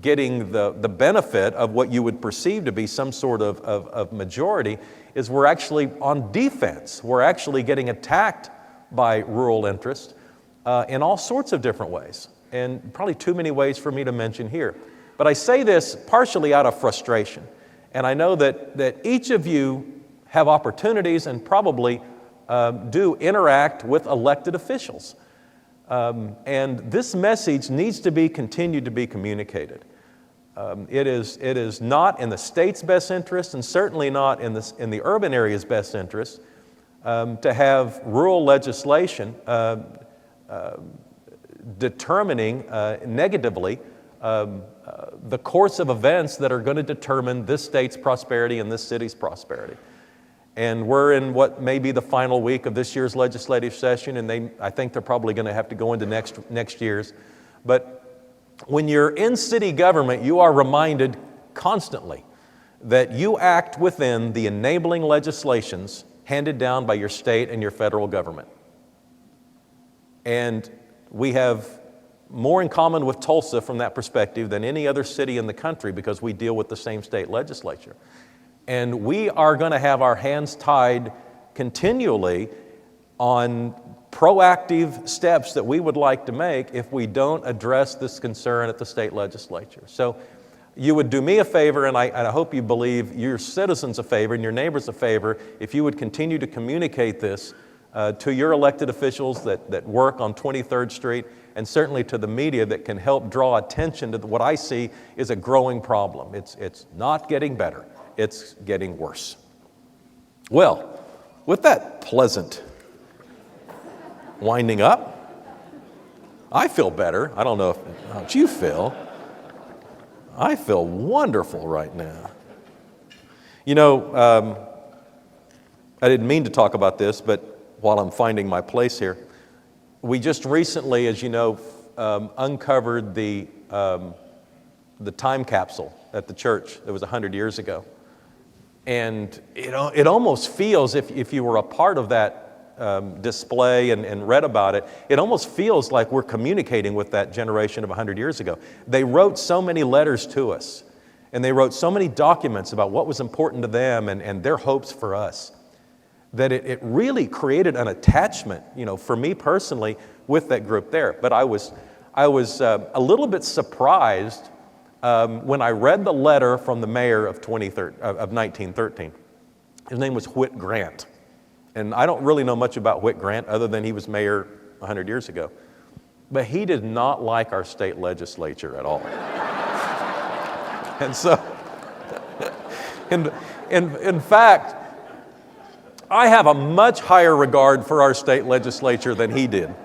getting the benefit of what you would perceive to be some sort of majority, is we're actually on defense. We're actually getting attacked by rural interests in all sorts of different ways, and probably too many ways for me to mention here. But I say this partially out of frustration, and I know that each of you have opportunities and probably do interact with elected officials. And this message needs to be continued to be communicated. It is not in the state's best interest, and certainly not in the urban area's best interest, to have rural legislation determining negatively the course of events that are going to determine this state's prosperity and this city's prosperity. And we're in what may be the final week of this year's legislative session, and I think they're probably going to have to go into next year's. But when you're in city government, you are reminded constantly that you act within the enabling legislations handed down by your state and your federal government. And we have more in common with Tulsa from that perspective than any other city in the country, because we deal with the same state legislature. And we are going to have our hands tied continually on proactive steps that we would like to make if we don't address this concern at the state legislature. So you would do me a favor, and I hope you believe your citizens a favor and your neighbors a favor, if you would continue to communicate this to your elected officials that work on 23rd Street, and certainly to the media that can help draw attention to what I see is a growing problem. It's not getting better. It's getting worse. Well, with that pleasant winding up, I feel better. I don't know how you feel. I feel wonderful right now. You know, I didn't mean to talk about this, but while I'm finding my place here, we just recently, as you know, uncovered the time capsule at the church that was 100 years ago. And it almost feels, if you were a part of that display and read about it, it almost feels like we're communicating with that generation of 100 years ago. They wrote so many letters to us, and they wrote so many documents about what was important to them and their hopes for us, that it really created an attachment, for me personally, with that group there. But I was a little bit surprised when I read the letter from the mayor of 1913. His name was Whit Grant. And I don't really know much about Whit Grant other than he was mayor 100 years ago. But he did not like our state legislature at all. And so, in fact, I have a much higher regard for our state legislature than he did.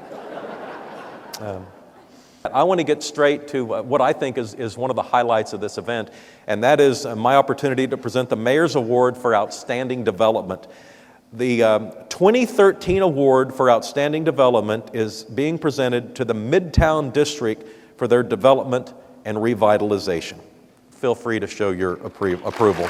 I want to get straight to what I think is one of the highlights of this event, and that is my opportunity to present the Mayor's Award for Outstanding Development. The 2013 Award for Outstanding Development is being presented to the Midtown District for their development and revitalization. Feel free to show your approval.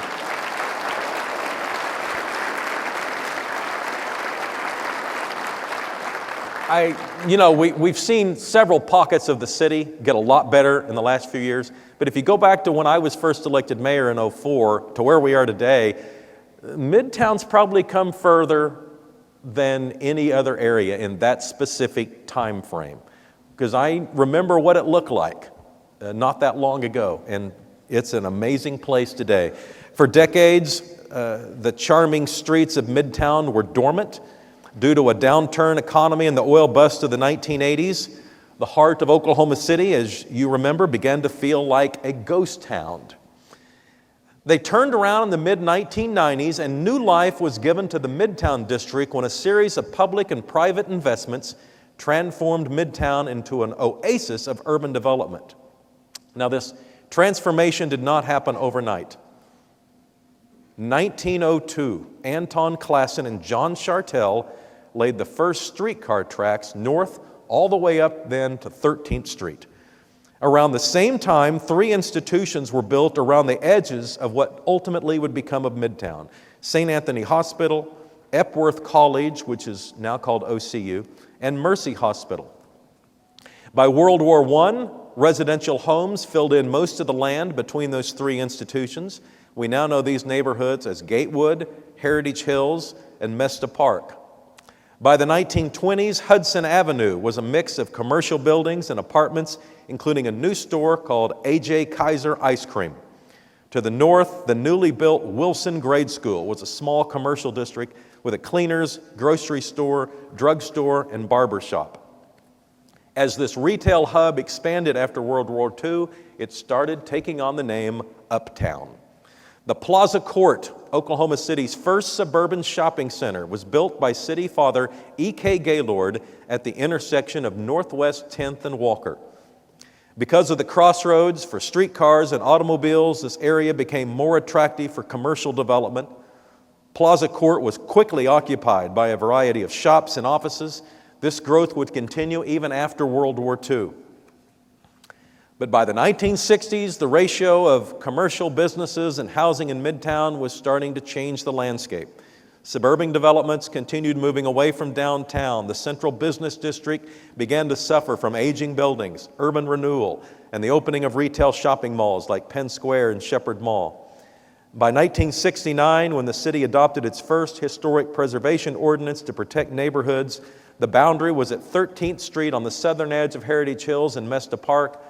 We've seen several pockets of the city get a lot better in the last few years, but if you go back to when I was first elected mayor in 2004 to where we are today, Midtown's probably come further than any other area in that specific time frame. Because I remember what it looked like not that long ago, and it's an amazing place today. For decades, the charming streets of Midtown were dormant due to a downturn economy and the oil bust of the 1980s. The heart of Oklahoma City, as you remember, began to feel like a ghost town. They turned around in the mid-1990s, and new life was given to the Midtown District when a series of public and private investments transformed Midtown into an oasis of urban development. Now, this transformation did not happen overnight. 1902, Anton Klassen and John Chartel laid the first streetcar tracks north all the way up then to 13th Street. Around the same time, 3 institutions were built around the edges of what ultimately would become of Midtown: St. Anthony Hospital, Epworth College, which is now called OCU, and Mercy Hospital. By World War I, residential homes filled in most of the land between those 3 institutions. We now know these neighborhoods as Gatewood, Heritage Hills, and Mesta Park. By the 1920s, Hudson Avenue was a mix of commercial buildings and apartments, including a new store called A.J. Kaiser Ice Cream. To the north, the newly built Wilson Grade School was a small commercial district with a cleaners, grocery store, drugstore, and barber shop. As this retail hub expanded after World War II, it started taking on the name Uptown. The Plaza Court, Oklahoma City's first suburban shopping center, was built by City Father E.K. Gaylord at the intersection of Northwest 10th and Walker. Because of the crossroads for streetcars and automobiles, this area became more attractive for commercial development. Plaza Court was quickly occupied by a variety of shops and offices. This growth would continue even after World War II. But by the 1960s, the ratio of commercial businesses and housing in Midtown was starting to change the landscape. Suburban developments continued moving away from downtown. The central business district began to suffer from aging buildings, urban renewal, and the opening of retail shopping malls like Penn Square and Shepherd Mall. By 1969, when the city adopted its first historic preservation ordinance to protect neighborhoods, the boundary was at 13th Street on the southern edge of Heritage Hills and Mesta Park.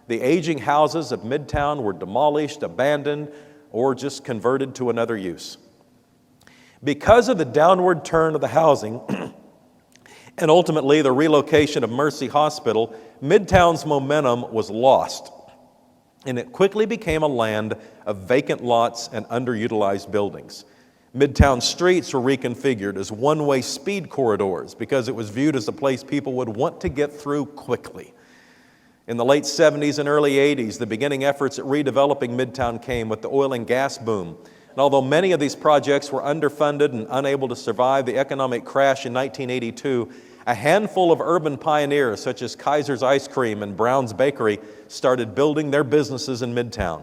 The aging houses of Midtown were demolished, abandoned, or just converted to another use. Because of the downward turn of the housing and ultimately the relocation of Mercy Hospital, Midtown's momentum was lost, and it quickly became a land of vacant lots and underutilized buildings. Midtown streets were reconfigured as one-way speed corridors because it was viewed as a place people would want to get through quickly. In the late 70s and early 80s, the beginning efforts at redeveloping Midtown came with the oil and gas boom. And although many of these projects were underfunded and unable to survive the economic crash in 1982, a handful of urban pioneers such as Kaiser's Ice Cream and Brown's Bakery started building their businesses in Midtown.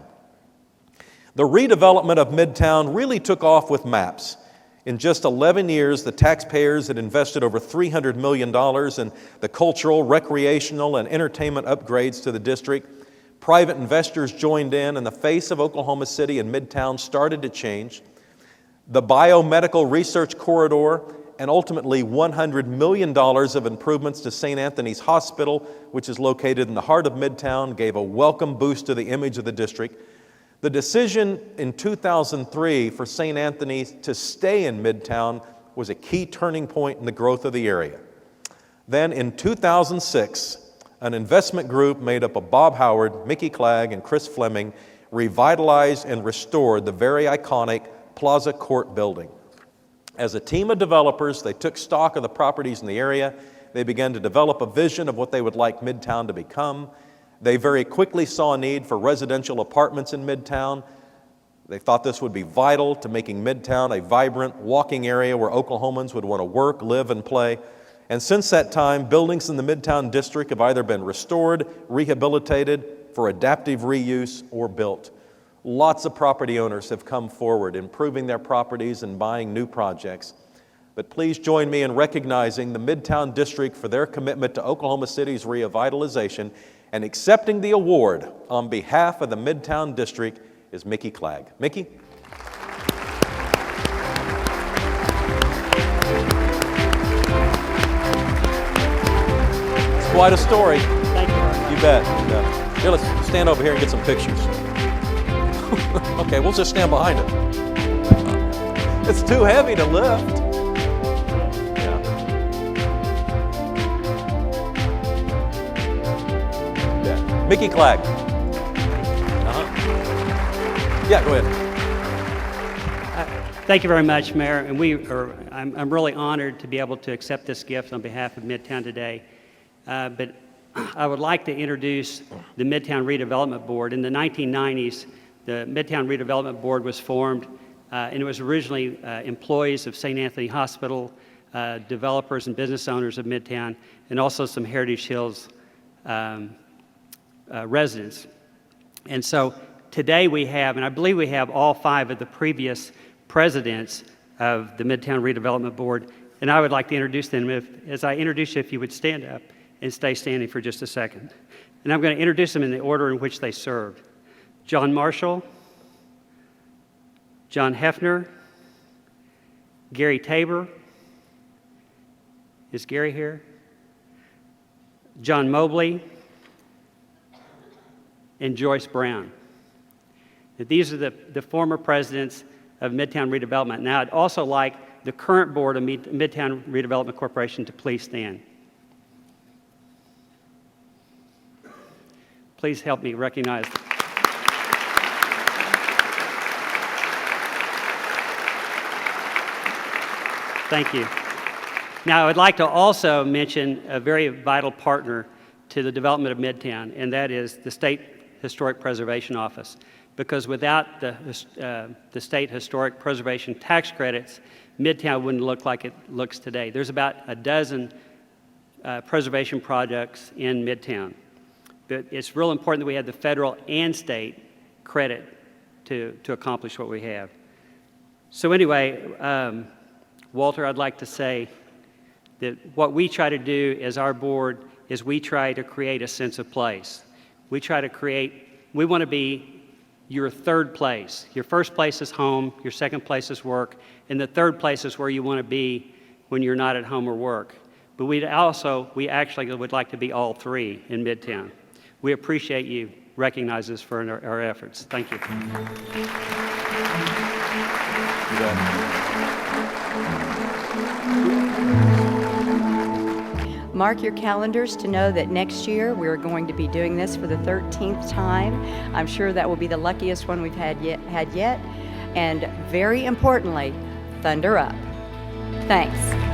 The redevelopment of Midtown really took off with maps. In just 11 years, the taxpayers had invested over $300 million in the cultural, recreational, and entertainment upgrades to the district. Private investors joined in, and the face of Oklahoma City and Midtown started to change. The biomedical research corridor and ultimately $100 million of improvements to St. Anthony's Hospital, which is located in the heart of Midtown, gave a welcome boost to the image of the district. The decision in 2003 for St. Anthony to stay in Midtown was a key turning point in the growth of the area. Then in 2006, an investment group made up of Bob Howard, Mickey Clegg, and Chris Fleming revitalized and restored the very iconic Plaza Court building. As a team of developers, they took stock of the properties in the area. They began to develop a vision of what they would like Midtown to become. They very quickly saw a need for residential apartments in Midtown. They thought this would be vital to making Midtown a vibrant walking area where Oklahomans would want to work, live, and play. And since that time, buildings in the Midtown district have either been restored, rehabilitated for adaptive reuse, or built. Lots of property owners have come forward, improving their properties and buying new projects. But please join me in recognizing the Midtown district for their commitment to Oklahoma City's revitalization. And accepting the award on behalf of the Midtown District is Mickey Clegg. Mickey? It's quite a story. Thank you. You bet. You bet. Here, let's stand over here and get some pictures. Okay, we'll just stand behind it. It's too heavy to lift. Mickey Clegg. Yeah, go ahead. Thank you very much, Mayor. And I'm really honored to be able to accept this gift on behalf of Midtown today. But I would like to introduce the Midtown Redevelopment Board. In the 1990s, the Midtown Redevelopment Board was formed, and it was originally employees of St. Anthony Hospital, developers and business owners of Midtown, and also some Heritage Hills residents. And so today we have, and I believe we have all 5 of the previous presidents of the Midtown Redevelopment Board, and I would like to introduce them. As I introduce you, if you would stand up and stay standing for just a second. And I'm going to introduce them in the order in which they served. John Marshall, John Hefner, Gary Tabor. Is Gary here? John Mobley, and Joyce Brown. These are the former presidents of Midtown Redevelopment. Now, I'd also like the current board of Midtown Redevelopment Corporation to please stand. Please help me recognize. Thank you. Now, I would like to also mention a very vital partner to the development of Midtown, and that is the State Historic Preservation Office. Because without the State Historic Preservation tax credits, Midtown wouldn't look like it looks today. There's about a dozen preservation projects in Midtown. But it's real important that we have the federal and state credit to accomplish what we have. So anyway, Walter, I'd like to say that what we try to do as our board is we try to create a sense of place. We want to be your third place. Your first place is home, your second place is work, and the third place is where you want to be when you're not at home or work. But we actually would like to be all 3 in Midtown. We appreciate you recognizing us for our efforts. Thank you. Mark your calendars to know that next year we're going to be doing this for the 13th time. I'm sure that will be the luckiest one we've had yet. And very importantly, thunder up. Thanks.